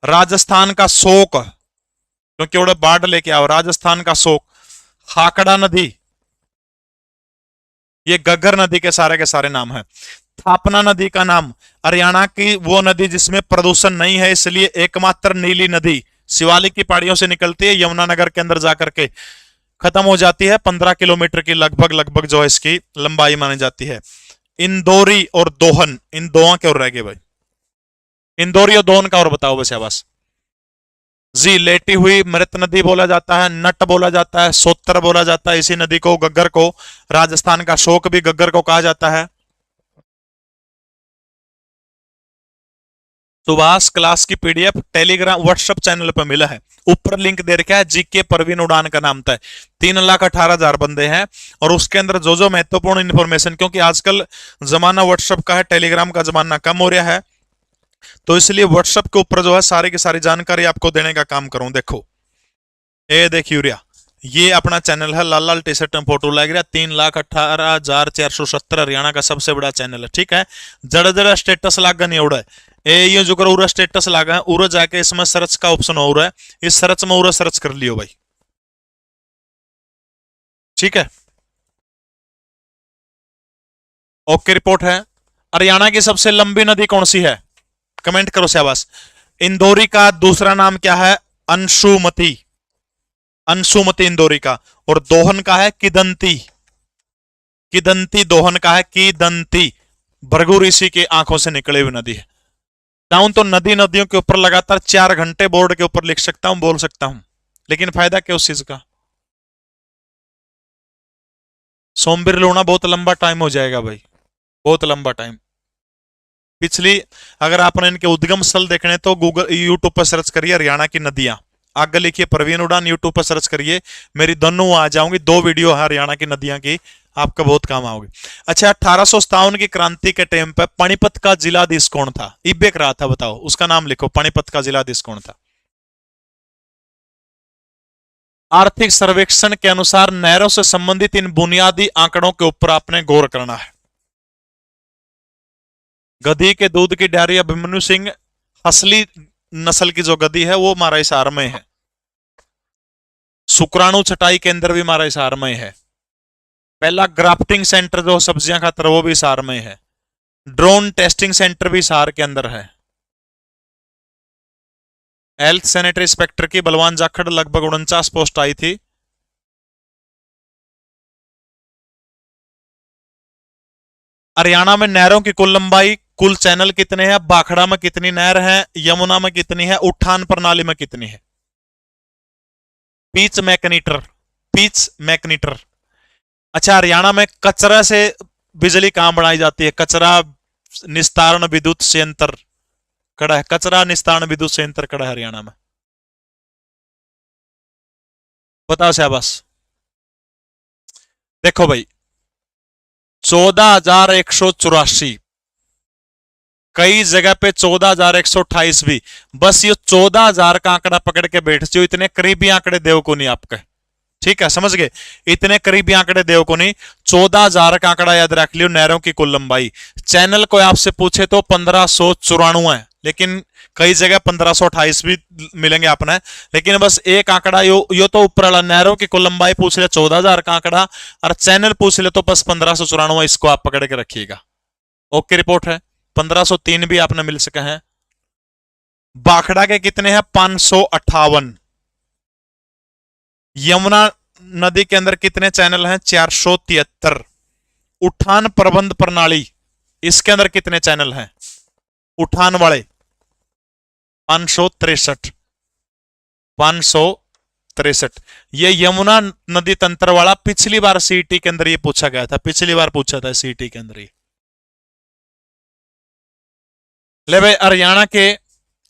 राजस्थान का शोक, क्योंकि वो बाढ़ लेके आओ, राजस्थान का शोक। हाकड़ा नदी, ये गग्घर नदी के सारे नाम है। थापना नदी का नाम, हरियाणा की वो नदी जिसमें प्रदूषण नहीं है, इसलिए एकमात्र नीली नदी, शिवालिक की पहाड़ियों से निकलती है, यमुनानगर के अंदर जाकर के खत्म हो जाती है। 15 किलोमीटर की लगभग जो है इसकी लंबाई मानी जाती है। इंदौरी और दोहन, इन दोनों के और रह गए भाई, इंदौरी और दोहन का और बताओ बस। बस जी, लेटी हुई मृत नदी बोला जाता है, नट बोला जाता है, सोतर बोला जाता है इसी नदी को। गग्गर को, राजस्थान का शोक भी गग्गर को कहा जाता है। सुभाष क्लास की पीडीएफ टेलीग्राम व्हाट्सएप चैनल पर मिला है। ऊपर लिंक दे रखा है, जीके परवीन उड़ान का नाम था। 3,18,000 बंदे हैं और उसके अंदर जो जो महत्वपूर्ण इंफॉर्मेशन, क्योंकि आजकल जमाना व्हाट्सएप का है, टेलीग्राम का जमाना कम हो रहा है, तो इसलिए व्हाट्सएप के ऊपर जो है सारी की सारी जानकारी आपको देने का काम करूं। देखो ये देखिए यूरिया, ये अपना चैनल है, लाल लाल टी शर्ट में फोटो लग रहा है, 3,18,470 हरियाणा का सबसे बड़ा चैनल है। ठीक है, जड़ा जड़ा स्टेटस लागा नहीं उड़ा है ये जो करो उरा स्टेटस लागा है, उरा जाके इसमें सर्च का ऑप्शन हो रहा है, इस सर्च में उरा सर्च कर लियो भाई। ठीक है, ओके रिपोर्ट है। हरियाणा की सबसे लंबी नदी कौन सी है? कमेंट करो शाबाश। इंदौरी का दूसरा नाम क्या है? अंशुमती। अंशुमती इंदौरी का। और दोहन का है किदंती। किदंती दोहन का है, किदंती भृगु ऋषि की आंखों से निकले हुई नदी है। चाहूं तो नदी नदियों के ऊपर लगातार 4 घंटे बोर्ड के ऊपर लिख सकता हूं, बोल सकता हूं, लेकिन फायदा क्या उस चीज का? सोमवीर लोना बहुत लंबा टाइम हो जाएगा भाई, बहुत लंबा टाइम। पिछली अगर आपने इनके उद्गम स्थल देखने तो गूगल यूट्यूब पर सर्च करिए हरियाणा की नदियां, आगे लिखिए परवीन उड़ान, यूट्यूब पर सर्च करिए, मेरी दोनों आ जाऊंगी, 2 वीडियो है हरियाणा की नदियां की, आपका बहुत काम आओगे। अच्छा, 1857 की क्रांति के टाइम पर पानीपत का जिलाधीश कौन था? इब्बेक रहा था, बताओ उसका नाम लिखो, पानीपत का जिलाधीश कौन था? आर्थिक सर्वेक्षण के अनुसार नहरों से संबंधित इन बुनियादी आंकड़ों के ऊपर आपने गौर करना है। गधी के दूध की डेयरी अभिमन्यु सिंह असली नस्ल की जो गधी है वो हमारा हिसार में है। शुक्राणु छटाई केंद्र भी हमारा हिसार में है। पहला ग्राफ्टिंग सेंटर जो सब्जियां खाता है वो भी हिसार में है। ड्रोन टेस्टिंग सेंटर भी हिसार के अंदर है। हेल्थ सैनिटरी इंस्पेक्टर की बलवान जाखड़ लगभग 49 पोस्ट आई थी। हरियाणा में नहरों की कुल लंबाई, कुल चैनल कितने हैं? बाखड़ा में कितनी नहर है? यमुना में कितनी है? उठान प्रणाली में कितनी है? पीच मैकनीटर, पीच मैकनीटर। अच्छा, हरियाणा में कचरा से बिजली कहां बनाई जाती है? कचरा निस्तारण विद्युत संयंत्र कड़ा है, कचरा निस्तारण विद्युत संयंत्र कड़ा है हरियाणा में, बताओ शाबाश। देखो भाई, 14,184, कई जगह पे 14,128 भी, बस ये 14,000 का आंकड़ा पकड़ के बैठ जाओ, इतने करीबी आंकड़े देव को नहीं आपके। ठीक है, समझ गए, इतने करीबी आंकड़े देव को नहीं। 14,000 का आंकड़ा याद रख लियो। नहरों की कुल लंबाई, चैनल को आपसे पूछे तो 1594 है, लेकिन कई जगह 1528 भी मिलेंगे आपने, लेकिन बस एक आंकड़ा यो तो ऊपर वाला नहरों की कुल लंबाई पूछ ले 14,000 का आंकड़ा, और चैनल पूछ ले तो बस 1594, इसको आप पकड़ के रखिएगा। ओके रिपोर्ट है। 1503 भी आपने मिल सके हैं। बाखड़ा के कितने हैं? 558। यमुना नदी के अंदर कितने चैनल हैं? 473। उठान प्रबंध प्रणाली, इसके अंदर कितने चैनल हैं उठान वाले? 563। 563। ये यमुना नदी तंत्र वाला पिछली बार सीटी के अंदर ये पूछा गया था, पिछली बार पूछा था सीटी के अंदर ये। ले भाई, हरियाणा के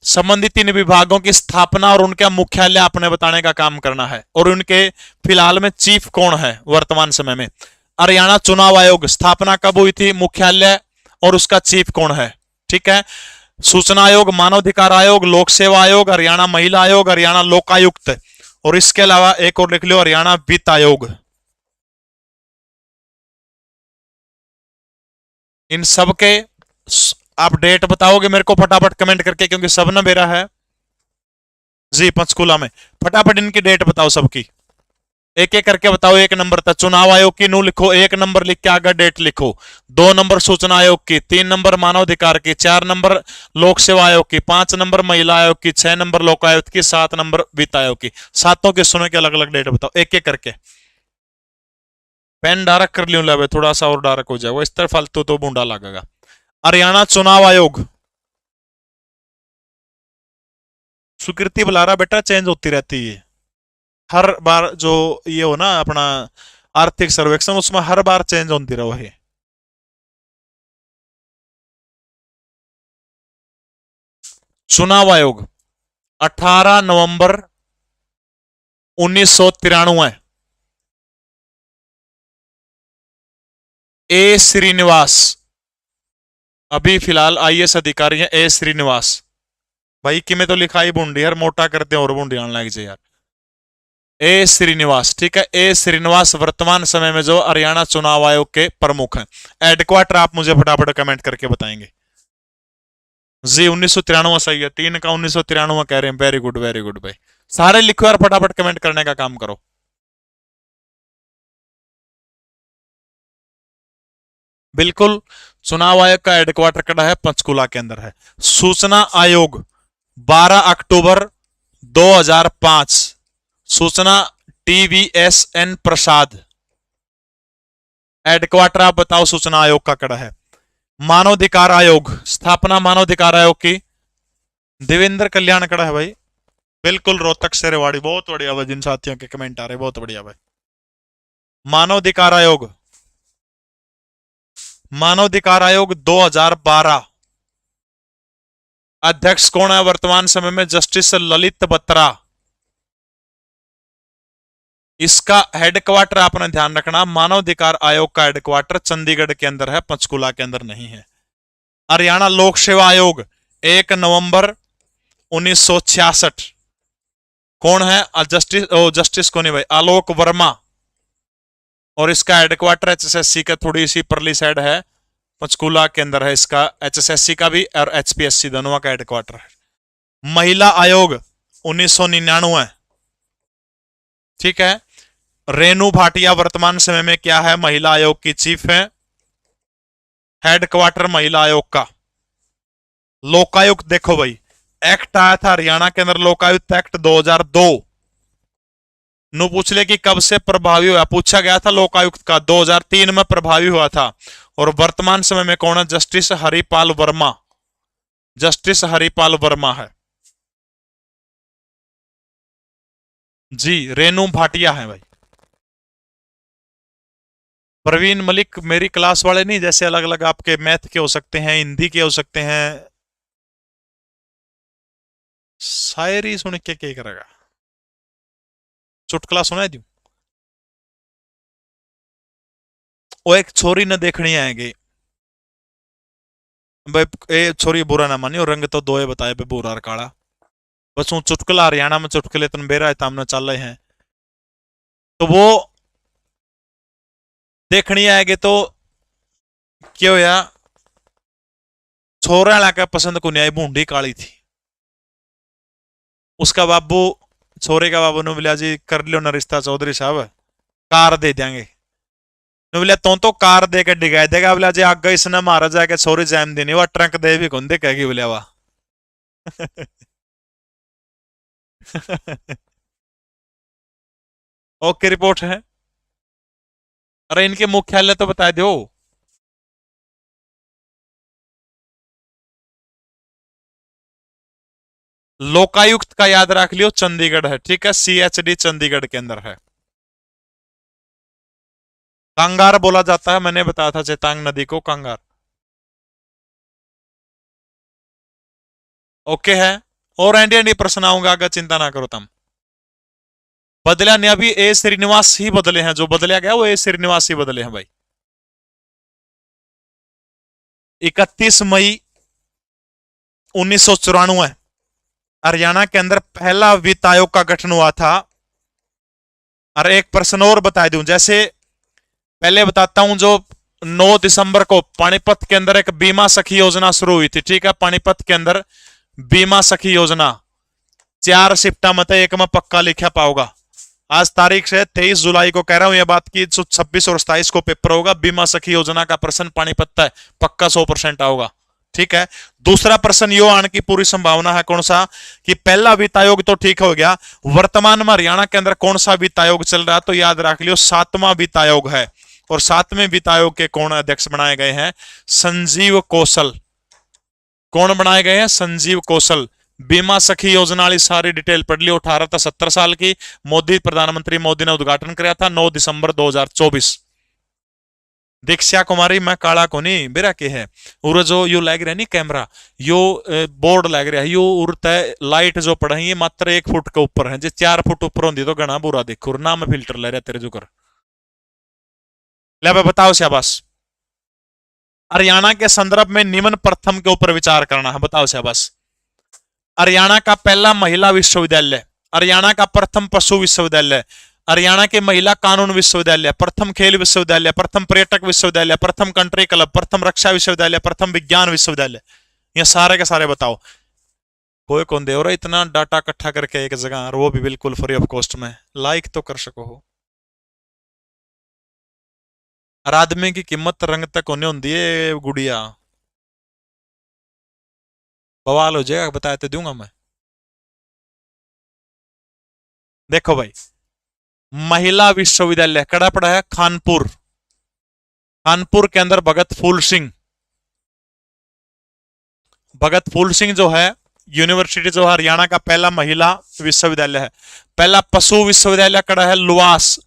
संबंधित इन विभागों की स्थापना और उनका मुख्यालय आपने बताने का काम करना है, और उनके फिलहाल में चीफ कौन है वर्तमान समय में? हरियाणा चुनाव आयोग स्थापना कब हुई थी? मुख्यालय और उसका चीफ कौन है? ठीक है, सूचना आयोग, मानवाधिकार आयोग, लोक सेवा आयोग, हरियाणा महिला आयोग, हरियाणा लोकायुक्त, और इसके अलावा एक और लिख लो, हरियाणा वित्त आयोग। इन सब के आप डेट बताओगे मेरे को फटाफट कमेंट करके, क्योंकि सब ना मेरा है जी पंचकुला में। फटाफट इनकी डेट बताओ सबकी, एक एक करके बताओ। 1 नंबर तक चुनाव आयोग की नू लिखो, 1 नंबर लिख के आगे डेट लिखो। 2 नंबर सूचना आयोग की, 3 नंबर मानवाधिकार की, 4 नंबर लोक सेवा आयोग की, 5 नंबर महिला आयोग की, 6 नंबर लोकायुक्त की, 7 नंबर वित्त आयोग की। सातों के सुनो के अलग अलग डेट बताओ, एक एक करके। पेन डार्क कर लियो, लवे थोड़ा सा और डार्क हो जाएगा, इस तरह फालतू तो बूंदा लगेगा। हरियाणा चुनाव आयोग, स्वीकृति बुला रहा बेटा, चेंज होती रहती है हर बार, जो ये हो ना अपना आर्थिक सर्वेक्षण, उसमें हर बार चेंज होती रहो है। चुनाव आयोग 18 नवंबर 1993। ए श्रीनिवास, अभी फिलहाल आईएएस अधिकारी हैं ए श्रीनिवास। भाई कि में तो लिखा ही बूंदी यार, मोटा करते हैं और बूंदी आने लग जाए यार। ए श्रीनिवास, ठीक है, ए श्रीनिवास वर्तमान समय में जो हरियाणा चुनाव आयोग के प्रमुख हैं। हेडक्वार्टर आप मुझे फटाफट कमेंट करके बताएंगे। जी 1993 सही है, 3 का 1993 कह रहे हैं। वेरी गुड वेरी गुड भाई, सारे लिखो यार, फटाफट कमेंट करने का काम करो। बिल्कुल, चुनाव आयोग का हेडक्वार्टर कड़ा है पंचकुला के अंदर है। सूचना आयोग 12 अक्टूबर 2005। सूचना TVSN प्रसाद। हेडक्वार्टर आप बताओ सूचना आयोग का कड़ा है। मानवाधिकार आयोग, स्थापना मानवाधिकार आयोग की देवेंद्र कल्याण कड़ा है भाई। बिल्कुल, रोहतक से रेवाड़ी, बहुत बढ़िया भाई, जिन साथियों के कमेंट आ रहे बहुत बढ़िया भाई। मानवाधिकार आयोग, मानवाधिकार आयोग 2012। अध्यक्ष कौन है वर्तमान समय में? जस्टिस ललित बत्रा। इसका हेडक्वार्टर आपने ध्यान रखना, मानवाधिकार आयोग का हेडक्वार्टर चंडीगढ़ के अंदर है, पंचकुला के अंदर नहीं है। हरियाणा लोक सेवा आयोग 1 नवंबर 1966। कौन है? जस्टिस को नहीं भाई, आलोक वर्मा। और इसका हेडक्वार्टर HSSC का थोड़ी सी परली साइड है, पंचकुला के अंदर है इसका, HSSC का भी और HPSC दोनों का हेडक्वार्टर है। महिला आयोग 1999, ठीक है। रेणु भाटिया वर्तमान समय में क्या है? महिला आयोग की चीफ है। हेडक्वार्टर महिला आयोग का। लोकायुक्त देखो भाई, एक्ट आया था हरियाणा के अंदर, लोकायुक्त एक्ट 2002। नु पूछ ले कि कब से प्रभावी हुआ, पूछा गया था लोकायुक्त का 2003 में प्रभावी हुआ था। और वर्तमान समय में कौन है? जस्टिस हरिपाल वर्मा। जस्टिस हरिपाल वर्मा है जी, रेणु भाटिया है भाई। प्रवीण मलिक मेरी क्लास वाले नहीं, जैसे अलग अलग आपके मैथ के हो सकते हैं, हिंदी के हो सकते हैं। शायरी सुन के क्या करेगा? चुटकुला सुना दू। वो एक छोरी न देखनी आएगी भाई, ए छोरी बुरा ना मानियो, रंग तो दो बताए पे बुरा और काला। बस वो चुटकुला, हरियाणा में चुटकुले तन बेरा है तामने चल रहे हैं, तो वो देखनी आएगी तो क्या होया, छोरा लाके पसंद को नहीं आई, भूंडी काली थी। उसका बाबू, छोरे का बाबू ने बोला जी कर लियो ना रिश्ता चौधरी साहब, कार दे देंगे। बोला तो कार दे के डिगाई देगा। बोला जी आगे इसने मारा जाके छोरी जैम देनी, वह ट्रंक दे भी कौन दे कहेगी, बोलिया वाह। ओके, रिपोर्ट है। अरे इनके मुख्यालय तो बता दो। लोकायुक्त का याद रख लियो, चंडीगढ़ है, ठीक है, CHD चंडीगढ़ के अंदर है। कांगार बोला जाता है, मैंने बताया था चेतांग नदी को कांगार। ओके है। और एंडी प्रश्न आऊंगा, अगर चिंता ना करो तुम। बदला नहीं, अभी ए श्रीनिवास ही बदले हैं, जो बदला गया वो ए श्रीनिवास ही बदले हैं भाई। 31 मई 1994 हरियाणा के अंदर पहला वित्त आयोग का गठन हुआ था। और एक प्रश्न और बता दूं, जैसे पहले बताता हूं, जो 9 दिसंबर को पानीपत के अंदर एक बीमा सखी योजना शुरू हुई थी, ठीक है। पानीपत के अंदर बीमा सखी योजना 4 शिफ्टा मत एक में पक्का लिखा पाओगा। आज तारीख से 23 जुलाई को कह रहा हूं यह बात की, 26 और 27 को पेपर होगा। बीमा सखी योजना का प्रश्न पानीपत है, पक्का 100% आओगा, ठीक है। दूसरा प्रश्न यो आने की पूरी संभावना है, कौन सा? कि पहला वित्त आयोग तो ठीक हो गया, वर्तमान में हरियाणा के अंदर कौन सा वित्त आयोग चल रहा है? तो याद रख लियो 7वां वित्त आयोग है। और 7वें वित्त आयोग के कौन अध्यक्ष बनाए गए हैं? संजीव कौशल। कौन बनाए गए हैं? संजीव कौशल। बीमा सखी योजना वाली सारी डिटेल पढ़ लियो। 18 से 70 साल की, मोदी, प्रधानमंत्री मोदी ने उद्घाटन किया था 9 दिसंबर 2024। दीक्षा कुमारी मैं काला को नहीं बेरा के है उर जो यो लग रहा नहीं कैमरा यो बोर्ड लग रहा है यो उड़ता है लाइट जो पड़ा है ये मात्र 1 फुट के ऊपर है जो 4 फुट ऊपर होती तो घना बुरा देखो ना मैं फिल्टर ले रहा तेरे जो कर ले बताओ शाबाश हरियाणा के संदर्भ में निम्न प्रथम के ऊपर विचार करना है बताओ शाबाश हरियाणा का पहला महिला विश्वविद्यालय हरियाणा का प्रथम पशु विश्वविद्यालय हरियाणा के महिला कानून विश्वविद्यालय प्रथम खेल विश्वविद्यालय प्रथम पर्यटक विश्वविद्यालय प्रथम कंट्री क्लब प्रथम रक्षा विश्वविद्यालय प्रथम विज्ञान विश्वविद्यालय ये सारे के सारे बताओ कोई कौन दे रहा इतना डाटा इकट्ठा करके एक जगह और वो भी बिल्कुल फ्री ऑफ कॉस्ट में लाइक तो कर सको हो हर आदमी की कीमत रंग तक होने होती है गुड़िया बवाल हो जाएगा बताया तो दूंगा मैं देखो भाई महिला विश्वविद्यालय कड़ा पड़ा है कानपुर कानपुर के अंदर भगत फूल सिंह जो है यूनिवर्सिटी जो है हरियाणा का पहला महिला विश्वविद्यालय है पहला पशु विश्वविद्यालय कड़ा है लुआस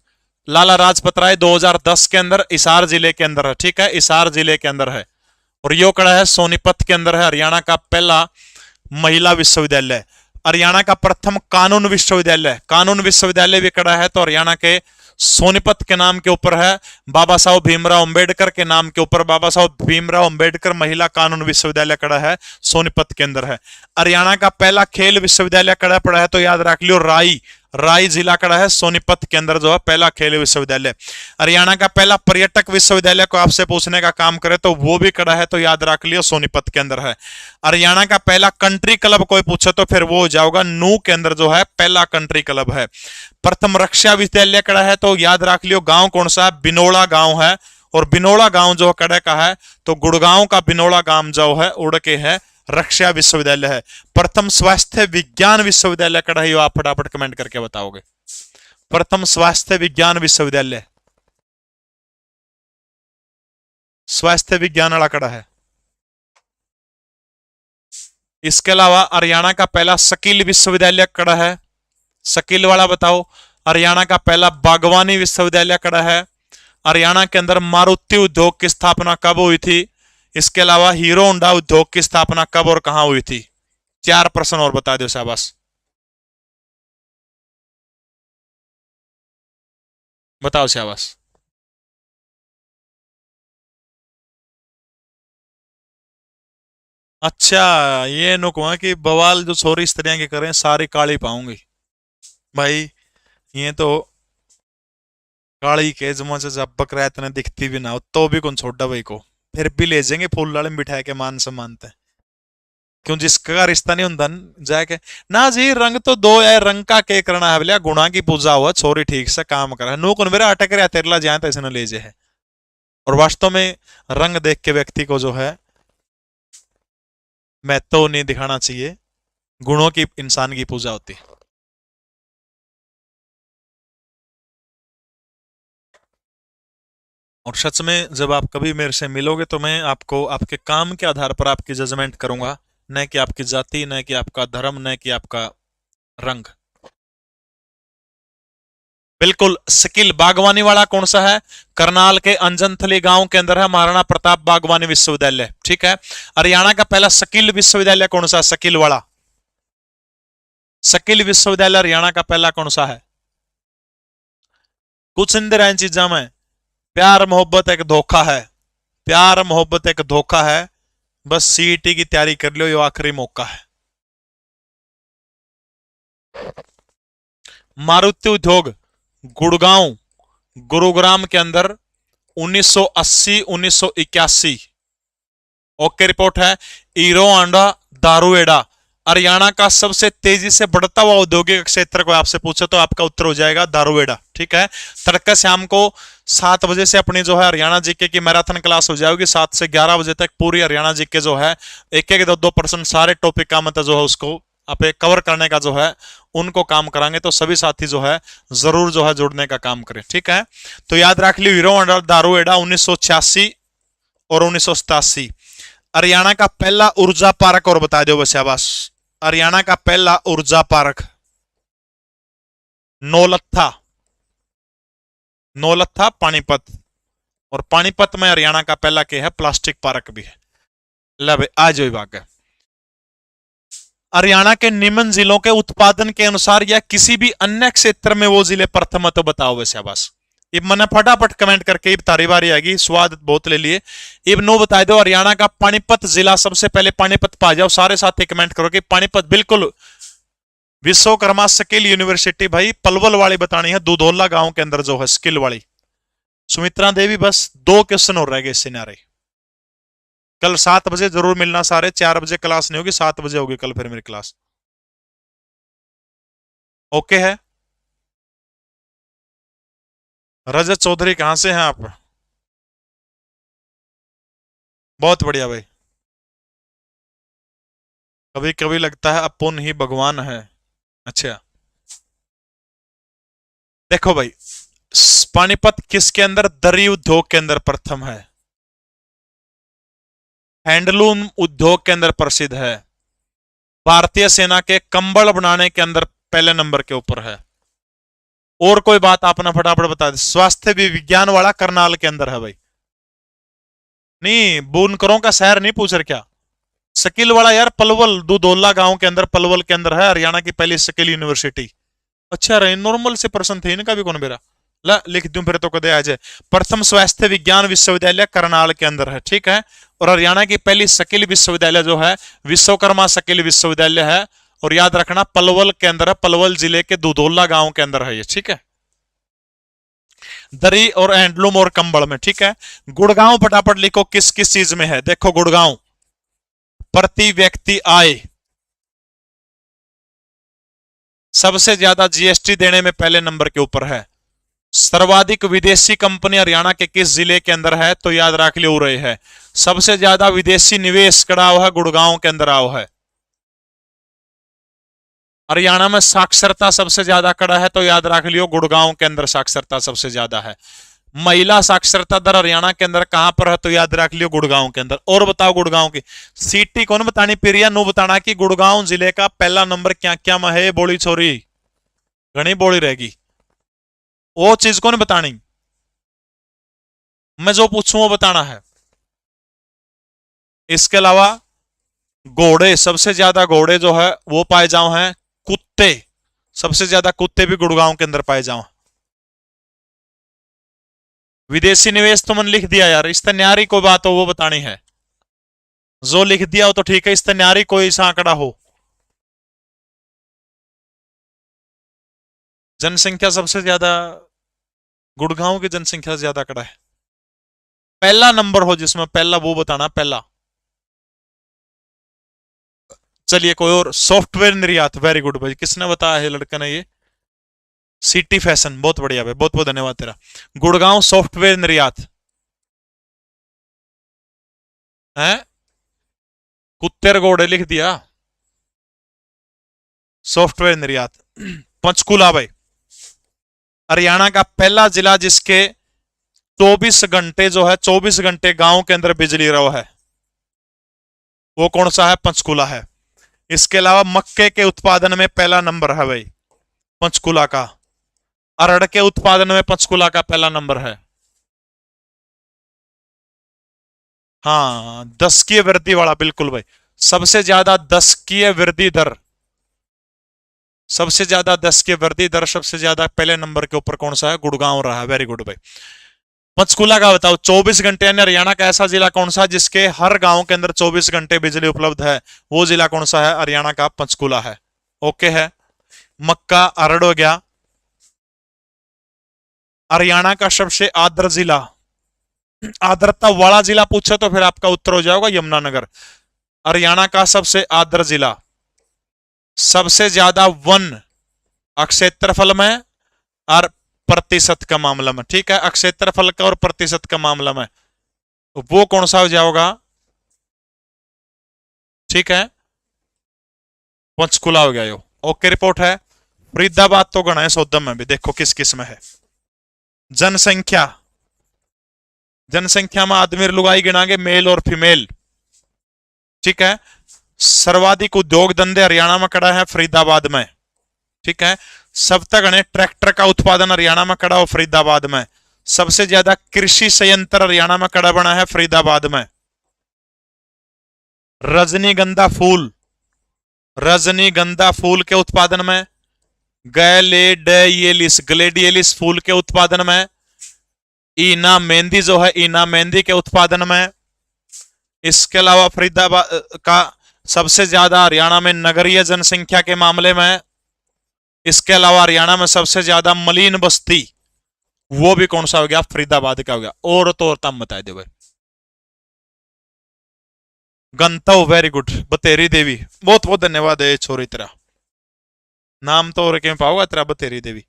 लाला लाजपत राय 2010 के अंदर हिसार जिले के अंदर है ठीक है हिसार जिले के अंदर है और यो कड़ा है सोनीपत के अंदर है हरियाणा का पहला महिला विश्वविद्यालय हरियाणा का प्रथम कानून विश्वविद्यालय भी कड़ा है तो हरियाणा के सोनीपत के नाम के ऊपर है बाबा साहब भीमराव अंबेडकर के नाम के ऊपर बाबा साहब भीमराव अंबेडकर महिला कानून विश्वविद्यालय कड़ा है सोनीपत के अंदर है हरियाणा का पहला खेल विश्वविद्यालय कड़ा पड़ा है तो याद रख लियो राई जिला कड़ा है सोनीपत के अंदर जो है पहला खेल विश्वविद्यालय हरियाणा का पहला पर्यटक विश्वविद्यालय को आपसे पूछने का काम करे तो वो भी कड़ा है तो याद रख लियो सोनीपत के अंदर है हरियाणा का पहला कंट्री क्लब कोई पूछे तो फिर वो हो जाएगा नू के अंदर जो है पहला कंट्री क्लब है प्रथम रक्षा विश्वविद्यालय कड़ा है तो याद रख लियो गांव कौन सा है बिनोड़ा गांव है और बिनोड़ा गांव जो कड़े का है तो गुड़गांव का बिनोड़ा गांव जो है उड़ के है रक्षा विश्वविद्यालय है प्रथम स्वास्थ्य विज्ञान विश्वविद्यालय कड़ा है आप फटाफट कमेंट करके बताओगे प्रथम स्वास्थ्य विज्ञान विश्वविद्यालय स्वास्थ्य विज्ञान वाला कड़ा है इसके अलावा हरियाणा का पहला स्किल विश्वविद्यालय कड़ा है स्किल वाला बताओ हरियाणा का पहला बागवानी विश्वविद्यालय कड़ा है हरियाणा के अंदर मारुति उद्योग की स्थापना कब हुई थी इसके अलावा हीरो होंडा उद्योग की स्थापना कब और कहां हुई थी 4 प्रश्न और बता दो शाबाश बताओ शाबाश अच्छा ये नुकवा कि बवाल जो छोरी स्त्रियां की करें सारी काली पाऊंगी भाई ये तो काली के जमा से जब बकरा इतने दिखती भी ना हो तो भी कौन छोड़ा भाई को फिर भी ले जाएंगे फूल लाले में बिठा के मान सम्मानते क्यों जिसका रिश्ता नहीं होता जाके ना जी रंग तो दो है रंग का के करना है बोलिया गुणा की पूजा हुआ छोरी ठीक से काम कर नो कौन मेरा अटक रहा तेरला जाए तो इसने ले जाए है और वास्तव में रंग देख के व्यक्ति को जो है मैं तो नहीं दिखाना चाहिए गुणों की इंसान की पूजा होती है और सच में जब आप कभी मेरे से मिलोगे तो मैं आपको आपके काम के आधार पर आपकी जजमेंट करूंगा न कि आपकी जाति न कि आपका धर्म न कि आपका रंग बिल्कुल स्किल बागवानी वाला कौन सा है करनाल के अंजनथली गांव के अंदर है महाराणा प्रताप बागवानी विश्वविद्यालय ठीक है हरियाणा का पहला स्किल विश्वविद्यालय कौन सा स्किल वाला स्किल विश्वविद्यालय हरियाणा का पहला कौन सा है कुछ इंदर इन चीजा में प्यार मोहब्बत एक धोखा है प्यार मोहब्बत एक धोखा है बस सीईटी की तैयारी कर लो ये आखिरी मौका है मारुति उद्योग गुड़गांव गुरुग्राम के अंदर 1980-1981 ओके रिपोर्ट है हीरो होंडा दारूएडा हरियाणा का सबसे तेजी से बढ़ता हुआ औद्योगिक क्षेत्र को आपसे पूछे तो आपका उत्तर हो जाएगा दारूएडा ठीक है तड़का शाम को 7 बजे से अपनी जो है हरियाणा जीके की मैराथन क्लास हो जाएगी 7 से 11 बजे तक पूरी हरियाणा जीके जो है एक 2% सारे टॉपिक का मतलब जो है उसको आप कवर करने का जो है उनको काम कराएंगे तो सभी साथी जो है जरूर जो है जुड़ने का काम करें ठीक है तो याद रख लियो हीरो होंडा दारूएडा 1986 और 1987 हरियाणा का पहला ऊर्जा पार्क और बता दो बस शाबाश हरियाणा का पहला ऊर्जा पार्क नौलत्था पानीपत और पानीपत में हरियाणा का पहला क्या है, प्लास्टिक पार्क भी है। लब आज विभाग है। हरियाणा के निम्न जिलों के उत्पादन के अनुसार या किसी भी अन्य क्षेत्र में वो जिले प्रथम है, तो बताओ वैसे बस। इब मैंने फटाफट कमेंट करके इब तारी बारी आएगी, स्वाद बहुत ले लिए। इब नो बता दो, हरियाणा का पानीपत जिला सबसे पहले पानीपत पा जाओ, सारे साथी कमेंट करो कि पानीपत बिल्कुल। विश्वकर्मा स्किल यूनिवर्सिटी भाई पलवल वाली बतानी है, दुधौला गांव के अंदर जो है स्किल वाली। सुमित्रा देवी बस 2 क्वेश्चन हो रहे इस सिनारे। कल 7 बजे जरूर मिलना सारे, 4 बजे क्लास नहीं होगी, 7 बजे होगी कल फिर मेरी क्लास। ओके है। रजत चौधरी कहां से हैं आप? बहुत बढ़िया भाई। कभी कभी लगता है अपन ही भगवान है। अच्छा देखो भाई, पानीपत किसके अंदर, दरी उद्योग के अंदर प्रथम है। हैंडलूम उद्योग के अंदर प्रसिद्ध है। भारतीय सेना के कंबल बनाने के अंदर पहले नंबर के ऊपर है। और कोई बात आपने फटाफट बता दी। स्वास्थ्य विज्ञान वाला करनाल के अंदर है भाई। नहीं बुनकरों का शहर नहीं पूछ रहे क्या? स्किल वाला यार पलवल, दुधौला गांव के अंदर, पलवल के अंदर है हरियाणा की पहली स्किल यूनिवर्सिटी। अच्छा रहे, नॉर्मल से पर्सन थे, इनका भी कौन मेरा ला लिख दूं फिर तो कदे आ जाए। प्रथम स्वास्थ्य विज्ञान विश्वविद्यालय करनाल के अंदर है, ठीक है। और हरियाणा की पहली स्किल विश्वविद्यालय जो है विश्वकर्मा स्किल विश्वविद्यालय है। और याद रखना पलवल के अंदर है, पलवल जिले के दुधौला गांव के अंदर है ये, ठीक है। दरी और हैंडलूम और कंबल में, ठीक है। गुड़गांव फटाफट लिखो किस किस चीज में है। देखो गुड़गांव प्रति व्यक्ति आय सबसे ज्यादा जीएसटी देने में पहले नंबर के ऊपर है। सर्वाधिक विदेशी कंपनी हरियाणा के किस जिले के अंदर है, तो याद रख लियो रहे है। सबसे ज्यादा विदेशी निवेश करा हुआ है गुड़गांव के अंदर आओ है। हरियाणा में साक्षरता सबसे ज्यादा कड़ा है, तो याद रख लियो गुड़गांव के अंदर साक्षरता सबसे ज्यादा है। महिला साक्षरता दर हरियाणा के अंदर कहां पर है, तो याद रख लियो गुड़गांव के अंदर। और बताओ गुड़गांव की सिटी कौन बतानी, पिरिया नो बताना कि गुड़गांव जिले का पहला नंबर क्या क्या में है। बोली छोरी घनी बोली रहेगी, वो चीज कौन बतानी, मैं जो पूछूं वो बताना है। इसके अलावा घोड़े, सबसे ज्यादा घोड़े जो है वो पाए जाओ हैं। कुत्ते, सबसे ज्यादा कुत्ते भी गुड़गांव के अंदर पाए जाओ। विदेशी निवेश तो मैंने लिख दिया यार, इस्तन्यारी कोई बात हो वो बतानी है। जो लिख दिया हो तो ठीक है, इस्तन्यारी कोई सा आंकड़ा हो। जनसंख्या सबसे ज्यादा, गुड़गांव की जनसंख्या से ज्यादा आंकड़ा है। पहला नंबर हो जिसमें पहला वो बताना पहला। चलिए कोई और, सॉफ्टवेयर निर्यात, वेरी गुड भाई, किसने बताया है लड़का ने ये, सिटी फैशन, बहुत बढ़िया भाई, बहुत बहुत धन्यवाद तेरा। गुड़गांव सॉफ्टवेयर निर्यात है। कुत्तेर घोड़े लिख दिया, सॉफ्टवेयर निर्यात। पंचकुला भाई हरियाणा का पहला जिला जिसके 24 घंटे जो है 24 घंटे गांव के अंदर बिजली रहो है, वो कौन सा है, पंचकुला है। इसके अलावा मक्के के उत्पादन में पहला नंबर है भाई पंचकुला का। अरहर के उत्पादन में पंचकुला का पहला नंबर है। हाँ 10कीय वृद्धि वाला, बिल्कुल भाई। सबसे ज्यादा 10कीय वृद्धि दर, सबसे ज्यादा 10कीय वृद्धि दर सबसे ज्यादा पहले नंबर के ऊपर कौन सा है, गुड़गांव रहा है, वेरी गुड भाई। पंचकुला का बताओ 24 घंटे, यानी हरियाणा का ऐसा जिला कौन सा जिसके हर गांव के अंदर 24 घंटे बिजली उपलब्ध है, वो जिला कौन सा है, हरियाणा का पंचकुला है। ओके है। मक्का अरहर हो गया। हरियाणा का सबसे आर्द्र जिला, आर्द्रता वाला जिला पूछा तो फिर आपका उत्तर हो जाएगा यमुनानगर। हरियाणा का सबसे आर्द्र जिला, सबसे ज्यादा वन क्षेत्रफल में और प्रतिशत का मामला में, ठीक है, क्षेत्रफल का और प्रतिशत का मामला में वो कौन सा हो जाएगा, ठीक है, पंचकुला हो गया यो। ओके रिपोर्ट है। फरीदाबाद तो गणा है सौदम में भी, देखो किस किस में है। जनसंख्या, जनसंख्या में आदमी लुगाई गिनागे, मेल और फीमेल, ठीक है। सर्वाधिक उद्योग धंधे हरियाणा में कड़ा है फरीदाबाद में, ठीक है। सब तक ट्रैक्टर का उत्पादन हरियाणा में कड़ा हो फरीदाबाद में। सबसे ज्यादा कृषि संयंत्र हरियाणा में कड़ा बना है फरीदाबाद में। रजनीगंधा फूल, रजनीगंधा फूल के उत्पादन में, ग्लेडियलिस फूल के उत्पादन में, ईना मेहंदी जो है, ईना मेहंदी के उत्पादन में। इसके अलावा फरीदाबाद का सबसे ज्यादा हरियाणा में नगरीय जनसंख्या के मामले में। इसके अलावा हरियाणा में सबसे ज्यादा मलिन बस्ती, वो भी कौन सा हो गया? फरीदाबाद का हो गया। और तो और तम बता दे भाई। गंतव, वेरी गुड। बतेरी देवी, बहुत बहुत धन्यवाद है छोरी तेरा। नाम तो और क्यों पाओगा तेरा? बतेरी देवी।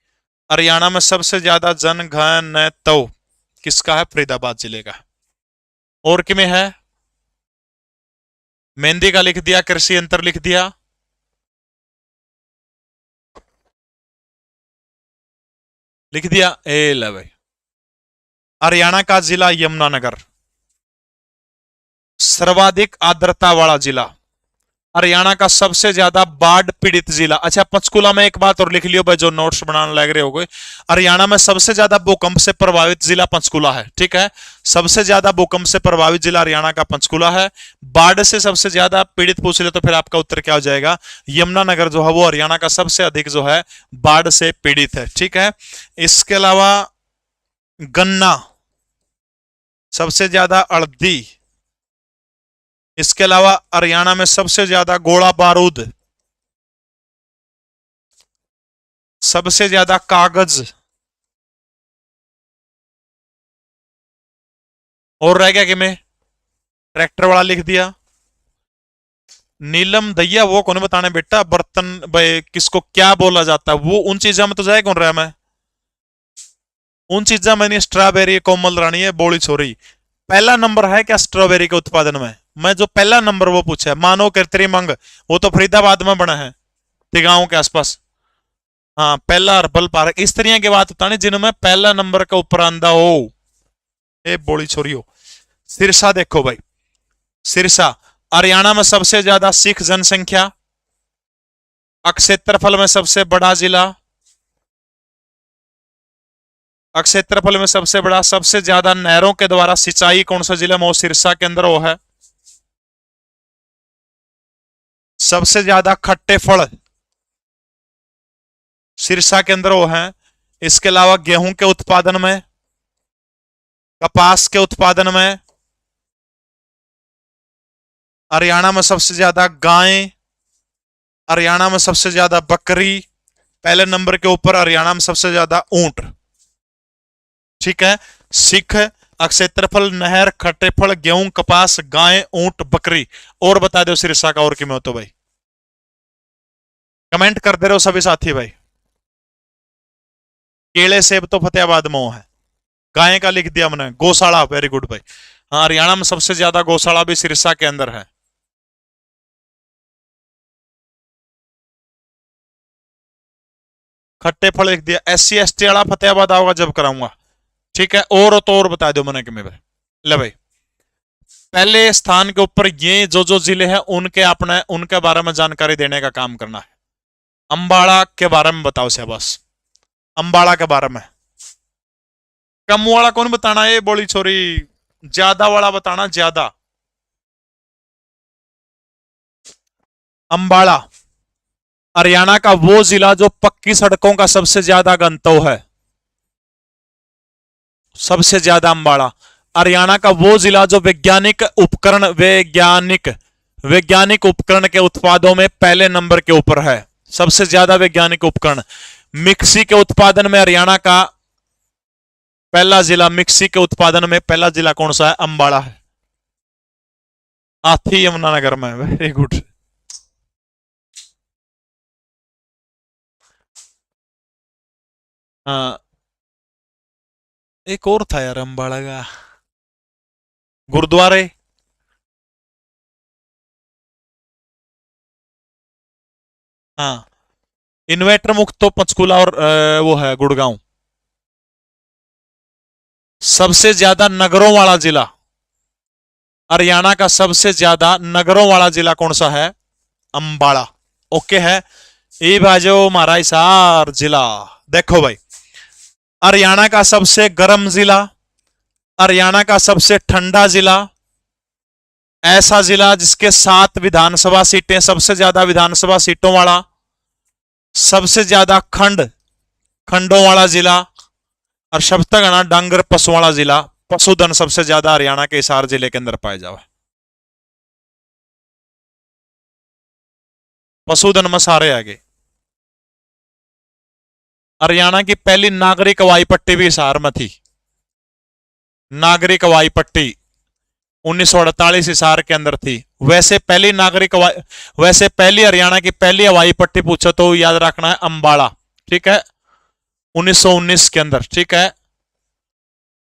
हरियाणा में सबसे ज्यादा जनघनत्व किसका है? फरीदाबाद जिले का। और किमें है? मेहंदी का लिख दिया, कृषि यंत्र लिख दिया, लिख दिया। ए ले भाई। हरियाणा का जिला यमुनानगर, सर्वाधिक आर्द्रता वाला जिला। हरियाणा का सबसे ज्यादा बाढ़ पीड़ित जिला। अच्छा, पंचकुला में एक बात और लिख लियो भाई, जो नोट्स बनाने लग रहे हो गए। हरियाणा में सबसे ज्यादा भूकंप से प्रभावित जिला पंचकुला है, ठीक है। सबसे ज्यादा भूकंप से प्रभावित जिला हरियाणा का पंचकुला है। बाढ़ से सबसे ज्यादा पीड़ित पूछ ले तो फिर आपका उत्तर क्या हो जाएगा? यमुनानगर जो है वो हरियाणा का सबसे अधिक जो है बाढ़ से पीड़ित है, ठीक है। इसके अलावा गन्ना, सबसे ज्यादा हल्दी। इसके अलावा हरियाणा में सबसे ज्यादा गोला बारूद, सबसे ज्यादा कागज। और रह गया कि मैं ट्रैक्टर वाला लिख दिया। नीलम दैया वो कौन बताने बेटा? बर्तन भाई किसको क्या बोला जाता है वो? उन चीजों में तो जाए कौन रहा? मैं उन चीजों में नहीं। स्ट्रॉबेरी, कोमल रानी है, बोली छोरी। पहला नंबर है क्या स्ट्रॉबेरी के उत्पादन में? मैं जो पहला नंबर वो पूछा है, मानो कृत्रिमंग, वो तो फरीदाबाद में बना है, तिगांव के आसपास। हाँ, पहला हर्बल पार्क। इस तरह की बात बतानी जिनमें पहला नंबर का ऊपर आंदा हो। ए बोली छोरी हो। सिरसा देखो भाई, सिरसा हरियाणा में सबसे ज्यादा सिख जनसंख्या, क्षेत्रफल में सबसे बड़ा जिला, क्षेत्रफल में सबसे बड़ा, सबसे ज्यादा नहरों के द्वारा सिंचाई कौन सा जिला में? वो सिरसा के अंदर वो है। सबसे ज्यादा खट्टे फल सिरसा के अंदर वो है। इसके अलावा गेहूं के उत्पादन में, कपास के उत्पादन में हरियाणा में सबसे ज्यादा गाय, हरियाणा में सबसे ज्यादा बकरी, पहले नंबर के ऊपर हरियाणा में सबसे ज्यादा ऊंट, ठीक है। सिख, क्षेत्रफल, नहर, खट्टे फल, गेहूं, कपास, गाय, ऊंट, बकरी। और बता दो सिरसा का और किमें हो तो भाई कमेंट कर दे रहे हो सभी साथी भाई। केले सेब तो फतेहाबाद में है। गाय का लिख दिया मैंने। गौशाला, वेरी गुड भाई। हाँ, हरियाणा में सबसे ज्यादा गौशाला भी सिरसा के अंदर है। खट्टे फल लिख दिया। SC ST वाला फतेहाबाद आओगा जब कराऊंगा, ठीक है। और तो और बता दो मैंने कि मैं भाई ले भाई। पहले स्थान के ऊपर ये जो जिले हैं उनके अपने उनके बारे में जानकारी देने का काम करना है। अंबाला के बारे में बताओ शाबाश। अंबाला के बारे में। कम वाला कौन बताना? ये बोली छोरी। ज्यादा वाला बताना, ज्यादा। अंबाला हरियाणा का वो जिला जो पक्की सड़कों का सबसे ज्यादा गंतव्य है, सबसे ज्यादा अंबाला। हरियाणा का वो जिला जो वैज्ञानिक उपकरण के उत्पादों में पहले नंबर के ऊपर है, सबसे ज्यादा वैज्ञानिक उपकरण। मिक्सी के उत्पादन में हरियाणा का पहला जिला, मिक्सी के उत्पादन में पहला जिला कौन सा है? अंबाला है। आथी यमुनानगर में, वेरी गुड। हाँ, एक और था यार अंबाला का, गुरुद्वारे। हाँ, इन्वेटर मुक्त तो पंचकुला और वो है गुड़गांव। सबसे ज्यादा नगरों वाला जिला हरियाणा का, सबसे ज्यादा नगरों वाला जिला कौन सा है? अंबाला। ओके है। ये बाजो हमारा हिसार जिला। देखो भाई, हरियाणा का सबसे गर्म जिला, हरियाणा का सबसे ठंडा जिला, ऐसा जिला जिसके 7 विधानसभा सीटें, सबसे ज्यादा विधानसभा सीटों वाला, सबसे ज्यादा खंडों वाला जिला, और शब्दगणा डांगर पशु वाला जिला। पशुधन सबसे ज्यादा हरियाणा के हिसार जिले के अंदर पाए जावे। पशुधन में सारे आगे। हरियाणा की पहली नागरिक हवाई पट्टी भी हिसार में थी। नागरिक हवाई पट्टी 1948 हिसार के अंदर थी। वैसे पहली हरियाणा की पहली हवाई पट्टी पूछो तो याद रखना है अंबाला, ठीक है, 1919 के अंदर, ठीक है।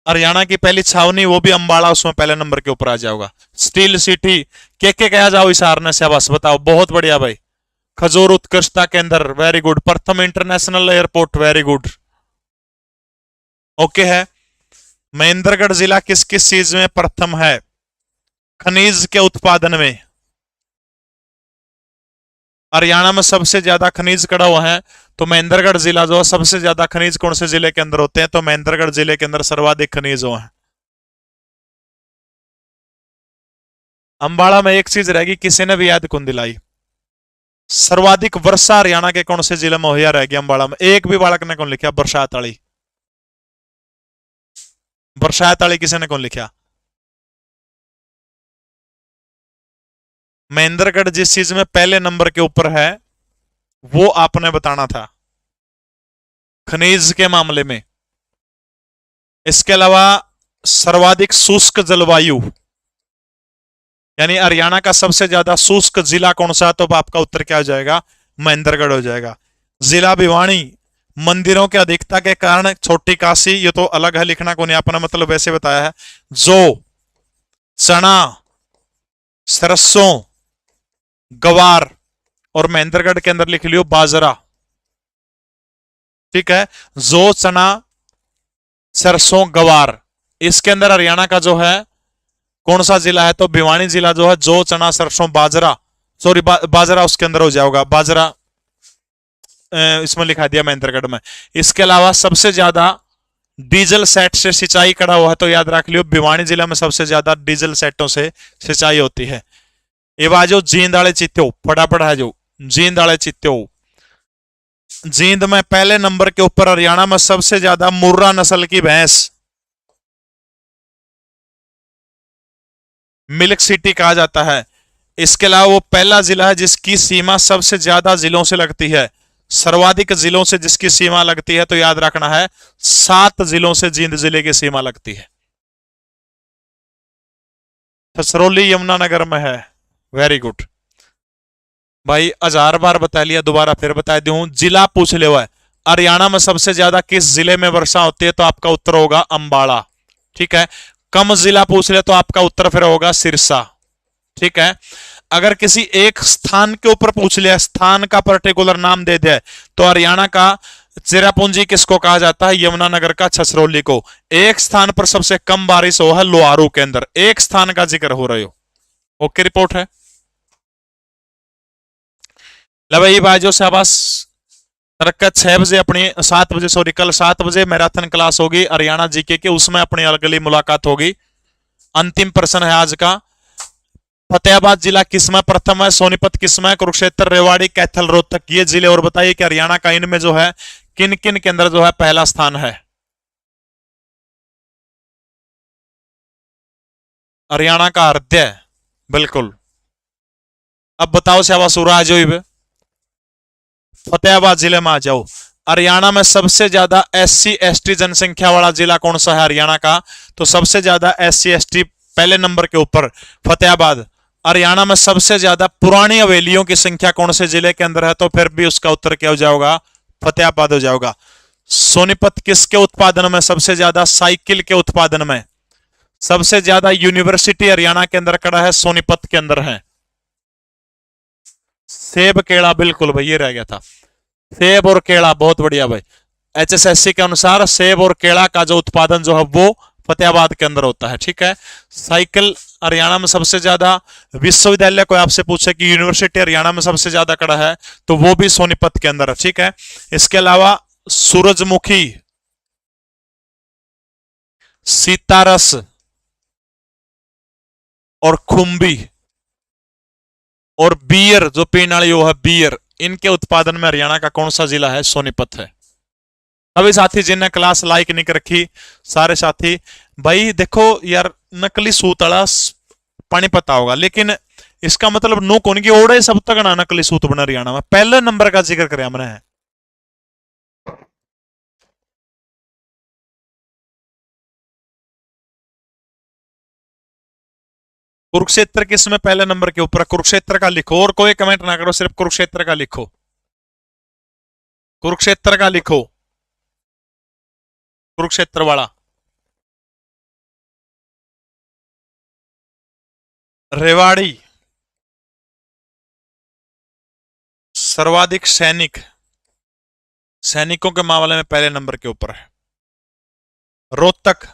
हरियाणा की पहली छावनी वो भी अंबाला, उसमें पहले नंबर के ऊपर आ जाओगा। स्टील सिटी के कहा जाओ हिसार ने से, बस बताओ। बहुत बढ़िया भाई। खजूर उत्कृष्टता केंद्र, वेरी गुड। प्रथम international airport, very good. Okay है। महेंद्रगढ़ जिला किस किस चीज में प्रथम है? खनिज के उत्पादन में। हरियाणा में सबसे ज्यादा खनिज कड़ा हुआ है, तो महेंद्रगढ़ जिला जो है सबसे ज्यादा खनिज कौन से जिले के अंदर होते हैं? तो महेंद्रगढ़ जिले के अंदर सर्वाधिक खनिज हुआ है। अंबाला में एक चीज रहेगी, किसी ने भी याद कौन दिलाई? सर्वाधिक वर्षा हरियाणा के कौन से जिले में मुहैया रहेगी? अंबाला में। एक भी बालक ने कौन लिखा? बरसात वाली। बरसात वाली किसी ने कौन लिखा? महेंद्रगढ़ जिस चीज में पहले नंबर के ऊपर है वो आपने बताना था, खनिज के मामले में। इसके अलावा सर्वाधिक शुष्क जलवायु, यानी हरियाणा का सबसे ज्यादा शुष्क जिला कौन सा? तो आपका उत्तर क्या हो जाएगा? महेंद्रगढ़ हो जाएगा। जिला भिवानी, मंदिरों की अधिकता के कारण छोटी काशी, ये तो अलग है, लिखना को नहीं, अपना मतलब वैसे बताया है। जौ, चना, सरसों, गवार, और महेंद्रगढ़ के अंदर लिख लियो बाजरा, ठीक है। जौ, चना, सरसों, गवार। इसके अंदर हरियाणा का जो है कौन सा जिला है? तो भिवानी जिला जो है जौ, चना, सरसों, बाजरा, सॉरी बाजरा उसके अंदर हो जाएगा। बाजरा इसमें लिखा दिया महेंद्रगढ़ में। इसके अलावा सबसे ज्यादा डीजल सेट से सिंचाई करा हुआ है, तो याद रख लियो भिवानी जिला में सबसे ज्यादा डीजल सेटों से सिंचाई होती है। ये बाजो जींद वाले चित्तो, फटाफट है जो जींद वाले चित्तो। जींद में पहले नंबर के ऊपर हरियाणा में सबसे ज्यादा मुर्रा नस्ल की भैंस, मिल्क सिटी कहा जाता है। इसके अलावा वो पहला जिला है जिसकी सीमा सबसे ज्यादा जिलों से लगती है। सर्वाधिक जिलों से जिसकी सीमा लगती है, तो याद रखना है 7 जिलों से जींद जिले की सीमा लगती है। छछरौली यमुनानगर में है, वेरी गुड भाई। 1000 बार बता लिया, दोबारा फिर बता दूं। जिला पूछ ले हुआ है, हरियाणा में सबसे ज्यादा किस जिले में वर्षा होती है? तो आपका उत्तर होगा अंबाला, ठीक है। कम जिला पूछ ले तो आपका उत्तर फिर होगा सिरसा, ठीक है। अगर किसी एक स्थान के ऊपर पूछ लिया, स्थान का पर्टिकुलर नाम दे दिया, तो हरियाणा का चिरापुंजी किसको कहा जाता है? यमुनानगर का छछरौली को। एक स्थान पर सबसे कम बारिश हो है लोहारू के अंदर, एक स्थान का जिक्र हो रहे हो। ओके रिपोर्ट है। ले भाई बाजो शाबाश। रखा 6 बजे अपनी 7 बजे सॉरी कल 7 बजे मैराथन क्लास होगी हरियाणा जीके की, उसमें अपनी अगली मुलाकात होगी। अंतिम प्रश्न है आज का, फतेहाबाद जिला किसमें प्रथम है? सोनीपत किसमें? कुरुक्षेत्र, रेवाड़ी, कैथल, रोहतक, ये जिले। और बताइए कि हरियाणा का इनमें जो है किन किन के अंदर जो है पहला स्थान है? हरियाणा का हृदय, बिल्कुल। अब बताओ शाबाश, आ जाओ, फतेहाबाद जिले में आ जाओ। हरियाणा में सबसे ज्यादा SC ST जनसंख्या वाला जिला कौन सा है हरियाणा का? तो सबसे ज्यादा SC ST पहले नंबर के ऊपर फतेहाबाद। हरियाणा में सबसे ज्यादा पुरानी हवेलियों की संख्या कौन से जिले के अंदर है? तो फिर भी उसका उत्तर क्या हो जाएगा? फतेहाबाद हो जाएगा। सोनीपत किसके उत्पादन में सबसे ज्यादा? साइकिल के उत्पादन में। सबसे ज्यादा यूनिवर्सिटी हरियाणा के अंदर कड़ा है, सोनीपत के अंदर है। सेब केला, बिल्कुल भाई, ये रह गया था। सेब और केला, बहुत बढ़िया भाई। HSSC के अनुसार सेब और केला का जो उत्पादन जो है वो फतेहाबाद के अंदर होता है, ठीक है। साइकिल हरियाणा में सबसे ज्यादा। विश्वविद्यालय कोई आपसे पूछे कि यूनिवर्सिटी हरियाणा में सबसे ज्यादा कड़ा है, तो वो भी सोनीपत के अंदर है, ठीक है। इसके अलावा सूरजमुखी सीतारस और खुम्बी और बियर जो पीने वाली वो है बियर, इनके उत्पादन में हरियाणा का कौन सा जिला है? सोनीपत है। सभी साथी जिनने क्लास लाइक नहीं कर रखी, सारे साथी भाई देखो यार, नकली सूत वाला पानी पता होगा, लेकिन इसका मतलब नो कौन की ओड़े सब तक ना नकली सूत बना हरियाणा में पहले नंबर का जिक्र करे हमने है। कुरुक्षेत्र किस में पहले नंबर के ऊपर? कुरुक्षेत्र का लिखो, और कोई कमेंट ना करो, सिर्फ कुरुक्षेत्र का लिखो, कुरुक्षेत्र का लिखो, कुरुक्षेत्र वाला। रेवाड़ी सर्वाधिक सैनिकों के मामले में पहले नंबर के ऊपर है। रोहतक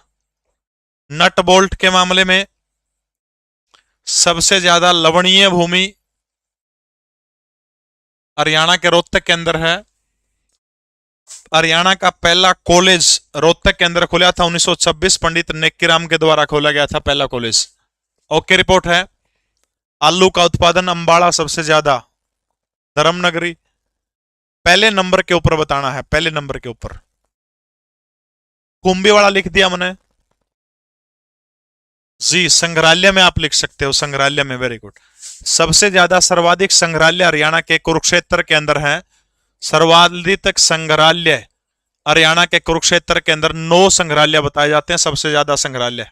नट बोल्ट के मामले में सबसे ज्यादा लवणीय भूमि हरियाणा के रोहतक के अंदर है। हरियाणा का पहला कॉलेज रोहतक के अंदर खुला था 1926, पंडित नेक्कीराम के द्वारा खोला गया था पहला कॉलेज। ओके रिपोर्ट है। आलू का उत्पादन अंबाला सबसे ज्यादा, धर्मनगरी पहले नंबर के ऊपर बताना है, पहले नंबर के ऊपर। कुंभी वाला लिख दिया मैंने जी, संग्रहालय में आप लिख सकते हो, संग्रहालय में, वेरी गुड। सबसे ज्यादा सर्वाधिक संग्रहालय हरियाणा के कुरुक्षेत्र के अंदर है। सर्वाधिक संग्रहालय हरियाणा के कुरुक्षेत्र के अंदर 9 संग्रहालय बताए जाते हैं, सबसे ज्यादा संग्रहालय।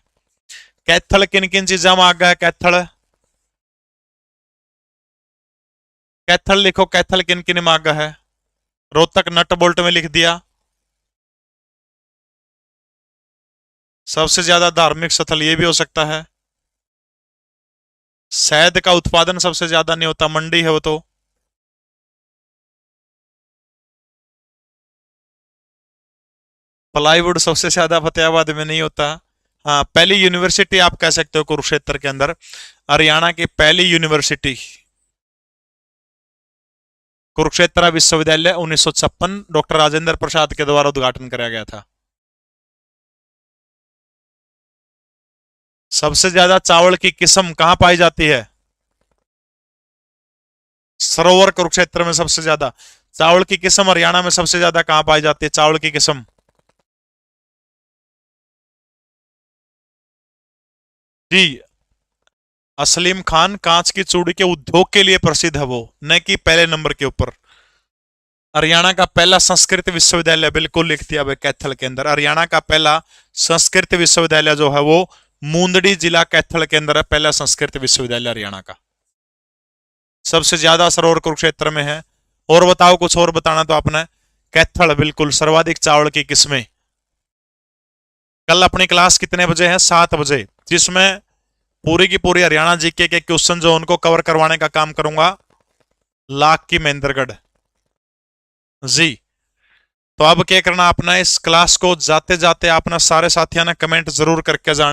कैथल किन किन चीजों में आगे है? कैथल, कैथल लिखो, कैथल किन किन में आगे है? रोहतक नट बोल्ट में लिख दिया। सबसे ज्यादा धार्मिक स्थल ये भी हो सकता है। शहद का उत्पादन सबसे ज्यादा नहीं होता, मंडी है वो तो। प्लाईवुड सबसे ज्यादा फतेहाबाद में नहीं होता। हाँ, पहली यूनिवर्सिटी आप कह सकते हो कुरुक्षेत्र के अंदर, हरियाणा की पहली यूनिवर्सिटी कुरुक्षेत्र विश्वविद्यालय 1956 डॉक्टर राजेंद्र प्रसाद के द्वारा उद्घाटन कराया गया था। सबसे ज्यादा चावल की किस्म कहां पाई जाती है? सरोवर कुरुक्षेत्र में सबसे ज्यादा। चावल की किस्म हरियाणा में सबसे ज्यादा कहां पाई जाती है? चावल की किस्म जी, असलीम खान कांच की चूड़ी के उद्योग के लिए प्रसिद्ध है वो, न कि पहले नंबर के ऊपर। हरियाणा का पहला संस्कृत विश्वविद्यालय, बिल्कुल लिख दिया भाई कैथल के अंदर। हरियाणा का पहला संस्कृत विश्वविद्यालय जो है वो मूंदड़ी जिला कैथल के अंदर है, पहला संस्कृत विश्वविद्यालय हरियाणा का। सबसे ज्यादा सरोवर कुरुक्षेत्र में है। और बताओ, कुछ और बताना तो आपने। कैथल बिल्कुल, सर्वाधिक चावल की किस्में। कल अपनी क्लास कितने बजे है? 7 बजे, जिसमें पूरी की पूरी हरियाणा जीके के क्वेश्चन जो उनको कवर करवाने का काम करूंगा, लाख की महेंद्रगढ़ जी। तो अब क्या करना आपने, इस क्लास को जाते जाते आपने सारे साथियों ने कमेंट जरूर करके जाने।